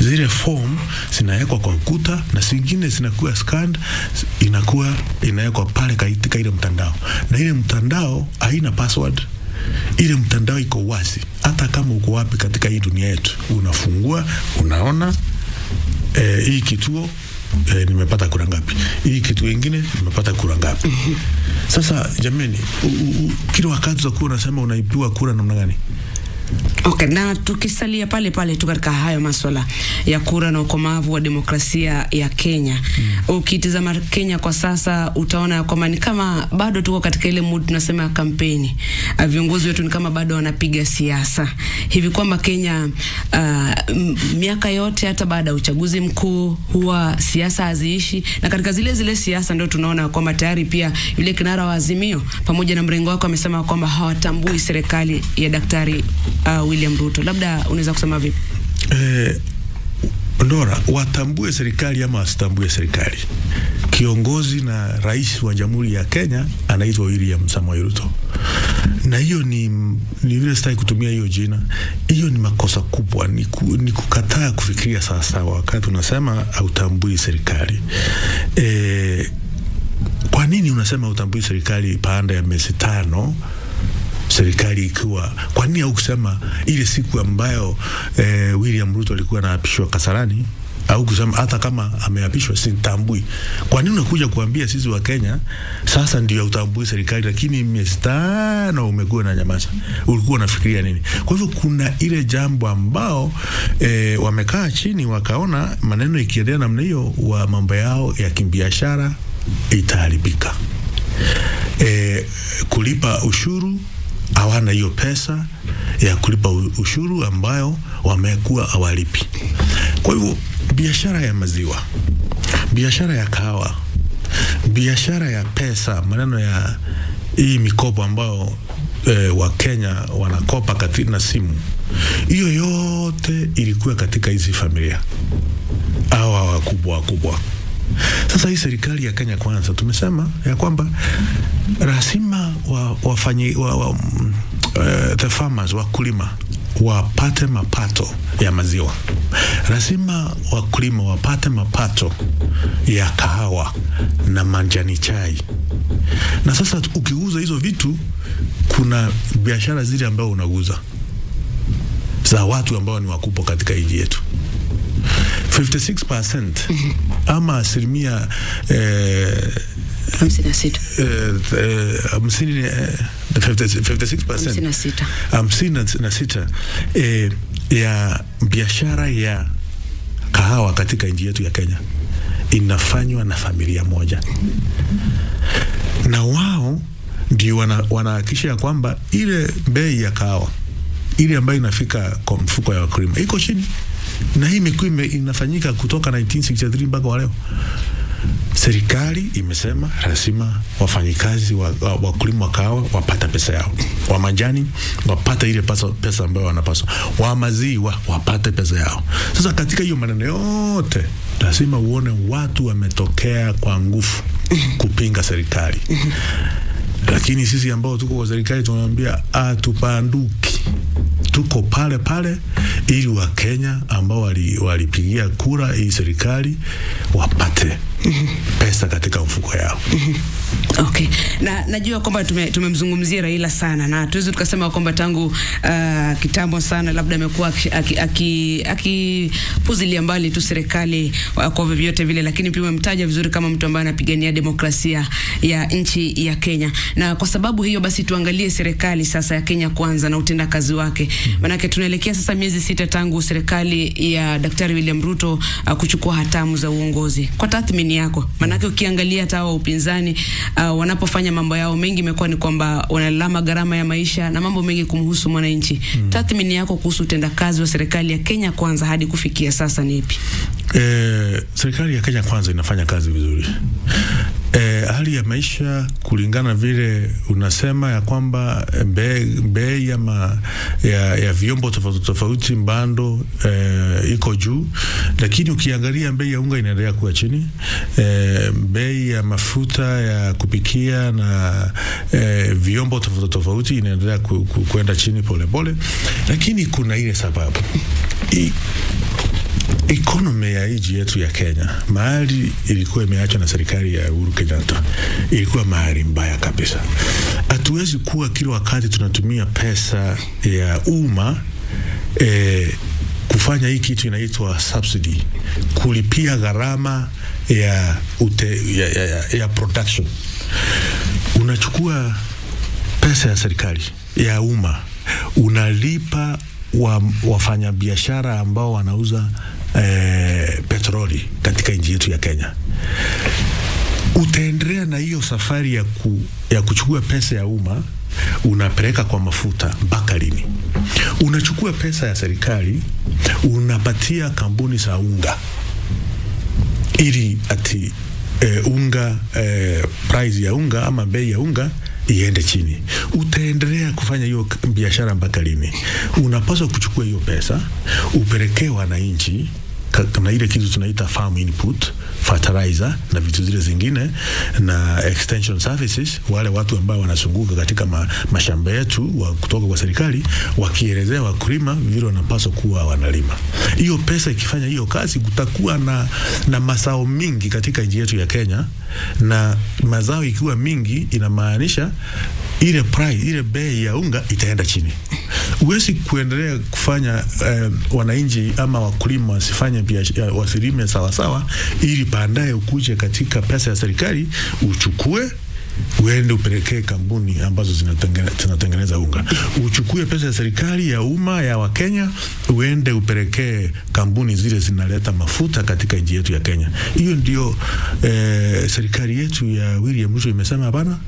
zile form zinawekwa kwa ukuta na zingine zinakuwa scanned, inawekwa pale katika ile mtandao, na ile mtandao haina password. Ile mtandao iko wazi, hata kama uko wapi katika hii dunia yetu, unafungua unaona hii kituo nimepata kura ngapi, hii kitu kingine nimepata kura ngapi. Sasa jameni, kila wakati utakuwa unasema unaipiwa kura namna gani? Okay, na tukisalia pale tu katika hayo masuala ya kura na ukomavu wa demokrasia ya Kenya. Ukitazama Kenya kwa sasa utaona kwamba ni kama bado tuko katika ile mood tunasema kampeni. Viongozi wetu ni kama bado wanapiga siasa. Hivi kwamba Kenya miaka yote hata baada ya uchaguzi mkuu huwa siasa haziishi, na katika zile siasa ndio tunaona kwamba tayari pia yule kinara wa Azimio pamoja na mrengo wako amesema kwamba hawatambui serikali ya Daktari William Ruto. Labda unaweza kusema vipi? Ndora, watambue serikali ama wasitambue serikali, kiongozi na rais wa Jamhuri ya Kenya anaitwa William Samoei Ruto. Na hiyo ni vile sitaki kutumia hiyo jina. Hiyo ni makosa kubwa, ni kukataa kufikiria sawa wakati unasema hautambui serikali. Kwa nini unasema hautambui serikali baada ya miezi 5 serikali ikiwa? Kwa nini haukusema ile siku ambayo William Ruto alikuwa anaapishwa Kasarani, au kusema hata kama ameapishwa sitambui? Kwa nini unakuja kuambia sisi wa Kenya sasa ndio utambui serikali, lakini miezi 5 umekuwa na nyamaza? Ulikuwa unafikiria nini? Kwa hivyo kuna ile jambo ambao wamekaa chini wakaona maneno ikiendelea namna hiyo, wa mambo yao ya kibiashara itaharibika. Kulipa ushuru, hawana hiyo pesa ya kulipa ushuru ambayo wamekuwa hawalipi. Kwa hivyo biashara ya maziwa, biashara ya kahawa, biashara ya pesa, maneno ya hii mikopo ambayo wa Kenya wanakopa katika simu, hiyo yote ilikuwa katika hizi familia hawa wakubwa. Sasa hii serikali ya Kenya Kwanza tumesema ya kwamba lazima the farmers, wakulima wapate mapato ya maziwa. Lazima wakulima wapate mapato ya kahawa na majani chai. Na sasa ukiuza hizo vitu, kuna biashara zile ambao unauza za watu ambao ni wakubwa katika nchi yetu. 56% ama asilimia 56% ya biashara ya kahawa katika nchi yetu ya Kenya inafanywa na familia moja, na wao ndio wanahakikisha kwamba ile bei ya kahawa ile ambayo inafika kwa mfuko ya wakulima iko chini. Na hii imekuwa inafanyika kutoka 1963 mpaka leo. Serikali imesema lazima wafanyikazi wakulima wa kahawa wapata pesa yao, wa majani wapata ile pesa ambayo wanapaswa, wa maziwa wapate pesa yao. Sasa katika hiyo maneno yote lazima uone watu wametokea kwa nguvu kupinga serikali. Lakini sisi ambao tuko kwa serikali tunawaambia atupanduki, tuko pale ili wa Kenya ambao walipigia kura hii serikali wapate pesa katika mfuko yao. Okay. Na najua kwamba tumemzungumzia Raila sana, na tuwezi tukasema kwamba tangu kitambo sana labda amekuwa akipuzilia mbali tu serikali kwa vyovyote vile, lakini pia umemtaja vizuri kama mtu ambaye anapigania demokrasia ya nchi ya Kenya. Na kwa sababu hiyo basi tuangalie serikali sasa ya Kenya Kwanza na utendakazi wake. Manake tunaelekea sasa miezi 6 tangu serikali ya Daktari William Ruto kuchukua hatamu za uongozi. Kwa tathmini yako, manake ukiangalia hata upinzani wanapofanya mambo yao mengi imekuwa ni kwamba wanalama gharama ya maisha na mambo mengi kumhusu mwananchi. Tathmini yako kuhusu utendakazi wa serikali ya Kenya Kwanza hadi kufikia sasa ni ipi? Serikali ya Kenya Kwanza inafanya kazi vizuri. Hali ya maisha kulingana vile unasema ya kwamba bei ya vyombo tofauti mbando iko juu, lakini ukiangalia bei ya unga inaendelea kuwa chini, bei ya mafuta ya kupikia na vyombo tofauti inaendelea kwenda chini pole, lakini kuna ile sababu economy ya nchi yetu ya Kenya mahali ilikuwa imeachwa na serikali ya Uhuru Kenyatta ilikuwa mahali mbaya kabisa. Hatuwezi kuwa kila wakati tunatumia pesa ya umma kufanya hii kitu inaitwa subsidy, kulipia gharama ya production. Unachukua pesa ya serikali ya umma unalipa wafanya biashara ambao wanauza petroli katika nchi yetu ya Kenya. Utaendelea na hiyo safari ya kuchukua pesa ya umma unapeleka kwa mafuta mpaka lini? Unachukua pesa ya serikali unapatia kampuni za unga ili ati unga price ya unga ama bei ya unga iende chini. Utaendelea kufanya hiyo biashara mpaka lini? Unapaswa kuchukua hiyo pesa upelekee wananchi na ile kitu tunaita farm input, fertilizer na vitu zile zingine na extension services, wale watu ambao wanazunguka katika mashamba yetu kutoka kwa serikali wakielezea wakulima vile wanapaswa kuwa wanalima. Hiyo pesa ikifanya hiyo kazi kutakuwa na mazao mingi katika nchi yetu ya Kenya, na mazao ikiwa mingi inamaanisha ile bei ya unga itaenda chini. Uwezi kuendelea kufanya wananchi ama wakulima wasilime sawa ili baadaye ukuje katika pesa ya serikali uchukue uende upelekee kampuni ambazo zinatengeneza unga. Uchukue pesa ya serikali ya umma ya Wakenya uende upelekee kampuni zile zinaleta mafuta katika nchi yetu ya Kenya. Hiyo ndio serikali yetu ya William Ruto imesema hapana,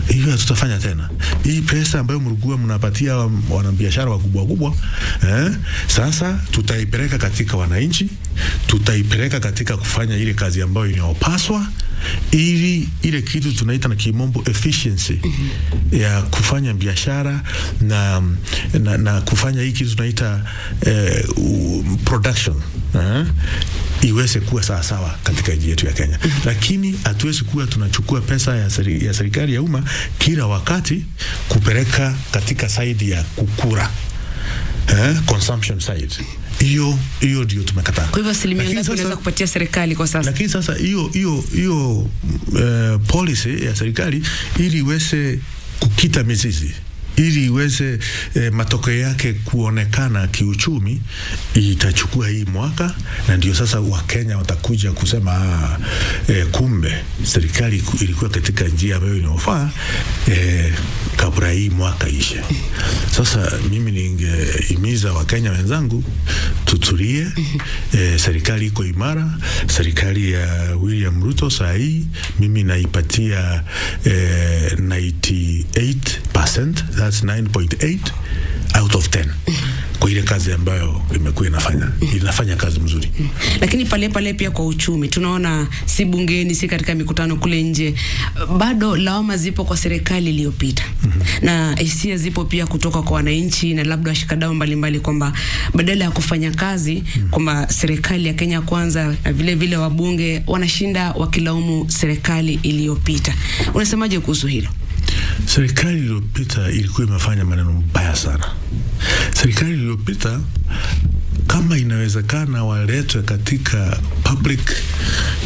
hiyo hatutafanya tena. Hii pesa ambayo mlikuwa mnapatia wanabiashara wakubwa sasa tutaipeleka katika wananchi, tutaipeleka katika kufanya ile kazi ambayo inayopaswa, ili ile kitu tunaita na kimombo efficiency ya kufanya biashara na kufanya hii kitu tunaita production iweze kuwa sawa katika nchi yetu ya Kenya. Lakini hatuwezi kuwa tunachukua pesa ya serikali ya umma kila wakati kupeleka katika side ya kukura, consumption side. Hiyo ndio tumekataa. Kwa hivyo asilimia ngapi unaweza kupatia serikali kwa sasa? Lakini sasa hiyo policy ya serikali ili iweze kukita mizizi, ili iweze matokeo yake kuonekana kiuchumi, itachukua hii mwaka, na ndio sasa Wakenya watakuja kusema kumbe serikali ilikuwa katika njia ambayo inafaa kabla hii mwaka ishe. Sasa mimi ningehimiza Wakenya wenzangu tutulie, serikali iko imara. Serikali ya William Ruto saa hii mimi naipatia 98%, that's 9.8 out of 10 kwa ile kazi ambayo imekuwa inafanya kazi mzuri. Lakini pale pia kwa uchumi tunaona si bungeni, si katika mikutano kule nje, bado lawama zipo kwa serikali iliyopita. Na hisia zipo pia kutoka kwa wananchi na labda washikadau mbalimbali kwamba badala ya kufanya kazi kwamba serikali ya Kenya Kwanza na vile wabunge wanashinda wakilaumu serikali iliyopita. Unasemaje kuhusu hilo? Serikali iliyopita ilikuwa imefanya maneno mbaya sana. Serikali iliyopita kama inawezekana waletwe katika public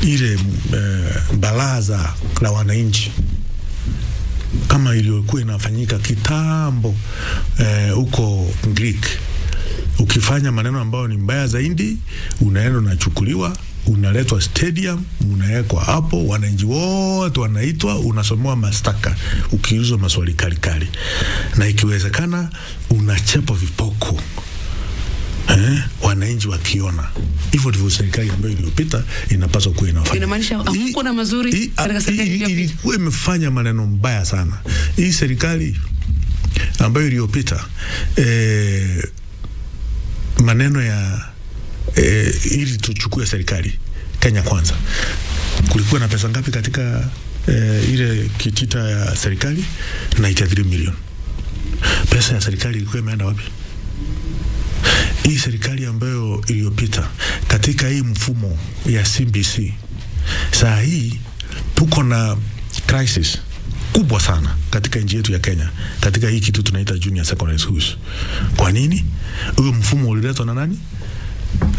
ile baraza la wananchi kama iliyokuwa inafanyika kitambo huko Greek. Ukifanya maneno ambayo ni mbaya zaidi, unaenda unachukuliwa, unaletwa stadium, unawekwa hapo, wananchi wote wanaitwa, unasomewa mashtaka, ukiulizwa maswali kali, na ikiwezekana unachepa vipoko. Wananchi wakiona. Hivyo ndivyo serikali ambayo iliyopita inapaswa kuwa inafanya. Inamaanisha hakuna mazuri katika serikali ilikuwa imefanya maneno mbaya sana. Hii serikali ambayo iliyopita maneno ya ili tuchukue serikali Kenya Kwanza. Kulikuwa na pesa ngapi katika ile kitita ya serikali? 93 million. Pesa ya serikali ilikuwa imeenda wapi? Hii serikali ambayo iliyopita katika hii mfumo ya CBC, saa hii tuko na crisis kubwa sana katika nchi yetu ya Kenya, katika hii kitu tunaita junior secondary schools. Kwa nini? Huyo mfumo uliletwa na nani?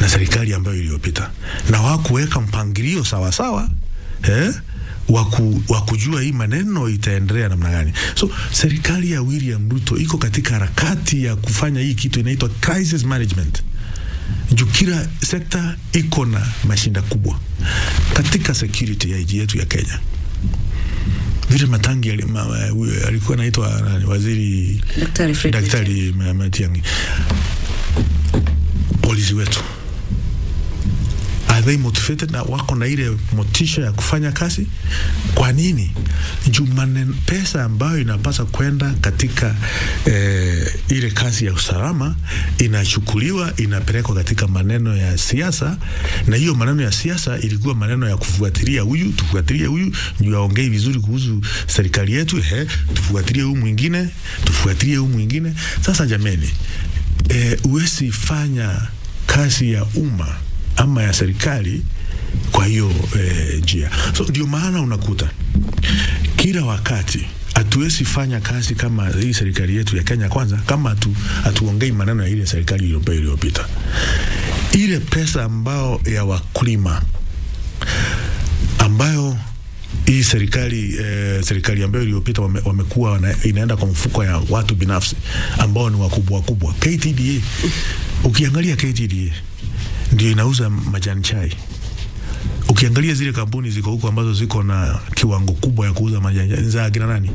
Na serikali ambayo iliyopita, na hawakuweka mpangilio sawa sawa wakujua hii maneno itaendelea namna gani. So serikali ya William Ruto iko katika harakati ya kufanya hii kitu inaitwa crisis management. Kila sekta iko na mashinda kubwa katika security ya nchi yetu ya Kenya. Vile Matangi alikuwa anaitwa waziri Daktari Matiang'i. Polisi wetu, are they motivated na wako na ile motisha ya kufanya kazi? Kwa nini? Pesa ambayo inapaswa kwenda katika ile kazi ya usalama inachukuliwa inapelekwa katika maneno ya siasa, na hiyo maneno ya siasa ilikuwa maneno ya kufuatilia huyu, tufuatilie huyu ndio aongee vizuri kuhusu serikali yetu, tufuatilie huyu mwingine, tufuatilie huyu mwingine. Sasa jameni, uwezi fanya kazi ya umma ama ya serikali kwa hiyo njia. So ndio maana unakuta kila wakati hatuwezi fanya kazi kama hii serikali yetu ya Kenya Kwanza kama hatuongei maneno ya ile serikali iliyopita. Ile pesa ambao ya wakulima ambayo hii serikali ambayo iliyopita wamekuwa inaenda kwa mfuko ya watu binafsi ambao ni wakubwa. KTDA, ukiangalia KTDA ndio inauza majani chai. Ukiangalia zile kampuni ziko huko ambazo ziko na kiwango kubwa ya kuuza majani chai za kina nani?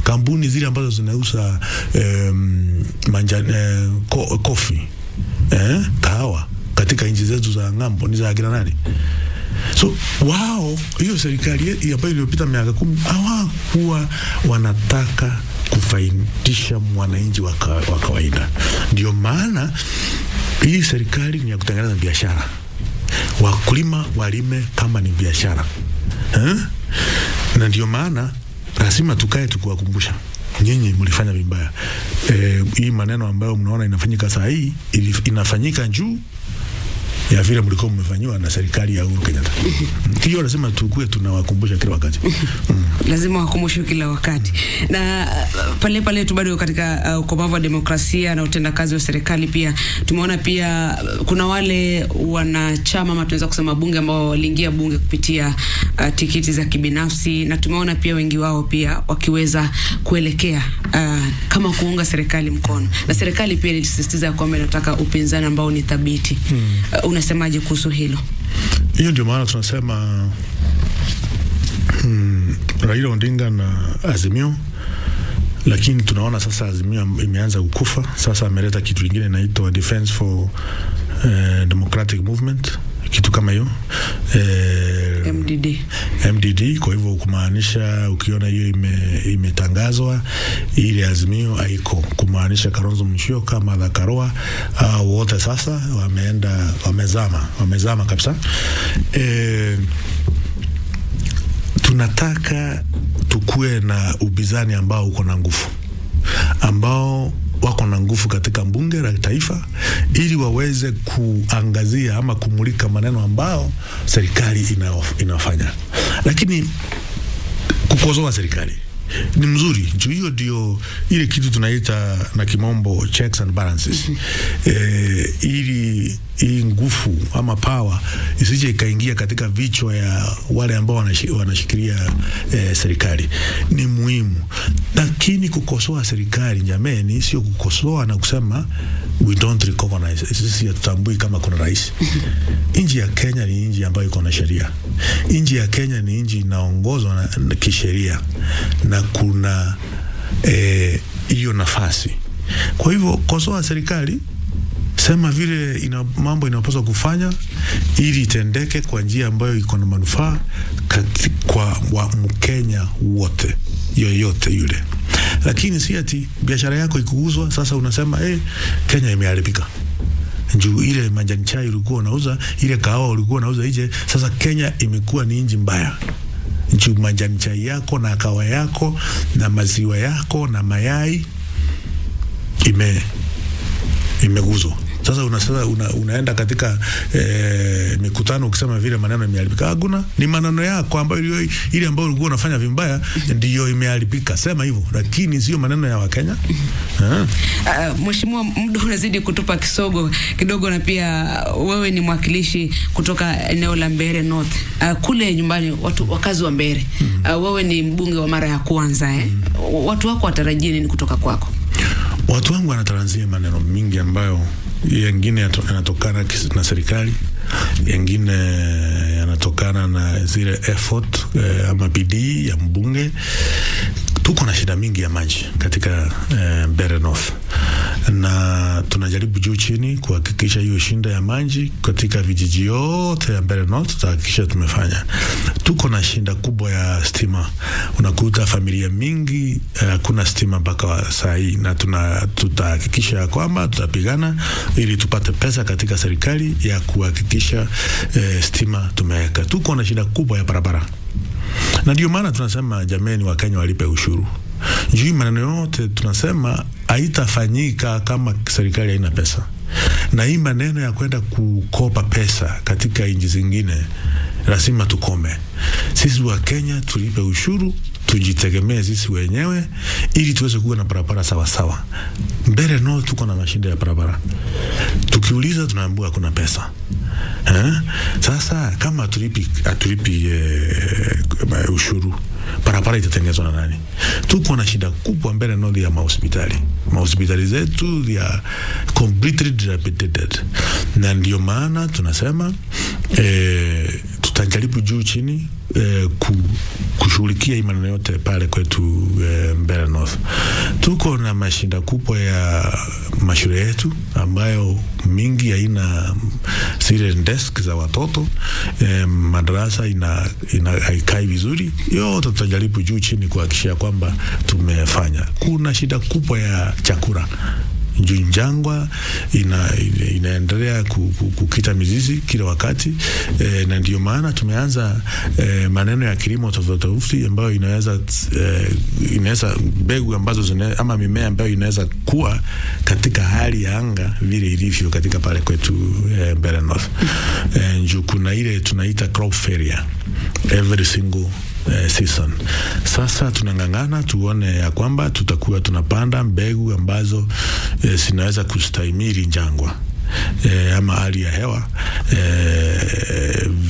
Kampuni zile ambazo zinauza coffee, kahawa katika nchi zetu za ng'ambo ni za kina nani? So wao, hiyo serikali ambayo iliyopita miaka 10 hawakuwa wanataka kufaidisha mwananchi wa kawaida. Ndio maana hii serikali ni ya kutengeneza biashara. Wakulima walime kama ni biashara. Na ndio maana lazima tukae tukuwakumbusha, nyinyi mlifanya vibaya. Hii maneno ambayo mnaona inafanyika saa hii inafanyika juu ya vile mlikuwa mmefanywa na serikali ya Uhuru Kenyatta. Hiyo lazima tukue tunawakumbusha kila wakati. Lazima wakumbushwe kila wakati. Na pale tu bado katika ukomavu wa demokrasia na utendakazi wa serikali pia tumeona pia kuna wale wanachama ama tunaweza kusema bunge ambao waliingia bunge kupitia tiketi za kibinafsi, na tumeona pia wengi wao pia wakiweza kuelekea kama kuunga serikali mkono. Na serikali pia ilisisitiza kwamba inataka upinzani ambao ni thabiti. Unasemaje kuhusu hilo? Hiyo ndio maana tunasema Raila Odinga na Azimio, lakini tunaona sasa Azimio imeanza kukufa. Sasa ameleta kitu kingine inaitwa Defense for Democratic Movement, kitu kama hiyo MDD. Kwa hivyo kumaanisha ukiona hiyo imetangazwa ile Azimio haiko, kumaanisha Kalonzo Musyoka kama la Karua wote sasa wamezama kabisa. Tunataka tukue na ubizani ambao uko na nguvu, ambao wako na nguvu katika bunge la taifa, ili waweze kuangazia ama kumulika maneno ambao serikali inafanya. Lakini kukosoa serikali ni mzuri, juu hiyo ndio ile kitu tunaita na kimombo checks and balances. Ili hii nguvu ama power isije ikaingia katika vichwa ya wale ambao wanashikilia serikali. Ni muhimu, lakini kukosoa serikali jameni, sio kukosoa na kusema we don't recognize, sisi hatutambui kama kuna rais. Nchi ya Kenya ni nchi ambayo iko na sheria. Nchi ya Kenya ni nchi inaongozwa na kisheria na kuna hiyo nafasi. Kwa hivyo kosoa serikali, sema vile mambo inapaswa kufanya ili itendeke kwa njia ambayo iko na manufaa kwa Mkenya wote, yoyote yule. Lakini si ati biashara yako ikuuzwa sasa unasema Kenya imeharibika. Njoo ile majani chai ulikuwa unauza, ile kahawa ulikuwa unauza nje, sasa Kenya imekuwa ni nchi mbaya. Njoo majani chai yako na kahawa yako na maziwa yako na mayai imeguzwa. Sasa unaenda katika mikutano ukisema vile maneno imeharibika. Hakuna, ni maneno yako ambayo ile ambayo ulikuwa unafanya vibaya ndiyo imeharibika. Sema hivyo, lakini sio maneno ya Wakenya. Mheshimiwa, muda unazidi kutupa kisogo kidogo, na pia wewe ni mwakilishi kutoka eneo la Mbeere North. Kule nyumbani wakazi wa Mbeere. Wewe ni mbunge wa mara ya kwanza watu wako watarajia nini kutoka kwako? Watu wangu wanatarajia maneno mingi ambayo yengine yanatokana na serikali, yengine yanatokana na zile effort ama bidii ya mbunge. Tuko na shida mingi ya maji katika Mbeere North, na tunajaribu juu chini kuhakikisha hiyo shinda ya maji katika vijiji yote ya Mbeere North tutahakikisha tumefanya. Tuko na shinda kubwa ya stima. Unakuta familia mingi kuna stima mpaka saa hii, na tutahakikisha kwamba tutapigana ili tupate pesa katika serikali ya kuhakikisha stima tumeweka. Tuko na shida kubwa ya barabara, na ndio maana tunasema jameni, Wakenya walipe ushuru. Juu maneno yote tunasema haitafanyika kama serikali haina pesa. Na hii maneno ya kwenda kukopa pesa katika nchi zingine lazima tukome. Sisi wa Kenya tulipe ushuru, tujitegemee sisi wenyewe ili tuweze kuwa na barabara sawa sawa. Mbeere North tuko na mashida ya barabara. Tukiuliza tunaambiwa kuna pesa. Sasa kama atulipi ushuru, barabara itatengenezwa na nani? Tuko na shida kubwa Mbeere North ya mahospitali. Mahospitali zetu ya completely dilapidated. Na ndio maana tunasema tutajaribu juu chini kushughulikia maneno yote pale kwetu Mbeere North. Tuko na mashinda kubwa ya mashule yetu ambayo mingi haina zile desk za watoto, madarasa haikai vizuri. Yote tutajaribu juu chini kuhakikisha kwamba tumefanya. Kuna shida kubwa ya chakula. Njangwa inaendelea kukita mizizi kila wakati, na ndio maana tumeanza maneno ya kilimo tofauti ambayo inaweza mbegu ambazo ama mimea ambayo inaweza kuwa katika hali ya anga vile ilivyo katika pale kwetu Mbeere North. Njoo kuna ile tunaita crop failure every single season. Sasa tunangangana tuone ya kwamba tutakuwa tunapanda mbegu ambazo zinaweza kustahimili njangwa ama hali ya hewa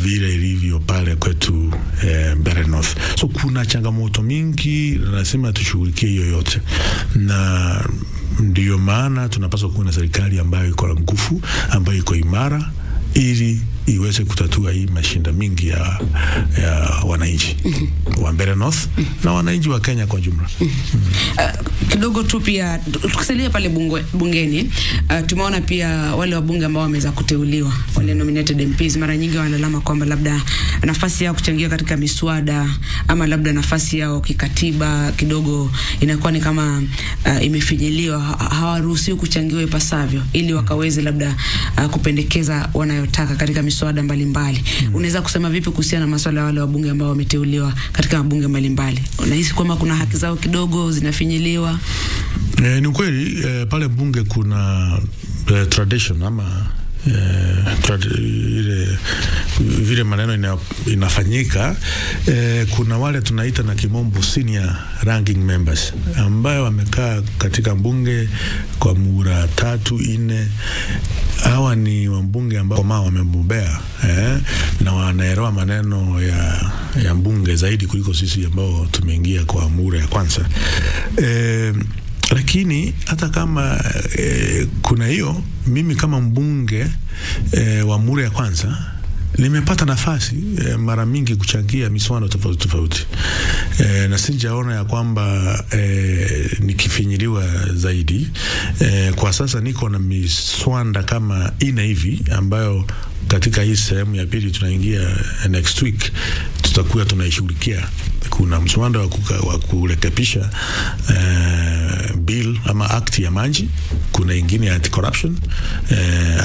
vile ilivyo pale kwetu Mbeere North. So kuna changamoto mingi, lazima tushughulikie hiyo yote, na ndio maana tunapaswa kuwa na serikali ambayo iko na nguvu, ambayo iko imara ili iweze kutatua hii mashinda mingi ya wananchi wa Mbeere North na wananchi wa Kenya kwa jumla. Kidogo tu pia tukisalia pale bungeni, tumeona pia wale wabunge ambao wameweza kuteuliwa, wale nominated MPs, mara nyingi wanalama kwamba labda nafasi yao kuchangia katika miswada ama labda nafasi yao kikatiba kidogo inakuwa ni kama imefinyiliwa, hawaruhusiwi kuchangiwa ipasavyo ili wakaweze labda kupendekeza wanayotaka katika miswada mbalimbali. Unaweza kusema vipi kuhusiana na masuala ya wale wabunge ambao wameteuliwa katika mabunge mbalimbali? Unahisi kwamba kuna haki zao kidogo zinafinyiliwa? Ni kweli pale bunge kuna tradition ama vile maneno inafanyika, kuna wale tunaita na kimombo senior ranking members ambayo wamekaa katika bunge kwa muhula 3, 4. Hawa ni wabunge ambao wamebobea na wanaelewa maneno ya bunge zaidi kuliko sisi ambao tumeingia kwa muhula ya kwanza. Lakini hata kama kuna hiyo, mimi kama mbunge wa muhula ya kwanza nimepata nafasi mara mingi kuchangia miswada tofauti na sijaona ya kwamba nikifinyiliwa zaidi. Kwa sasa niko na miswada kama 4 hivi ambayo katika hii sehemu ya pili tunaingia next week tutakuwa tunaishughulikia. Kuna mswada wa kurekebisha bill ama act ya maji, kuna ingine ya anti-corruption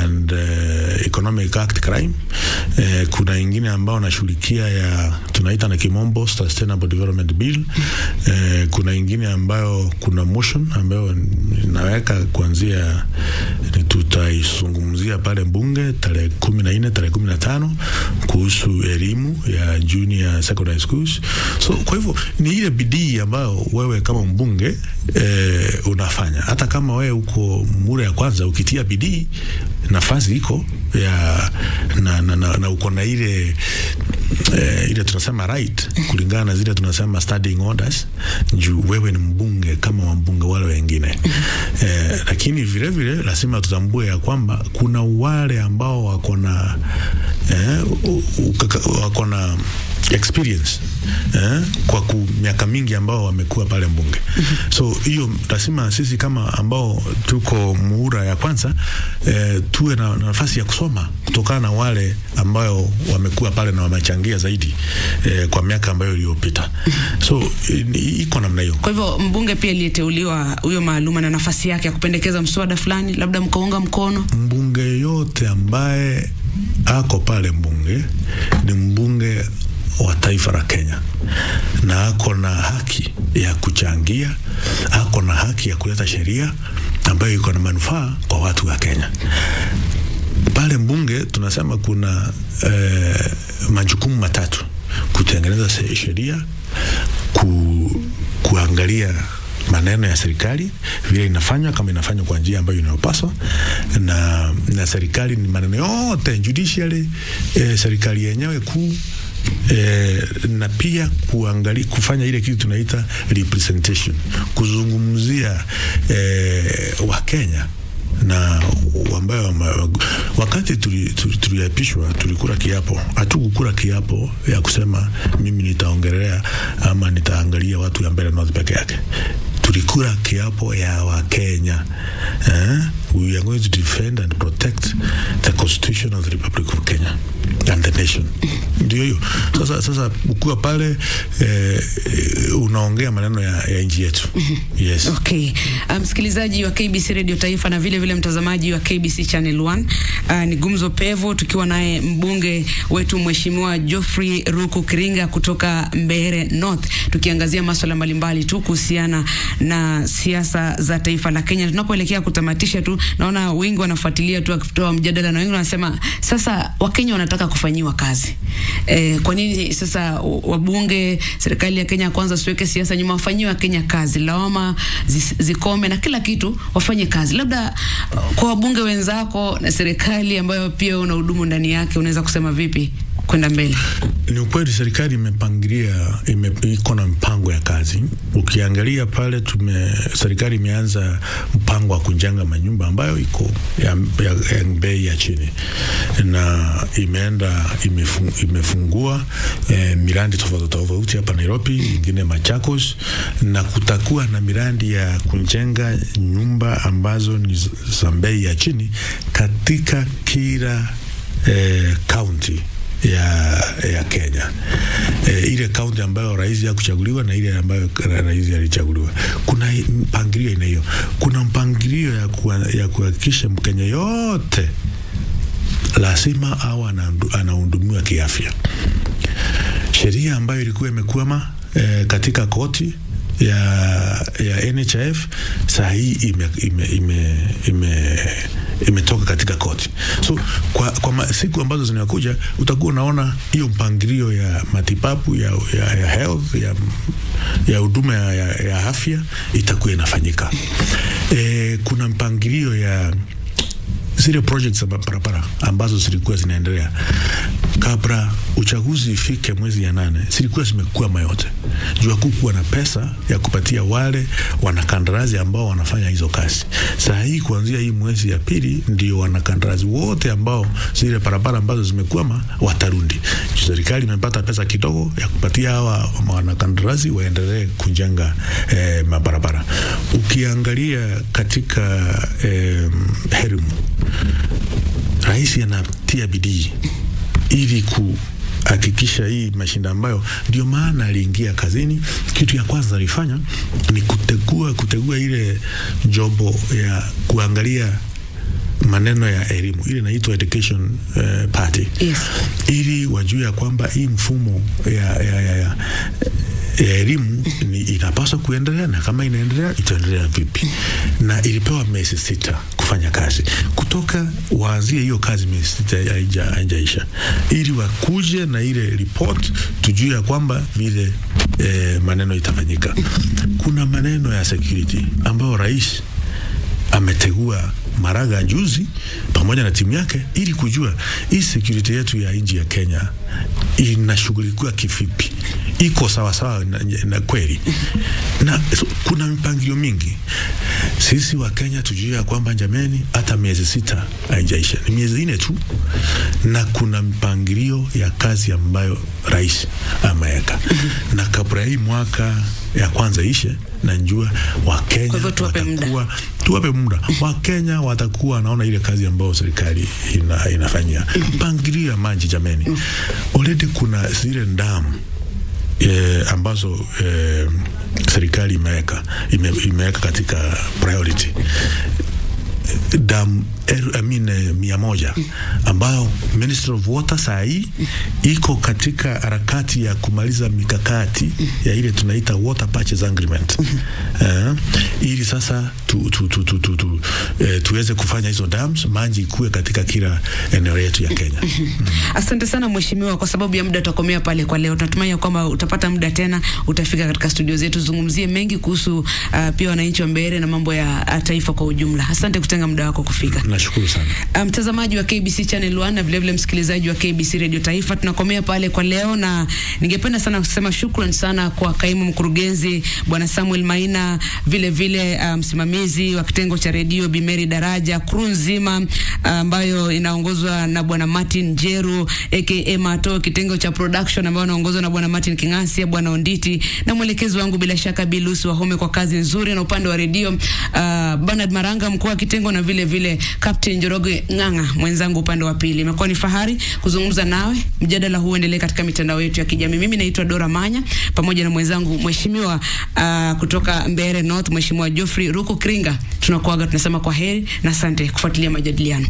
and economic act crime, kuna ingine ambao nashughulikia ya tunaita na kimombo sustainable development bill, kuna ingine ambayo kuna motion ambayo naweka kuanzia tutaizungumzia pale bunge tarehe 14 tarehe 15 kuhusu elimu ya junior secondary schools. So kwa hivyo ni ile bidii ambayo wewe kama mbunge unafanya. Hata kama wewe uko muhula ya kwanza, ukitia bidii, nafasi iko ya na uko na ile tunasema right kulingana na zile tunasema standing orders, juu wewe ni mbunge kama wabunge wale wengine. Lakini vile vile lazima tutambue ya kwamba kuna wale ambao wako na experience kwa miaka mingi ambao wamekuwa pale mbunge. So hiyo lazima sisi kama ambao tuko muhula ya kwanza tuwe na nafasi ya kusoma kutokana na wale ambao wamekuwa pale na wamechangia zaidi kwa miaka ambayo iliyopita. So iko namna hiyo. Kwa hivyo mbunge pia aliyeteuliwa huyo maalum na nafasi yake ya kupendekeza mswada fulani, labda mkaunga mkono. Mbunge yote ambaye ako pale mbunge ni mbunge wa taifa la Kenya na ako na haki ya kuchangia, ako na haki ya kuleta sheria ambayo iko na manufaa kwa watu wa Kenya. Pale mbunge tunasema kuna majukumu 3: kutengeneza sheria, kuangalia maneno ya serikali vile inafanywa, kama inafanywa kwa njia ambayo inayopaswa, na serikali ni maneno yote judiciary, serikali yenyewe kuu, na pia kufanya ile kitu tunaita representation, kuzungumzia wa Kenya na ambayo wakati tuliapishwa tulikula kiapo. Hatukukula kiapo ya kusema mimi nitaongelea ama nitaangalia watu ya mbele North peke yake. Tulikula kiapo ya wa Kenya. We are going to defend and protect the Constitution of the Republic of Kenya and the nation. Ndio hiyo. Sasa ukiwa pale unaongea maneno ya nchi yetu. Yes. Okay. Msikilizaji wa KBC Radio Taifa na vile vile mtazamaji wa KBC Channel 1, ni gumzo pevu tukiwa naye mbunge wetu Mheshimiwa Geoffrey Ruku Kiringa kutoka Mbeere North, tukiangazia masuala mbalimbali tu kuhusiana na siasa za taifa la Kenya. Tunapoelekea kutamatisha tu, naona wengi wanafuatilia tu akitoa mjadala na wengi wanasema sasa Wakenya wanataka kufanyiwa kazi. Kwa nini sasa wabunge, serikali ya Kenya kwanza siweke siasa nyuma, wafanyiwe Kenya kazi, lawama zikome na kila kitu wafanye kazi? Labda kwa wabunge wenzako na serikali ambayo pia unahudumu ndani yake, unaweza kusema vipi kwenda mbele? Ni ukweli serikali imepangilia, iko na mpango ya kazi. Ukiangalia pale serikali imeanza mpango wa kujenga manyumba ambayo iko ya bei ya chini, na imefungua miradi tofauti hapa Nairobi, ingine Machakos, na kutakuwa na miradi ya kujenga nyumba ambazo ni za bei ya chini katika kila county ya Kenya. Ile kaunti ambayo rais ya kuchaguliwa na ile ambayo rais alichaguliwa, kuna mpangilio ina hiyo. Kuna mpangilio ya kuhakikisha Mkenya yote lazima au anahudumiwa kiafya. Sheria ambayo ilikuwa imekwama katika koti ya NHIF saa hii imetoka katika koti. So kwa siku ambazo zinakuja utakuwa unaona hiyo mpangilio ya matibabu ya health ya huduma ya afya itakuwa inafanyika. Kuna mpangilio ya zile projects za barabara ambazo zilikuwa zinaendelea kabla uchaguzi ifike mwezi ya 8, zilikuwa zimekuwa mayote. Jua kukuwa na pesa ya kupatia wale wanakandarasi ambao wanafanya hizo kazi. Sasa hii kuanzia hii mwezi ya 2 ndio wanakandarasi wote ambao zile barabara ambazo zimekwama watarudi. Serikali imepata pesa kidogo ya kupatia hawa wanakandarasi waendelee kujenga mabarabara. Ukiangalia katika Herimu, rais anatia bidii ili kuhakikisha hii mashinda ambayo ndio maana aliingia kazini. Kitu ya kwanza alifanya ni kutegua ile jobo ya kuangalia maneno ya elimu, ile inaitwa education party. Yes. Ili wajue ya kwamba hii mfumo ya elimu inapaswa kuendelea, na kama inaendelea itaendelea vipi. Na ilipewa miezi 6 kufanya kazi. Kutoka waanzie hiyo kazi miezi 6 haijaisha, ili wakuje na ile report tujue ya kwamba vile maneno itafanyika. Kuna maneno ya security ambayo rais ametegua Maraga juzi pamoja na timu yake ili kujua hii security yetu ya nchi ya Kenya inashughulikiwa kivipi, iko sawa na kweli. Na kuna mipangilio mingi. Sisi wa Kenya tujue kwamba jameni, hata miezi 6 haijaisha, ni miezi 4 tu, na kuna mipangilio ya kazi ambayo rais ameweka. Na kabla hii mwaka ya kwanza ishe, na njua wa Kenya tuwape muda. Wa Kenya watakuwa naona ile kazi ambayo serikali inafanyia. Mpangilio ya maji jameni, already kuna zile damu ambazo serikali imeweka katika priority. Dam 100 ambayo Ministry of Water sahi iko katika harakati ya kumaliza mikakati ya ile tunaita Water Purchase Agreement. Ili sasa tuweze kufanya hizo dams, maji ikue katika kila eneo yetu ya Kenya. Asante sana mheshimiwa, kwa sababu ya muda tutakomea pale kwa leo. Tunatumai kwamba utapata muda tena, utafika katika studio zetu zungumzie mengi kuhusu pia wananchi wa Mbeere na mambo ya taifa kwa ujumla. Asante kutenga muda wako kufika. Nashukuru sana. Mtazamaji wa KBC Channel 1 na vile vile msikilizaji wa KBC Radio Taifa, tunakomea pale kwa leo, na ningependa sana kusema shukrani sana kwa kaimu mkurugenzi Bwana Samuel Maina, vile vile msimamizi wa kitengo cha redio Bi Mary Daraja, crew nzima ambayo inaongozwa na Bwana Martin Jeru aka Mato, kitengo cha production ambayo inaongozwa na Bwana Martin Kingasia, Bwana Onditi, na mwelekezi wangu bila shaka Bilusi Wahome kwa kazi nzuri, na upande wa redio Bernard Maranga mkuu wa kitengo, na vile vile Captain Njoroge Nganga mwenzangu upande wa pili. Imekuwa ni fahari kuzungumza nawe. Mjadala huu endelee katika mitandao yetu ya kijamii. Mimi naitwa Dora Manya pamoja na mwenzangu mheshimiwa kutoka Mbeere North, Mheshimiwa Geoffrey Ruko Kringa. Tunakuaga, tunasema kwa heri na asante kufuatilia majadiliano.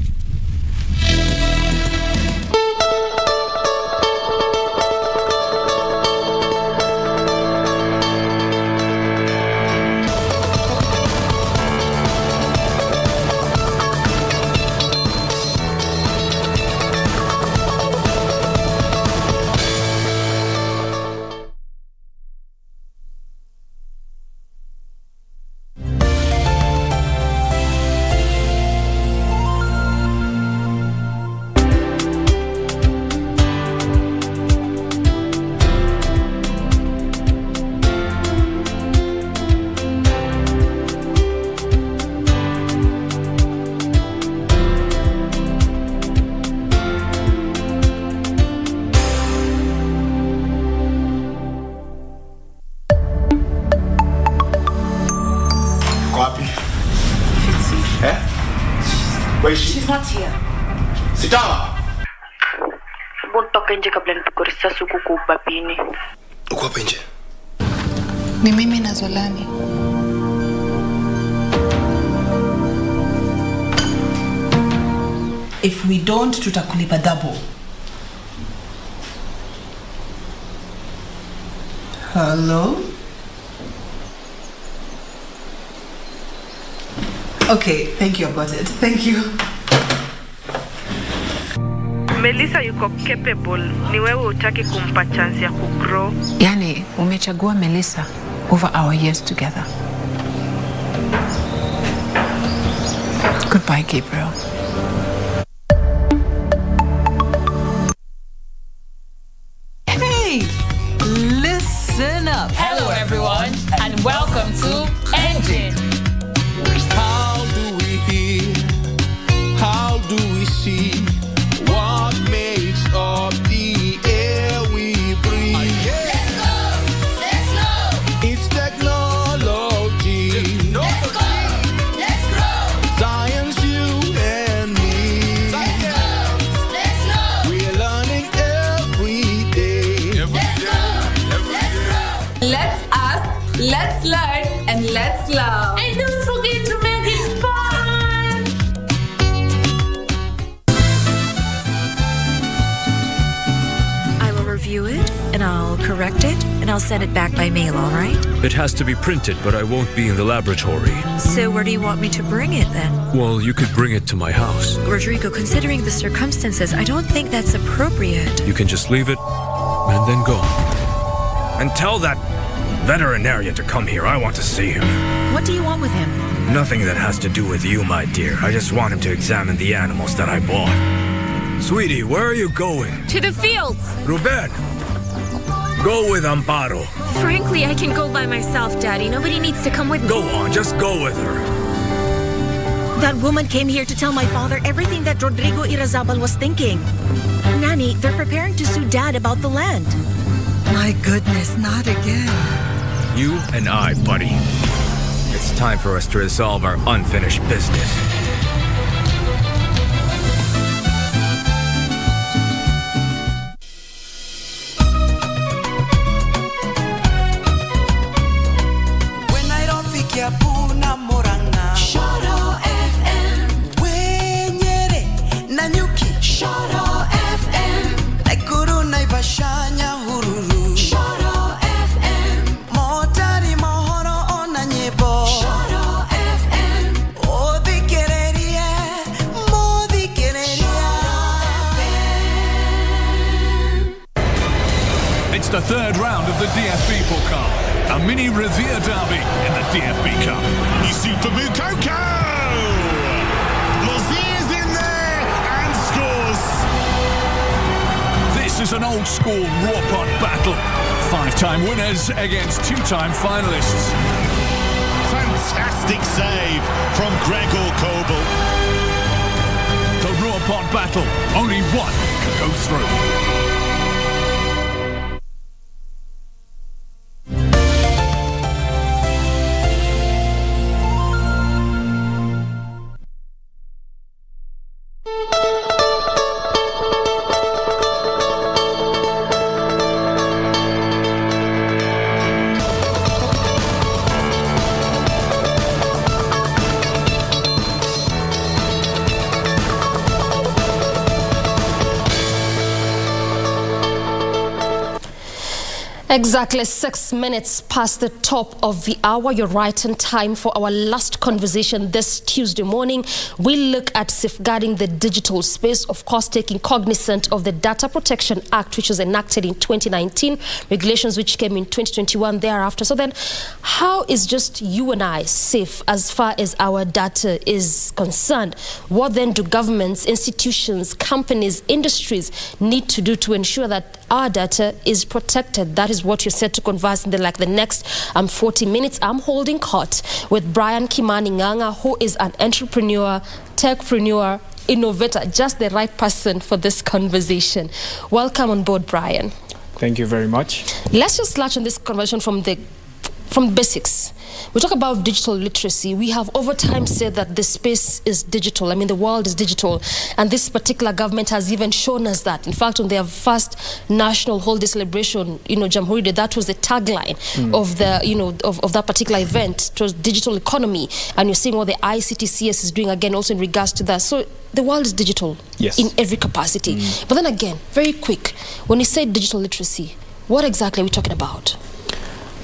She's not here. Sit down. Toka nje kabla nipigwe risasi huku kwa ubabini. Uko hapa nje? Ni mimi na Zolani. If we don't, tutakulipa double. Hello? Okay, thank you about it. Thank you. Melissa yuko capable, ni wewe utaki kumpa chance ya kugrow. Yani, umechagua Melissa over our years together. Goodbye, Gabriel. Hey, listen up. Hello, everyone, and welcome to Engine. How do we hear? How do we see? What makes up the air we breathe? Let's go. It's technology. Let's go. Science, you and me. Let's go. We're learning every day. Let's ask, let's learn, and let's love. And don't forget to make it fun. I will review it, and I'll correct it, and I'll send it back by mail, all right? It has to be printed, but I won't be in the laboratory. So where do you want me to bring it then? Well, you could bring it to my house. Rodrigo, considering the circumstances, I don't think that's appropriate. You can just leave it and then go. And tell that veterinarian to come here. I want to see him. What do you want with him? Nothing that has to do with you, my dear. I just want him to examine the animals that I bought. Sweetie, where are you going? To the fields. Ruben, go with Amparo. Frankly, I can go by myself, Daddy. Nobody needs to come with me. Go on, just go with her. That woman came here to tell my father everything that Rodrigo Irazabal was thinking. Nanny, they're preparing to sue Dad about the land. My goodness, not again. You and I, buddy. It's time for us to resolve our unfinished business. When I don't think you're Puna Moranga. Shoro FM. Wenyere Nanyuki. Shoro FM. Naikuru Naivashanya Hururu. Shoro FM. Motari Mohoro Onanyebo. Shoro FM. Odi Kereria. Modi Kereria. It's the third round of the DFB Pokal, a mini Revere derby in the DFB Cup. Ici for Mukoko! Lozier's in there and scores! This is an old school raw pot battle. 5-time winners against 2-time finalists. Fantastic save from Gregor Kobel. The raw pot battle, only one can go through. Exactly 6 minutes past the top of the hour. You're right in time for our last conversation this Tuesday morning. We look at safeguarding the digital space, of course, taking cognizant of the Data Protection Act, which was enacted in 2019, regulations which came in 2021 thereafter. So then, how is just you and I safe as far as our data is concerned? What then do governments, institutions, companies, industries need to do to ensure that our data is protected? That is what you're set to converse in the next 40 minutes. I'm holding court with Brian Kimani Nganga, who is an entrepreneur, techpreneur, innovator, just the right person for this conversation. Welcome on board, Brian. Thank you very much. Let's just latch on this conversation from basics. We talk about digital literacy. We have over time said that the space is digital. I mean, the world is digital. And this particular government has even shown us that. In fact, on their first national holiday celebration, Jamhuri Day, that was the tagline of the, of that particular event. It was digital economy. And you're seeing what the ICTCS is doing again, also in regards to that. So the world is digital in every capacity. But then again, very quick, when you say digital literacy, what exactly are we talking about?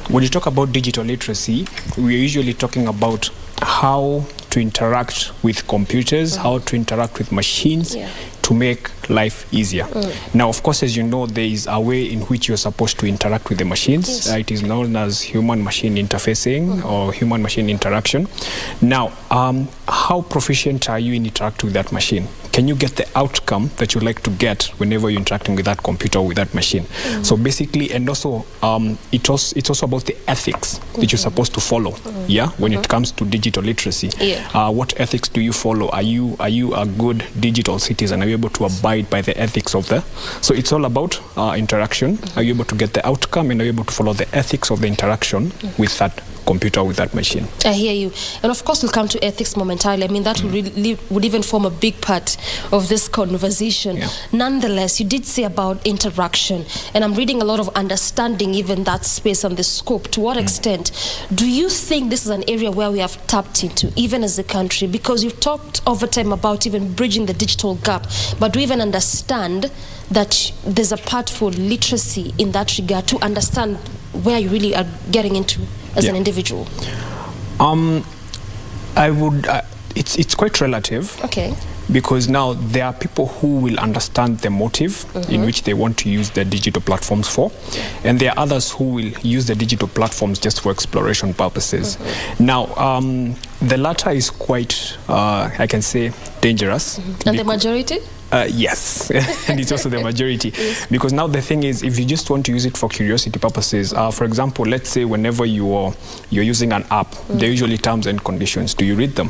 When you talk about digital literacy, we are usually talking about how to interact with computers, how to interact with machines to make life easier. Now, of course, as you know, there is a way in which you're supposed to interact with the machines. It is known as human-machine interfacing or human-machine interaction. Now, how proficient are you in interacting with that machine? Can you get the outcome that you like to get whenever you're interacting with that computer or with that machine? So basically, and also, it's also about the ethics that you're supposed to follow. When it comes to digital literacy, what ethics do you follow? Are you a good digital citizen? Are you able to abide by the ethics of the? So it's all about interaction. Are you able to get the outcome, and are you able to follow the ethics of the interaction with that computer, with that machine? I hear you. And of course, we'll come to ethics momentarily. I mean, that would even form a big part of this conversation. Nonetheless, you did say about interaction, and I'm reading a lot of understanding even that space and the scope. To what extent do you think this is an area where we have tapped into, even as a country? Because you've talked over time about even bridging the digital gap, but do you even understand that there's a part for literacy in that regard to understand where you really are getting into as an individual? I would. It's quite relative. Okay. Because now there are people who will understand the motive in which they want to use the digital platforms for, and there are others who will use the digital platforms just for exploration purposes. Now, the latter is quite, I can say, dangerous. And the majority? Yes, and it's also the majority. Because now the thing is, if you just want to use it for curiosity purposes, for example, let's say whenever you're using an app, there are usually terms and conditions. Do you read them?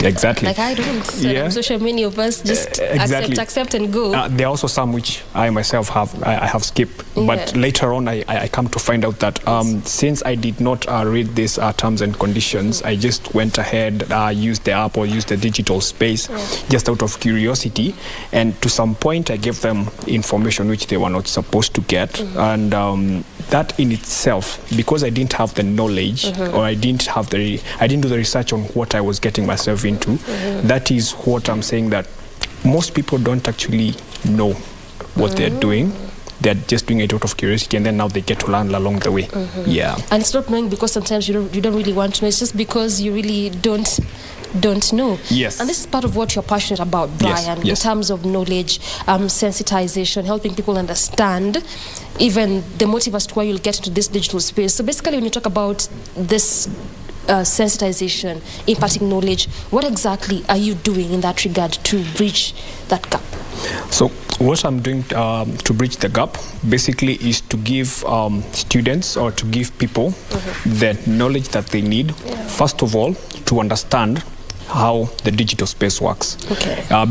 Exactly. Like I don't. So social many of us just accept and go. There are also some which I myself have skipped. But later on, I come to find out that since I did not read these terms and conditions, I just went ahead, used the app or used the digital space just out of curiosity. And to some point, I gave them information which they were not supposed to get. And that in itself, because I didn't have the knowledge or I didn't do the research on what I was getting myself into, that is what I'm saying, that most people don't actually know what they're doing. They're just doing it out of curiosity, and then now they get to learn along the way. And it's not knowing because sometimes you don't really want to know. It's just because you really don't know. Yes. And this is part of what you're passionate about, Brian, in terms of knowledge, sensitization, helping people understand even the motive as to why you'll get into this digital space. So basically, when you talk about this sensitization, imparting knowledge, what exactly are you doing in that regard to bridge that gap? So what I'm doing to bridge the gap basically is to give students or to give people the knowledge that they need, first of all, to understand how the digital space works.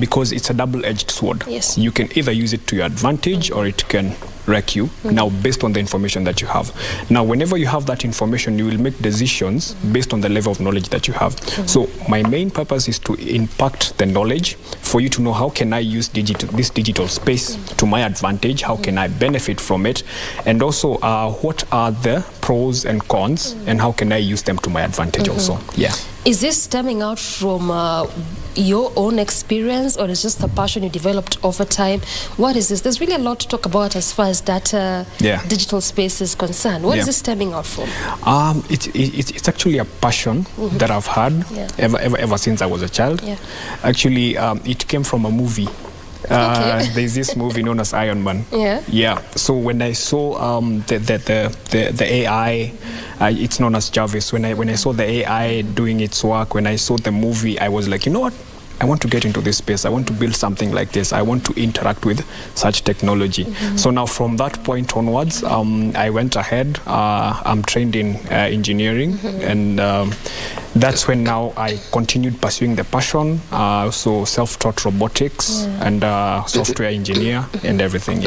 Because it's a double-edged sword. You can either use it to your advantage or it can wreck you, now based on the information that you have. Now, whenever you have that information, you will make decisions based on the level of knowledge that you have. So my main purpose is to impact the knowledge for you to know how can I use this digital space to my advantage, how can I benefit from it, and also what are the pros and cons, and how can I use them to my advantage also. Is this stemming out from your own experience, or is just a passion you developed over time? What is this? There's really a lot to talk about as far as that digital space is concerned. What is this stemming out from? It's actually a passion that I've had ever since I was a child. Actually, it came from a movie. There's this movie known as Iron Man. So when I saw the AI, it's known as Jarvis. When I saw the AI doing its work, when I saw the movie, I was like, you know what? I want to get into this space. I want to build something like this. I want to interact with such technology. So now from that point onwards, I went ahead. I'm trained in engineering, and that's when now I continued pursuing the passion. So self-taught robotics and software engineer and everything.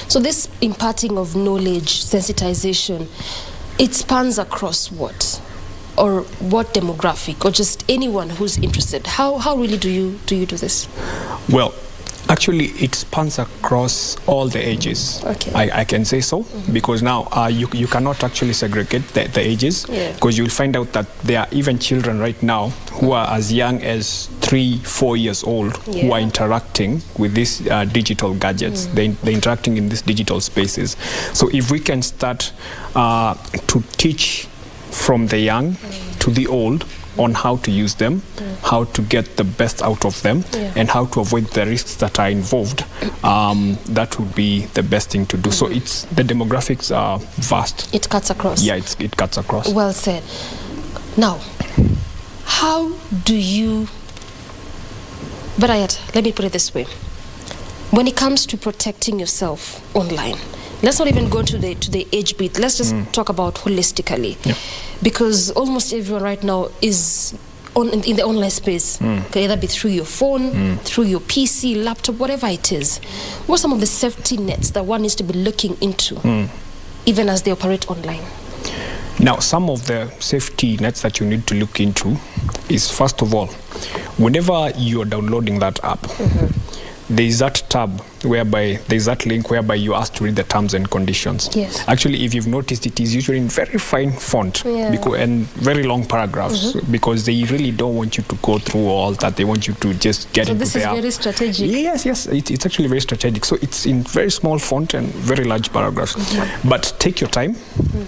So this imparting of knowledge, sensitization, it spans across what? Or what demographic, or just anyone who's interested? How really do you do this? Well, actually, it spans across all the ages. I can say so, because now you cannot actually segregate the ages, because you'll find out that there are even children right now who are as young as 3-4 years old who are interacting with these digital gadgets. They're interacting in these digital spaces. So if we can start to teach from the young to the old, on how to use them, how to get the best out of them, and how to avoid the risks that are involved, that would be the best thing to do. So it's the demographics are vast. It cuts across. Yeah, it cuts across. Well said. Now, how do you... Better yet, let me put it this way. When it comes to protecting yourself online, let's not even go to the age bit. Let's just talk about holistically. Yeah. Because almost everyone right now is in the online space. Can either be through your phone, through your PC, laptop, whatever it is. What are some of the safety nets that one needs to be looking into, even as they operate online? Now, some of the safety nets that you need to look into is, first of all, whenever you're downloading that app, there is that tab whereby there's that link whereby you ask to read the terms and conditions. Yes. Actually, if you've noticed, it is usually in very fine font and very long paragraphs, because they really don't want you to go through all that. They want you to just get into the app. So this is very strategic. Yes, it's actually very strategic. So it's in very small font and very large paragraphs. But take your time,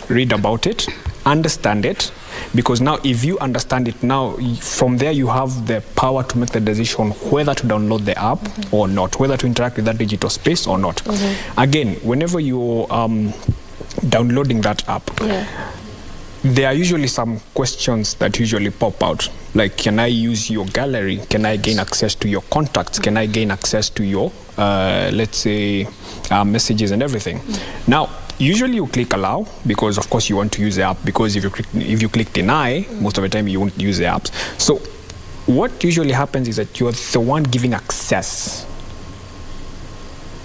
read about it, understand it, because now if you understand it, now from there you have the power to make the decision whether to download the app or not, whether to interact with that digital space or not. Again, whenever you're downloading that app, there are usually some questions that usually pop out, like, can I use your gallery? Can I gain access to your contacts? Can I gain access to your let's say messages and everything? Now, usually you click allow because of course you want to use the app, because if you click deny, most of the time you won't use the apps. So what usually happens is that you're the one giving access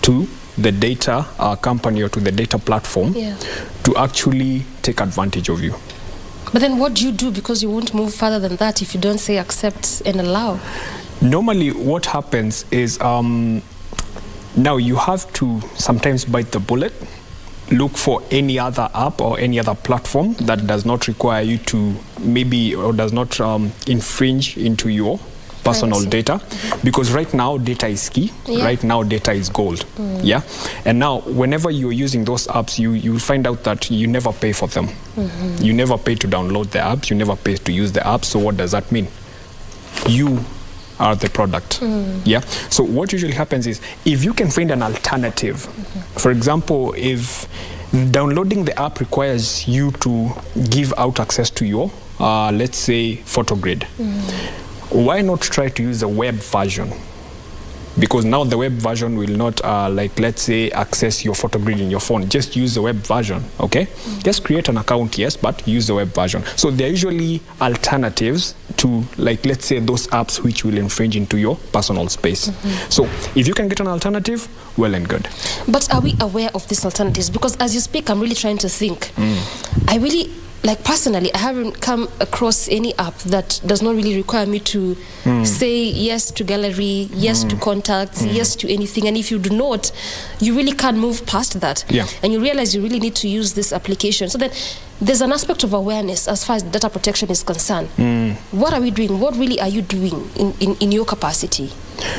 to the data company or to the data platform to actually take advantage of you. But then what do you do, because you won't move further than that if you don't say accept and allow? Normally what happens is now you have to sometimes bite the bullet, look for any other app or any other platform that does not require you to or does not infringe into your personal data, because right now data is key. Right now data is gold. And now whenever you're using those apps, you will find out that you never pay for them. You never pay to download the apps, you never pay to use the apps. So what does that mean? You are the product. So what usually happens is, if you can find an alternative, for example, if downloading the app requires you to give out access to your let's say photo grid, why not try to use the web version? Because now the web version will not like, let's say, access your photo grid in your phone. Just use the web version. Okay, just create an account, yes, but use the web version. So there are usually alternatives to, like, let's say, those apps which will infringe into your personal space. So if you can get an alternative, well and good. But are we aware of these alternatives? Because as you speak, I'm really trying to think. I really, like, personally, I haven't come across any app that does not really require me to say yes to gallery, yes to contacts, yes to anything. And if you do not, you really can't move past that. And you realize you really need to use this application. So then there's an aspect of awareness as far as data protection is concerned. What are we doing? What really are you doing in your capacity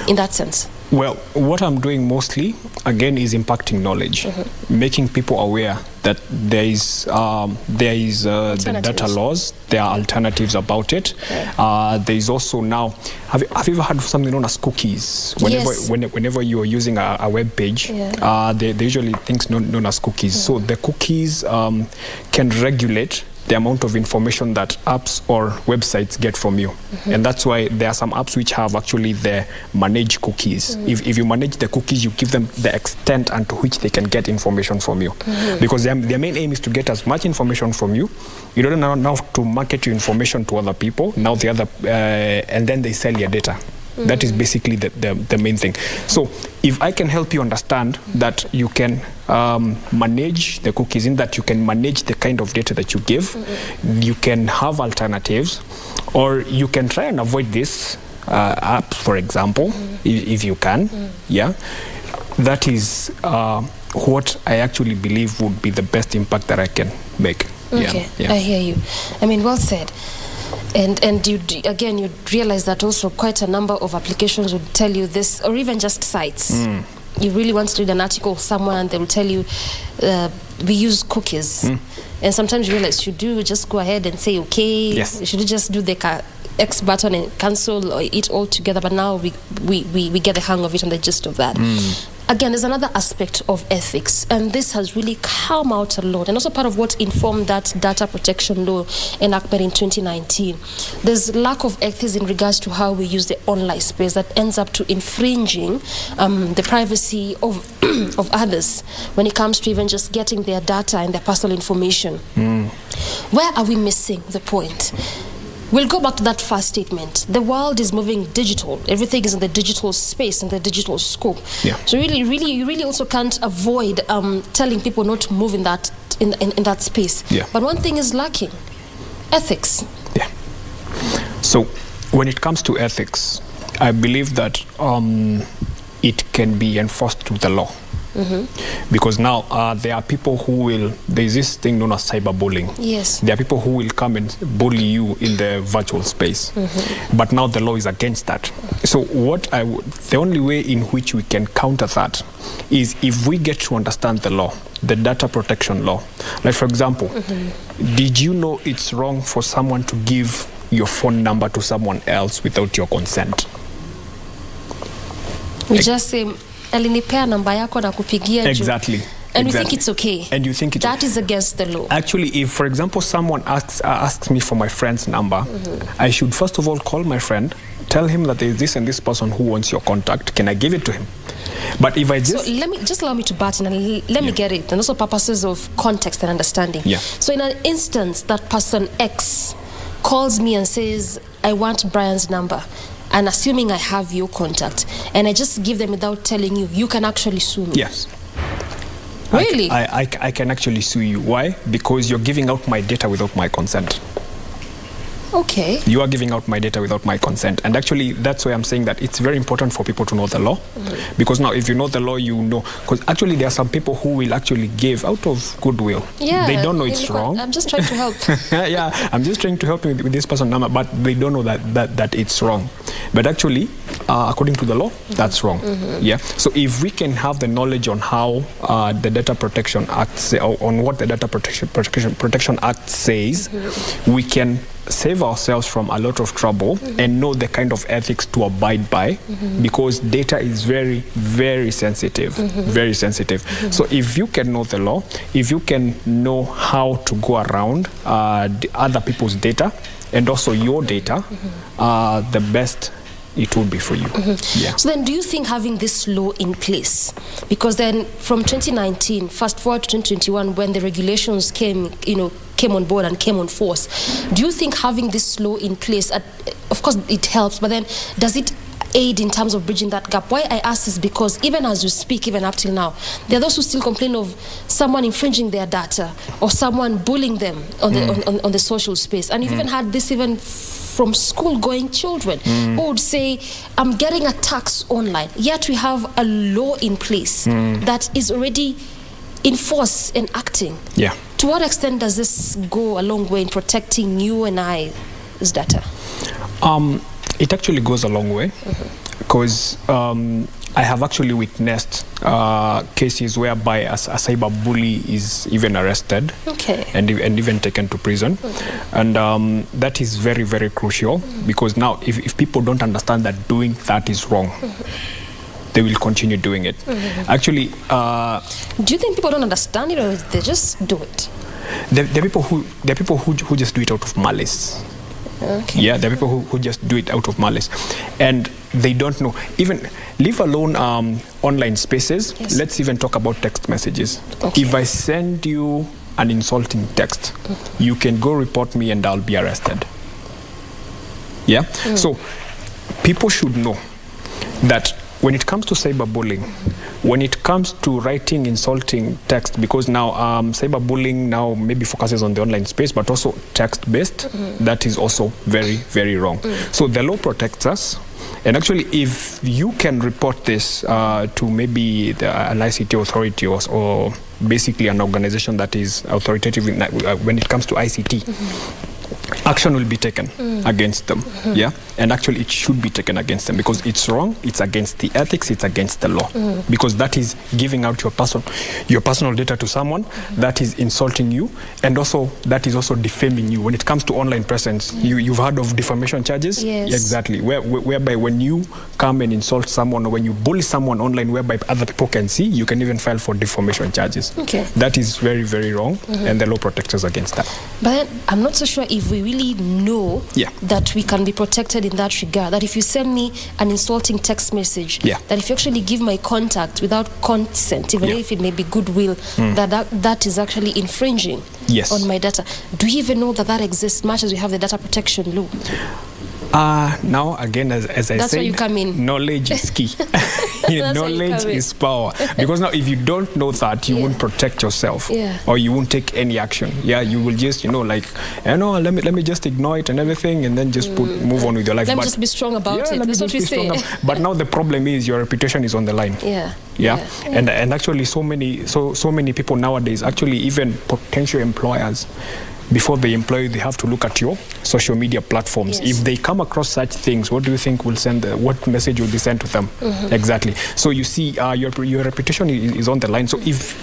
in that sense? Well, what I'm doing mostly, again, is impacting knowledge, making people aware that there is the data laws, there are alternatives about it. There is also now, have you ever heard of something known as cookies? Whenever you are using a web page, there usually things known as cookies. So the cookies can regulate the amount of information that apps or websites get from you. And that's why there are some apps which have actually the manage cookies. If you manage the cookies, you give them the extent unto which they can get information from you. Because their main aim is to get as much information from you. You don't know now to market your information to other people. Now and then they sell your data. That is basically the main thing. So if I can help you understand that you can manage the cookies, in that you can manage the kind of data that you give, you can have alternatives, or you can try and avoid this app, for example, if you can. That is what I actually believe would be the best impact that I can make. I hear you. I mean, well said. And you realize that also quite a number of applications would tell you this, or even just sites. you really want to read an article somewhere and they'll tell you we use cookies. And sometimes you realize, should you just go ahead and say, okay, Yes. should you just do the X button and cancel or it all together? But now we get the hang of it and the gist of that. Again, there's another aspect of ethics, and this has really come out a lot, and also part of what informed that data protection law enactment in 2019. There's lack of ethics in regards to how we use the online space that ends up to infringing the privacy of of others when it comes to even just getting their data and their personal information. Where are we missing the point? We'll go back to that first statement. The world is moving digital. Everything is in the digital space, in the digital scope. Yeah. So you really also can't avoid telling people not to move in that that space. Yeah. But one thing is lacking: ethics. Yeah. So when it comes to ethics, I believe that it can be enforced through the law. Because now there are people who will, there's this thing known as cyberbullying. Yes. There are people who will come and bully you in the virtual space. But now the law is against that. So the only way in which we can counter that is if we get to understand the law, the data protection law. Like for example, did you know it's wrong for someone to give your phone number to someone else without your consent? We just say, alinipea namba yako na kupigia juu. Exactly. And we think it's okay. And you think that is against the law. Actually, if, for example, someone asks me for my friend's number, I should first of all call my friend, tell him that there is this and this person who wants your contact. Can I give it to him? But if I just... So allow me to butt in and let me get it. And also purposes of context and understanding. Yeah. So in an instance that person X calls me and says, I want Brian's number, and assuming I have your contact, and I just give them without telling you, you can actually sue me. Yes. Really? I can actually sue you. Why? Because you're giving out my data without my consent. Okay. You are giving out my data without my consent. And actually, that's why I'm saying that it's very important for people to know the law. Because now, if you know the law, you know. Because actually, there are some people who will actually give out of goodwill. Yeah. They don't know it's wrong. I'm just trying to help. Yeah, I'm just trying to help you with this person number, but they don't know that it's wrong. But actually, according to the law, that's wrong. Yeah. So if we can have the knowledge on how the Data Protection Act, on what the Data Protection Act says, we can save ourselves from a lot of trouble and know the kind of ethics to abide by, because data is very, very sensitive. Very sensitive. So if you can know the law, if you can know how to go around other people's data and also your data, the best it would be for you. Yeah. So then do you think having this law in place, because then from 2019 fast forward to 2021 when the regulations came on board and came on force, do you think having this law in place, of course it helps, but then does it aid in terms of bridging that gap? Why I ask is because even as we speak, even up till now, there are those who still complain of someone infringing their data or someone bullying them on the social space. And you've even had this even from school-going children who would say, I'm getting attacks online, yet we have a law in place that is already in force and acting. Yeah. To what extent does this go a long way in protecting you and I's data? It actually goes a long way, because I have actually witnessed cases whereby a cyber bully is even arrested and even taken to prison. And that is very, very crucial, because now if people don't understand that doing that is wrong, they will continue doing it. Actually, do you think people don't understand it, or they just do it? There are people who just do it out of malice. Okay. Yeah, there are people who just do it out of malice, and they don't know. Even leave alone online spaces. Yes. Let's even talk about text messages. Okay. If I send you an insulting text, you can go report me and I'll be arrested. Yeah. So people should know that when it comes to cyberbullying, when it comes to writing insulting text, because now cyberbullying now maybe focuses on the online space, but also text-based, that is also very, very wrong. So the law protects us. And actually, if you can report this to maybe an ICT authority or basically an organization that is authoritative when it comes to ICT, action will be taken against them. Yeah, and actually it should be taken against them because it's wrong, it's against the ethics, it's against the law, because that is giving out your personal data to someone, that is insulting you, and also that is also defaming you. When it comes to online presence, you've heard of defamation charges. Yes. Exactly, whereby when you come and insult someone, or when you bully someone online whereby other people can see, you can even file for defamation charges. Okay. That is very, very wrong, and the law protects us against that. But I'm not so sure if we really know that we can be protected in that regard. That if you send me an insulting text message, that if you actually give my contact without consent, even if it may be goodwill, that is actually infringing on my data. Do you even know that exists, much as we have the data protection law? Now again, as I That's said, where you come in. Knowledge is key. Knowledge is power. Because now if you don't know that, you won't protect yourself, or you won't take any action. You will just, let me just ignore it and everything, and then just move on with your life. Let me just be strong about it. That's what we say. But now the problem is your reputation is on the line. And actually so many people nowadays, actually even potential employers, before they employ you, they have to look at your social media platforms. If they come across such things, what do you think will what message will be sent to them? Exactly. So you see, your reputation is on the line. So if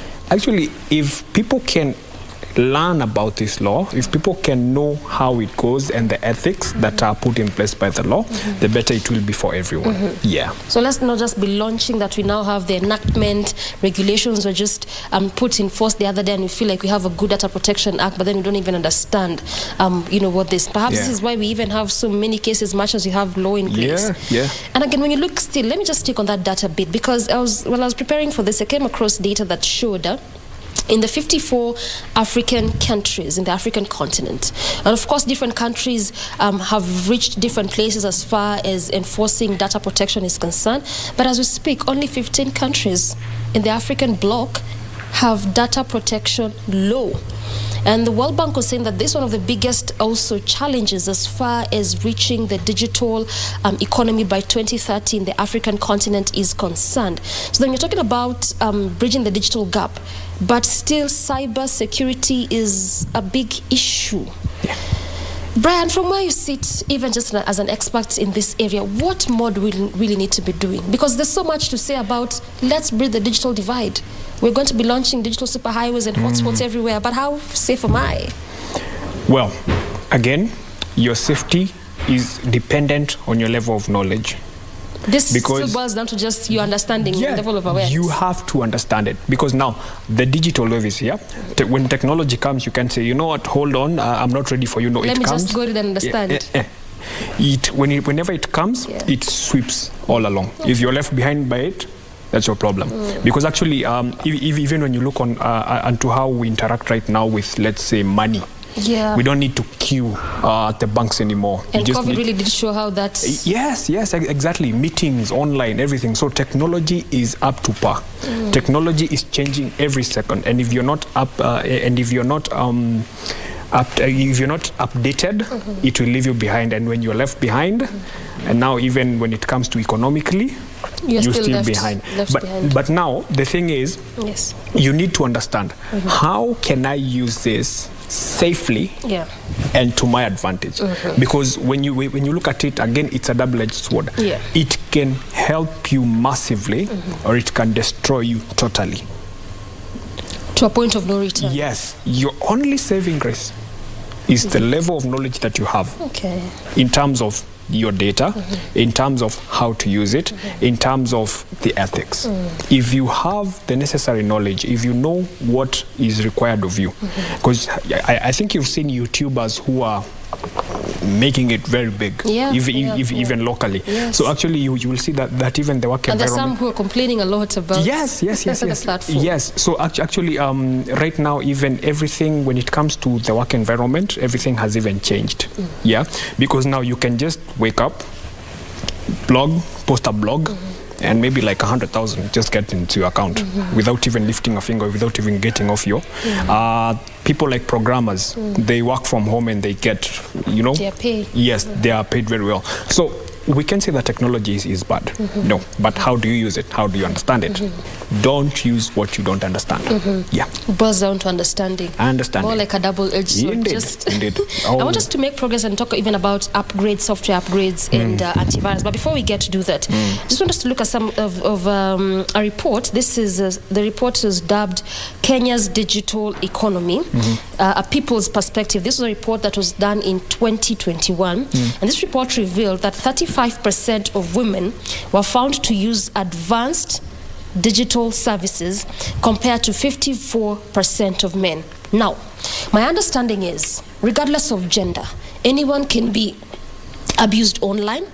people can learn about this law, if people can know how it goes and the ethics that are put in place by the law, the better it will be for everyone. So let's not just be launching that we now have the enactment regulations were just put in force the other day, and we feel like we have a good data protection act, but then we don't even understand what this. Perhaps this is why we even have so many cases, much as we have law in place. And again, when you look still, let me just take on that data bit, because I was preparing for this, I came across data that showed in the 54 African countries in the African continent. And of course, different countries have reached different places as far as enforcing data protection is concerned. But as we speak, only 15 countries in the African bloc have data protection law. And the World Bank was saying that this is one of the biggest also challenges as far as reaching the digital economy by 2030 in the African continent is concerned. So then you're talking about bridging the digital gap, but still cyber security is a big issue. Brian, from where you sit, even just as an expert in this area, what more do we really need to be doing? Because there's so much to say about let's bridge the digital divide. We're going to be launching digital superhighways and hotspots everywhere, but how safe am I? Well, again, your safety is dependent on your level of knowledge. This still boils down to just your understanding, level of awareness. You have to understand it, because now the digital wave is here. When technology comes, you can say, you know what, hold on, I'm not ready for you. No, Let me just go ahead and understand. Whenever it comes, it sweeps all along. If you're left behind by it, that's your problem. Because actually, even when you look on onto how we interact right now with, let's say, money, we don't need to queue at the banks anymore. And COVID really did show how that's... Yes, exactly. Meetings, online, everything. So technology is up to par. Technology is changing every second. And if you're not if you're not updated, it will leave you behind. And when you're left behind, and now even when it comes to economically, you're still behind. But now the thing is, you need to understand how can I use this safely and to my advantage, because when you look at it again, it's a double-edged sword. It can help you massively, or it can destroy you totally to a point of no return. Yes, your only saving grace is the level of knowledge that you have in terms of your data, in terms of how to use it, in terms of the ethics. If you have the necessary knowledge, if you know what is required of you, because I think you've seen YouTubers who are making it very big, even locally. So actually you will see that even the work environment... And there's some who are complaining a lot about the platform. So actually right now, even everything when it comes to the work environment, everything has even changed. Because now you can just wake up, post a blog, and maybe like 100,000 just get into your account without even lifting a finger, without even getting off your... people like programmers, they work from home and they get, they are paid. Yes, they are paid very well. So we can say that technology is bad. No, but how do you use it? How do you understand it? Don't use what you don't understand. Yeah. Boils down to understanding. Understanding. More like a double-edged sword. Indeed. Indeed. I want us to make progress and talk even about upgrades, software upgrades, and antivirus. But before we get to do that, I just want us to look at some of a report. This is the report is dubbed Kenya's Digital Economy, a people's perspective. This was a report that was done in 2021, and this report revealed that 35% of women were found to use advanced digital services compared to 54% of men. Now, my understanding is, regardless of gender, anyone can be abused online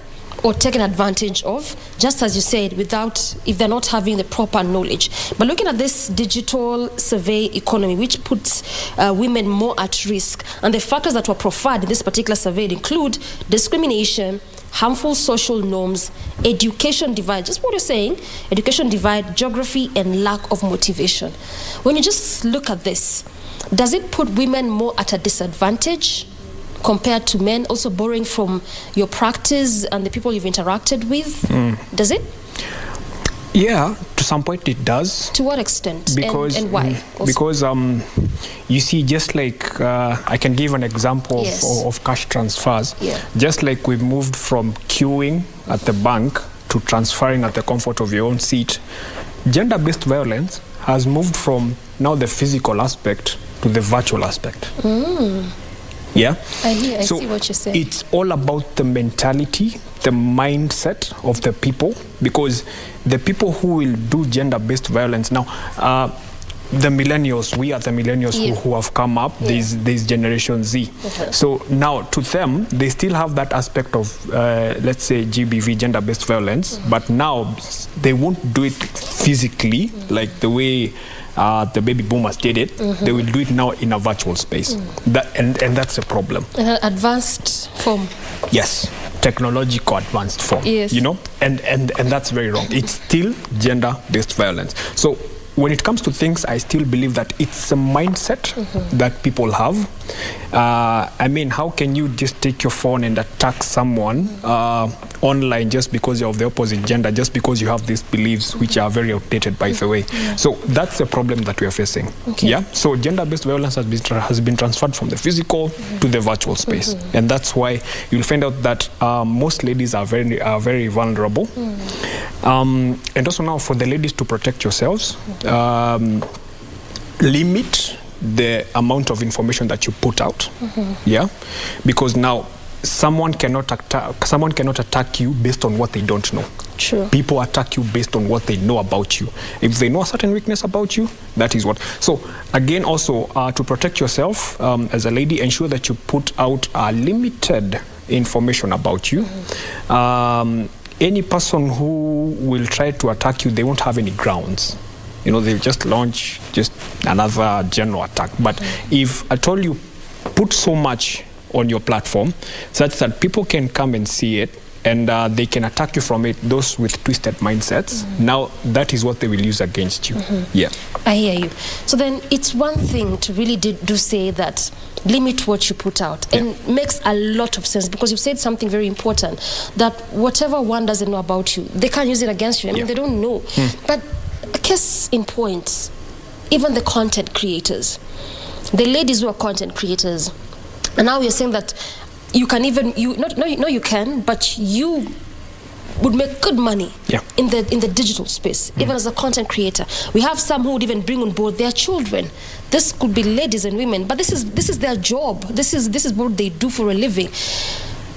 or taken advantage of, just as you said, if they're not having the proper knowledge. But looking at this digital survey economy, which puts women more at risk, and the factors that were profiled in this particular survey include discrimination, harmful social norms, education divide, just what you're saying, education divide, geography, and lack of motivation. When you just look at this, does it put women more at a disadvantage compared to men, also borrowing from your practice and the people you've interacted with? Does it? Yeah, to some point it does. To what extent? Because, and why? Because you see, just like I can give an example of cash transfers. Just like we've moved from queuing at the bank to transferring at the comfort of your own seat, gender-based violence has moved from now the physical aspect to the virtual aspect. Yeah. I see what you're saying. It's all about the mentality, the mindset of the people, because the people who will do gender-based violence now, the millennials, we are the millennials who have come up, there's Generation Z. So now to them, they still have that aspect of, let's say, GBV, gender-based violence, but now they won't do it physically like the way the baby boomers did it. They will do it now in a virtual space. And that's a problem. In an advanced form. Yes, technological advanced form. Yes. You know, and that's very wrong. It's still gender-based violence. So when it comes to things, I still believe that it's a mindset that people have. I mean, how can you just take your phone and attack someone online just because you're of the opposite gender, just because you have these beliefs which are very outdated, by the way? So that's the problem that we are facing. Yeah. So gender-based violence has been transferred from the physical to the virtual space, and that's why you'll find out that most ladies are very vulnerable. And also now, for the ladies to protect yourselves, limit the amount of information that you put out. Yeah, because now someone cannot attack you based on what they don't know. True. People attack you based on what they know about you. If they know a certain weakness about you, that is what. So again, also to protect yourself as a lady, ensure that you put out limited information about you. Any person who will try to attack you, they won't have any grounds. You know, they'll just launch just another general attack. But if at all you put so much on your platform such that people can come and see it and they can attack you from it, those with twisted mindsets, now that is what they will use against you. Yeah. I hear you. So then it's one thing to really do say that limit what you put out, and makes a lot of sense, because you've said something very important, that whatever one doesn't know about you, they can't use it against you. I mean, they don't know. But a case in point, even the content creators, the ladies who are content creators, and now you're saying that you can even, you can, but you would make good money in the digital space, even as a content creator. We have some who would even bring on board their children. This could be ladies and women, but this is their job. This is what they do for a living.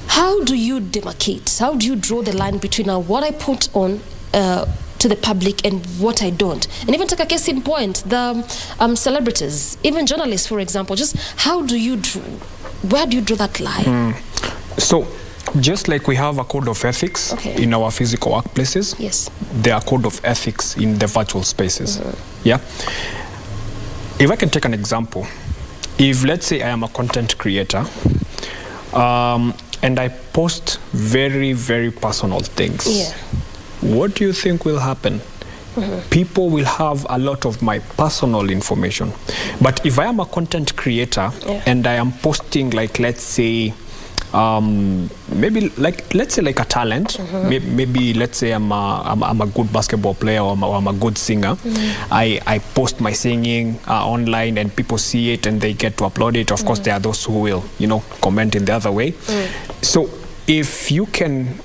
How do you demarcate? How do you draw the line between what I put on to the public and what I don't? And even take a case in point, the celebrities, even journalists, for example. Just where do you draw that line? So, just like we have a code of ethics in our physical workplaces, there are code of ethics in the virtual spaces. Yeah. If I can take an example, if let's say I am a content creator, and I post very, very personal things, what do you think will happen? People will have a lot of my personal information. But if I am a content creator and I am posting, like, let's say, maybe like, let's say like a talent. Maybe let's say I'm a good basketball player, or I'm a good singer. I post my singing online, and people see it and they get to upload it. Of course, there are those who will, comment in the other way. So if you can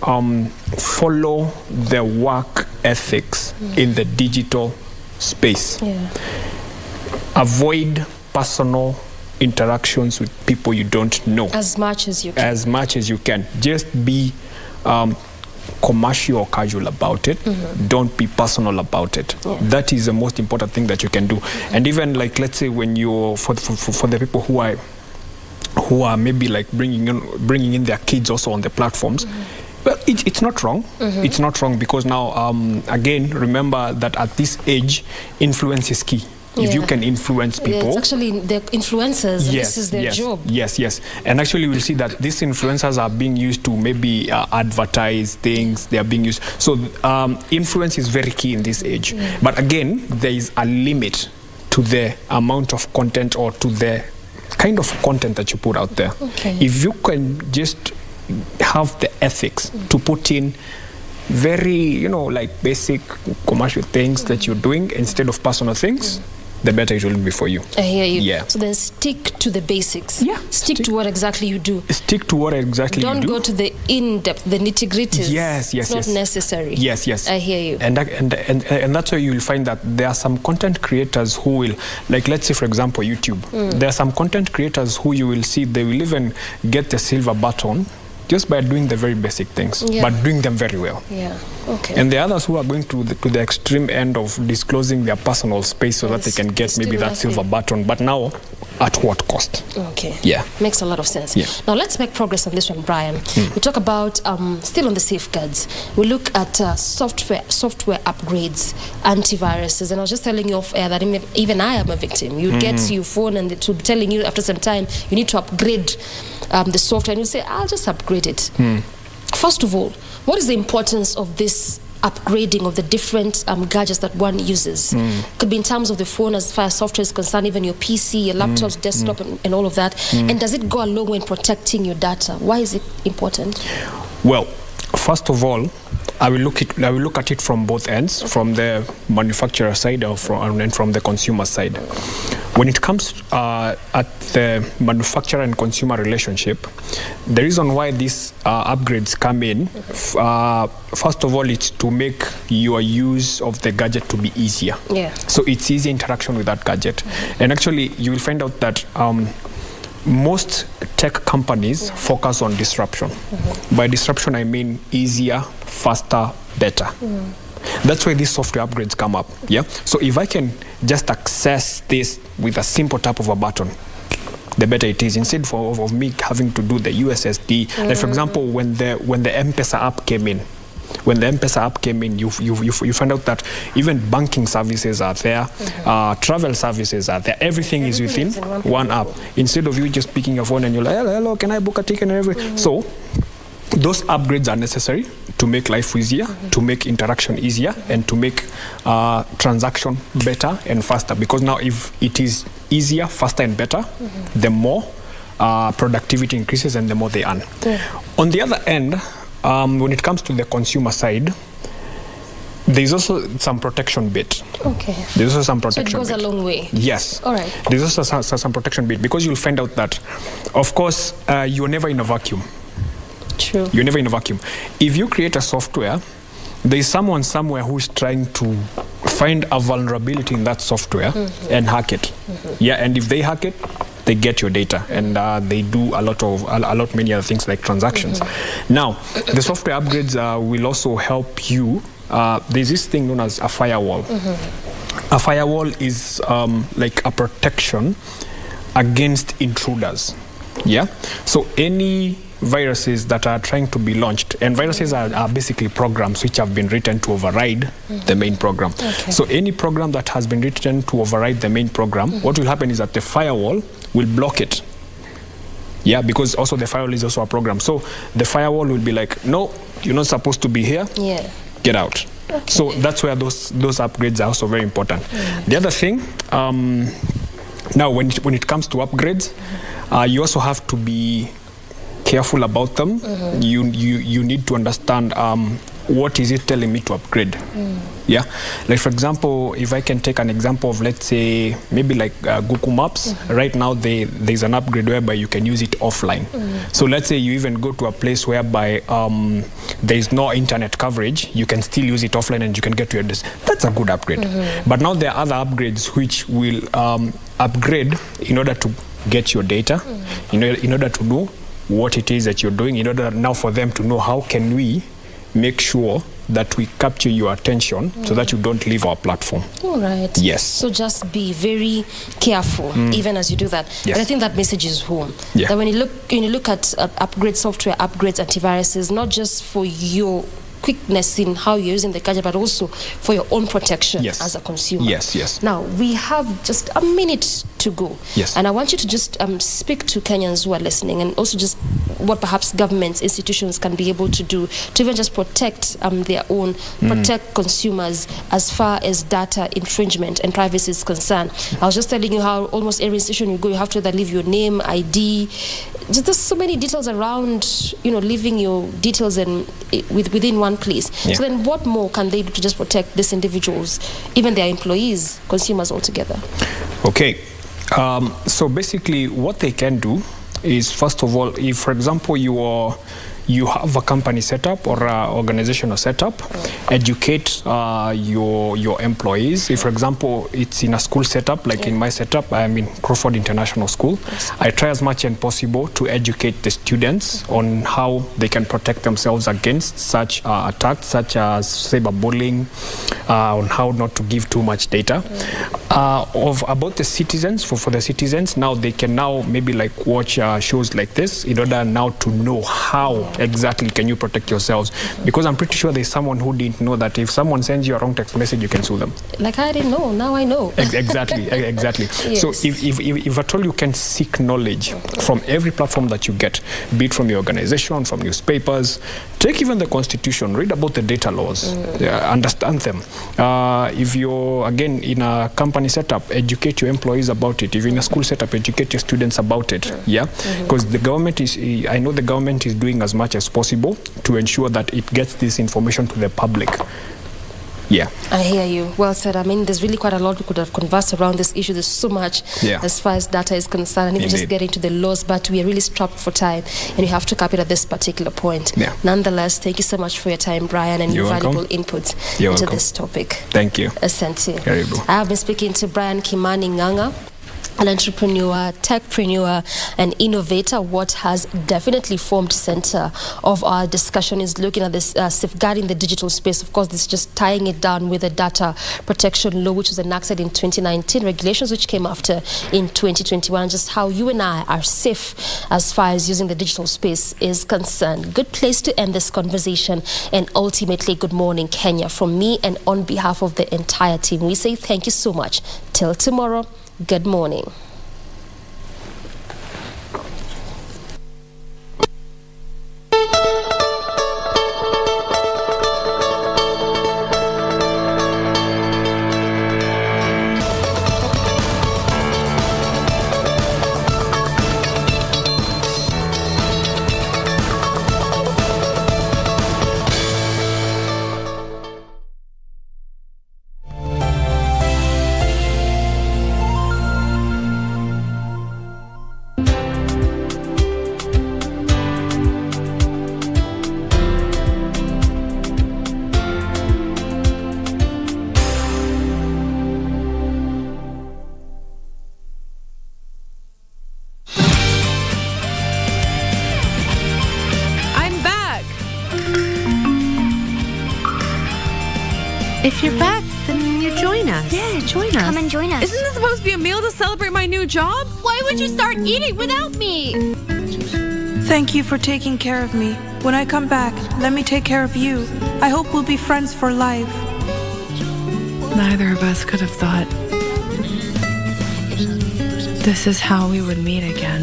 follow the work ethics in the digital space, avoid personal interactions with people you don't know as much as you can. Just be commercial or casual about it. Don't be personal about it. That is the most important thing that you can do. And even like, let's say when you're for the people who are maybe like bringing in their kids also on the platforms, well, it's not wrong. It's not wrong, because now again, remember that at this age, influence is key. If you can influence people, it's actually the influencers. This is their job. Yes. And actually, we'll see that these influencers are being used to maybe advertise things. They are being used. So influence is very key in this age. But again, there is a limit to the amount of content, or to the kind of content that you put out there. If you can just have the ethics to put in very, like basic commercial things that you're doing instead of personal things, the better it will be for you. I hear you. Yeah. So then stick to the basics. Stick to what exactly you do. Stick to what exactly you do. Don't go to the in-depth, the nitty-gritties. Yes. It's not necessary. Yes. I hear you. And that's why you will find that there are some content creators who will, like, let's say for example YouTube. There are some content creators who you will see, they will even get the silver button just by doing the very basic things, but doing them very well. And the others who are going to the extreme end of disclosing their personal space so that they can get maybe that silver button, but now at what cost? Makes a lot of sense. Now let's make progress on this one, Brian. We talk about still on the safeguards. We look at software upgrades, antiviruses, and I was just telling you off air that even I am a victim. You get to your phone and it will be telling you after some time you need to upgrade the software, and you say, I'll just upgrade it. First of all, what is the importance of this upgrading of the different gadgets that one uses? Could be in terms of the phone as far as software is concerned, even your PC, your laptops, desktop, and all of that. And does it go a long way in protecting your data? Why is it important? Well, first of all, I will look at it from both ends, from the manufacturer side and from the consumer side. When it comes at the manufacturer and consumer relationship, the reason why these upgrades come in, first of all, it's to make your use of the gadget to be easier. So it's easy interaction with that gadget. And actually, you will find out that most tech companies focus on disruption. By disruption, I mean easier, faster, better. That's why these software upgrades come up. So if I can just access this with a simple tap of a button, the better it is, instead of me having to do the USSD. Like for example, when the M-Pesa app came in, you find out that even banking services are there, travel services are there. Everything is within one app. Instead of you just picking your phone and you're like, hello, can I book a ticket and everything? So those upgrades are necessary to make life easier, to make interaction easier, and to make transaction better and faster. Because now if it is easier, faster, and better, the more productivity increases and the more they earn. On the other end, when it comes to the consumer side, there's also some protection bit. There's also some protection bit. So it goes a long way. Yes. All right. There's also some protection bit, because you'll find out that, of course, you're never in a vacuum. True. You're never in a vacuum. If you create a software, there's someone somewhere who's trying to find a vulnerability in that software and hack it. And if they hack it, they get your data, and they do a lot many other things like transactions. Now, the software upgrades will also help you. There's this thing known as a firewall. A firewall is like a protection against intruders. So any viruses that are trying to be launched, and viruses are basically programs which have been written to override the main program. So any program that has been written to override the main program, what will happen is that the firewall will block it. Because also the firewall is also a program. So the firewall will be like, no, you're not supposed to be here. Get out. So that's where those upgrades are also very important. The other thing, now when it comes to upgrades, you also have to be careful about them. You need to understand what is it telling me to upgrade. Yeah, like for example, if I can take an example of, let's say, maybe like Google Maps. Right now there's an upgrade whereby you can use it offline. So let's say you even go to a place whereby there's no internet coverage, you can still use it offline and you can get to your destination. That's a good upgrade. But now there are other upgrades which will upgrade in order to get your data, in order to know what it is that you're doing, in order now for them to know how can we make sure that we capture your attention so that you don't leave our platform. All right. Yes. So just be very careful even as you do that. Yes. And I think that message is home. Yeah. That when you look at upgrade software, upgrades, antiviruses, not just for your quickness in how you're using the gadget, but also for your own protection as a consumer. Yes. Now, we have just a minute to go. Yes. And I want you to just speak to Kenyans who are listening, and also just what perhaps governments, institutions can be able to do to even just protect their own, protect consumers as far as data infringement and privacy is concerned. I was just telling you how almost every institution you go, you have to either leave your name, ID. There's so many details around, leaving your details within one place. Yeah. So then what more can they do to just protect these individuals, even their employees, consumers altogether? Okay. So basically what they can do is, first of all, if, for example, you have a company set up or an organizational setup, educate your employees. If, for example, it's in a school setup, like in my setup, I'm in Crawford International School, I try as much as possible to educate the students on how they can protect themselves against such attacks, such as cyberbullying, on how not to give too much data. About the citizens, for the citizens, now they can maybe like watch shows like this in order now to know how exactly can you protect yourselves, because I'm pretty sure there's someone who didn't know that if someone sends you a wrong text message, you can sue them. Like, I didn't know, now I know. Exactly. Yes. So if at all you can seek knowledge from every platform that you get, be it from your organization, from newspapers, take even the Constitution, read about the data laws, understand them. If you're, again, in a company setup, educate your employees about it. If you're in a school setup, educate your students about it. Because the government I know the government is doing as much as possible to ensure that it gets this information to the public. I hear you. Well said. I mean, there's really quite a lot we could have conversed around this issue. There's so much as far as data is concerned, and even just getting to the laws, but we are really strapped for time, and you have to cap it at this particular point. Nonetheless, thank you so much for your time, Brian, and your valuable input into this topic. Thank you. Asante. I have been speaking to Brian Kimani Nganga, an entrepreneur, techpreneur, and innovator. What has definitely formed center of our discussion is looking at this safeguarding the digital space. Of course, this is just tying it down with the data protection law, which was enacted in 2019, regulations which came after in 2021, and just how you and I are safe as far as using the digital space is concerned. Good place to end this conversation, and ultimately, good morning, Kenya. From me and on behalf of the entire team, we say thank you so much. Till tomorrow, good morning. If you're back, then you join us. Yeah, join us. Come and join us. Isn't this supposed to be a meal to celebrate my new job? Why would you start eating without me? Thank you for taking care of me. When I come back, let me take care of you. I hope we'll be friends for life. Neither of us could have thought this is how we would meet again.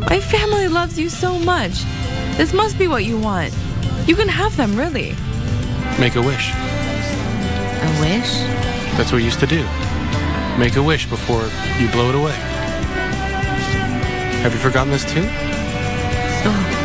My family loves you so much. This must be what you want. You can have them, really. Make a wish. A wish? That's what we used to do. Make a wish before you blow it away. Have you forgotten this too? Oh.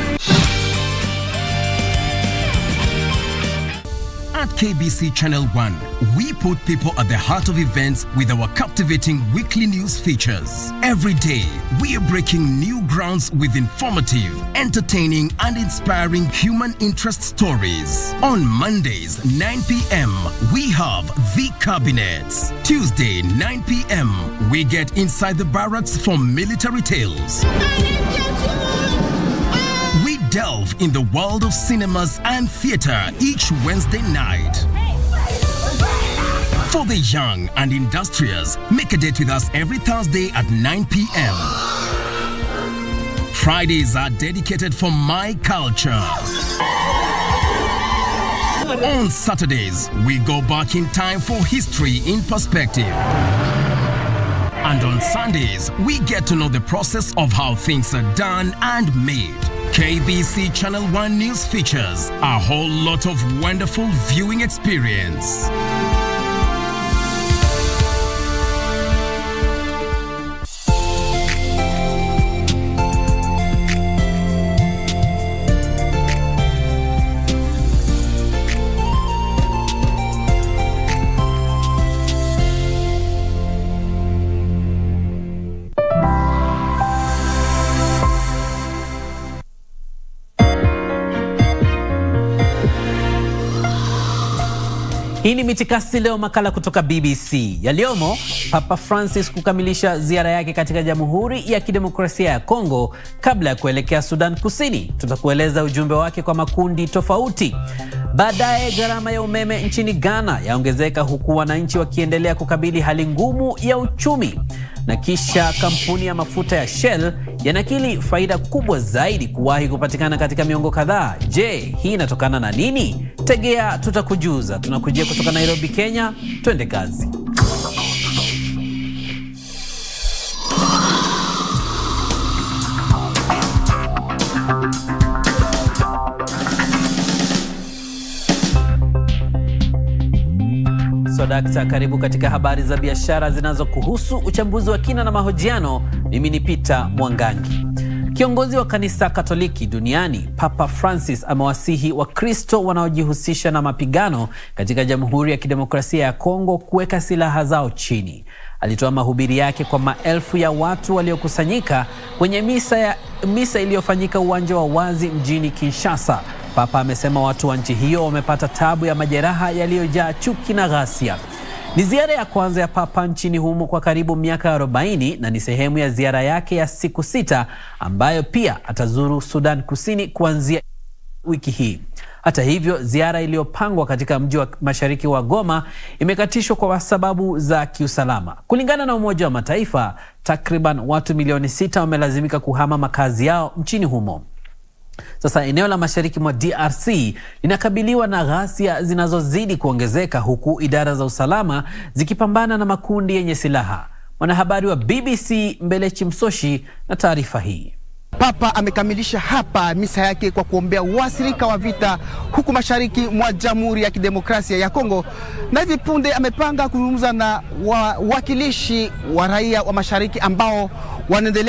KBC Channel 1, we put people at the heart of events with our captivating weekly news features. Every day, we are breaking new grounds with informative, entertaining, and inspiring human interest stories. On Mondays, 9 p.m., we have The Cabinets. Tuesday, 9 p.m., we get inside the barracks for military tales. We delve in the world of cinemas and theater each Wednesday night. For the young and industrious, make a date with us every Thursday at 9 p.m. Fridays are dedicated for my culture. On Saturdays, we go back in time for history in perspective. And on Sundays, we get to know the process of how things are done and made. KBC Channel 1 News features a whole lot of wonderful viewing experience. Hii ni Mitikasi leo, makala kutoka BBC. Yaliomo, Papa Francis kukamilisha ziara yake katika Jamhuri ya Kidemokrasia ya Kongo kabla ya kuelekea Sudan Kusini. Tutakueleza ujumbe wake kwa makundi tofauti. Baadaye, gharama ya umeme nchini Ghana yaongezeka huku wananchi wakiendelea kukabili hali ngumu ya uchumi. Na kisha kampuni ya mafuta ya Shell yanakili faida kubwa zaidi kuwahi kupatikana katika miongo kadhaa. Je, hii inatokana na nini? Tegea tutakujuza. Tunakujia kutoka Nairobi, Kenya. Twende kazi. Dakta, karibu katika habari za biashara zinazokuhusu, uchambuzi wa kina na mahojiano. Mimi ni Peter Mwangangi. Kiongozi wa kanisa Katoliki duniani, Papa Francis, amewasihi Wakristo wanaojihusisha na mapigano katika Jamhuri ya Kidemokrasia ya Kongo kuweka silaha zao chini. Alitoa mahubiri yake kwa maelfu ya watu waliokusanyika kwenye misa iliyofanyika uwanja wa wazi mjini Kinshasa. Papa amesema watu wa nchi hiyo wamepata tabu ya majeraha yaliyojaa chuki na ghasia. Ni ziara ya kwanza ya Papa nchini humo kwa karibu miaka 40 na ni sehemu ya ziara yake ya siku 6 ambayo pia atazuru Sudan Kusini kuanzia wiki hii. Hata hivyo, ziara iliyopangwa katika mji wa mashariki wa Goma imekatishwa kwa sababu za kiusalama. Kulingana na Umoja wa Mataifa, takriban watu milioni 6 wamelazimika kuhama makazi yao nchini humo. Sasa eneo la mashariki mwa DRC linakabiliwa na ghasia zinazozidi kuongezeka huku idara za usalama zikipambana na makundi yenye silaha. Mwanahabari wa BBC Mbelechi Msoshi na taarifa hii. Papa amekamilisha hapa misa yake kwa kuombea waathirika wa vita huku mashariki mwa Jamhuri ya Kidemokrasia ya Kongo, na hivi punde amepanga kuzungumza na wawakilishi wa raia wa mashariki ambao wanaendelea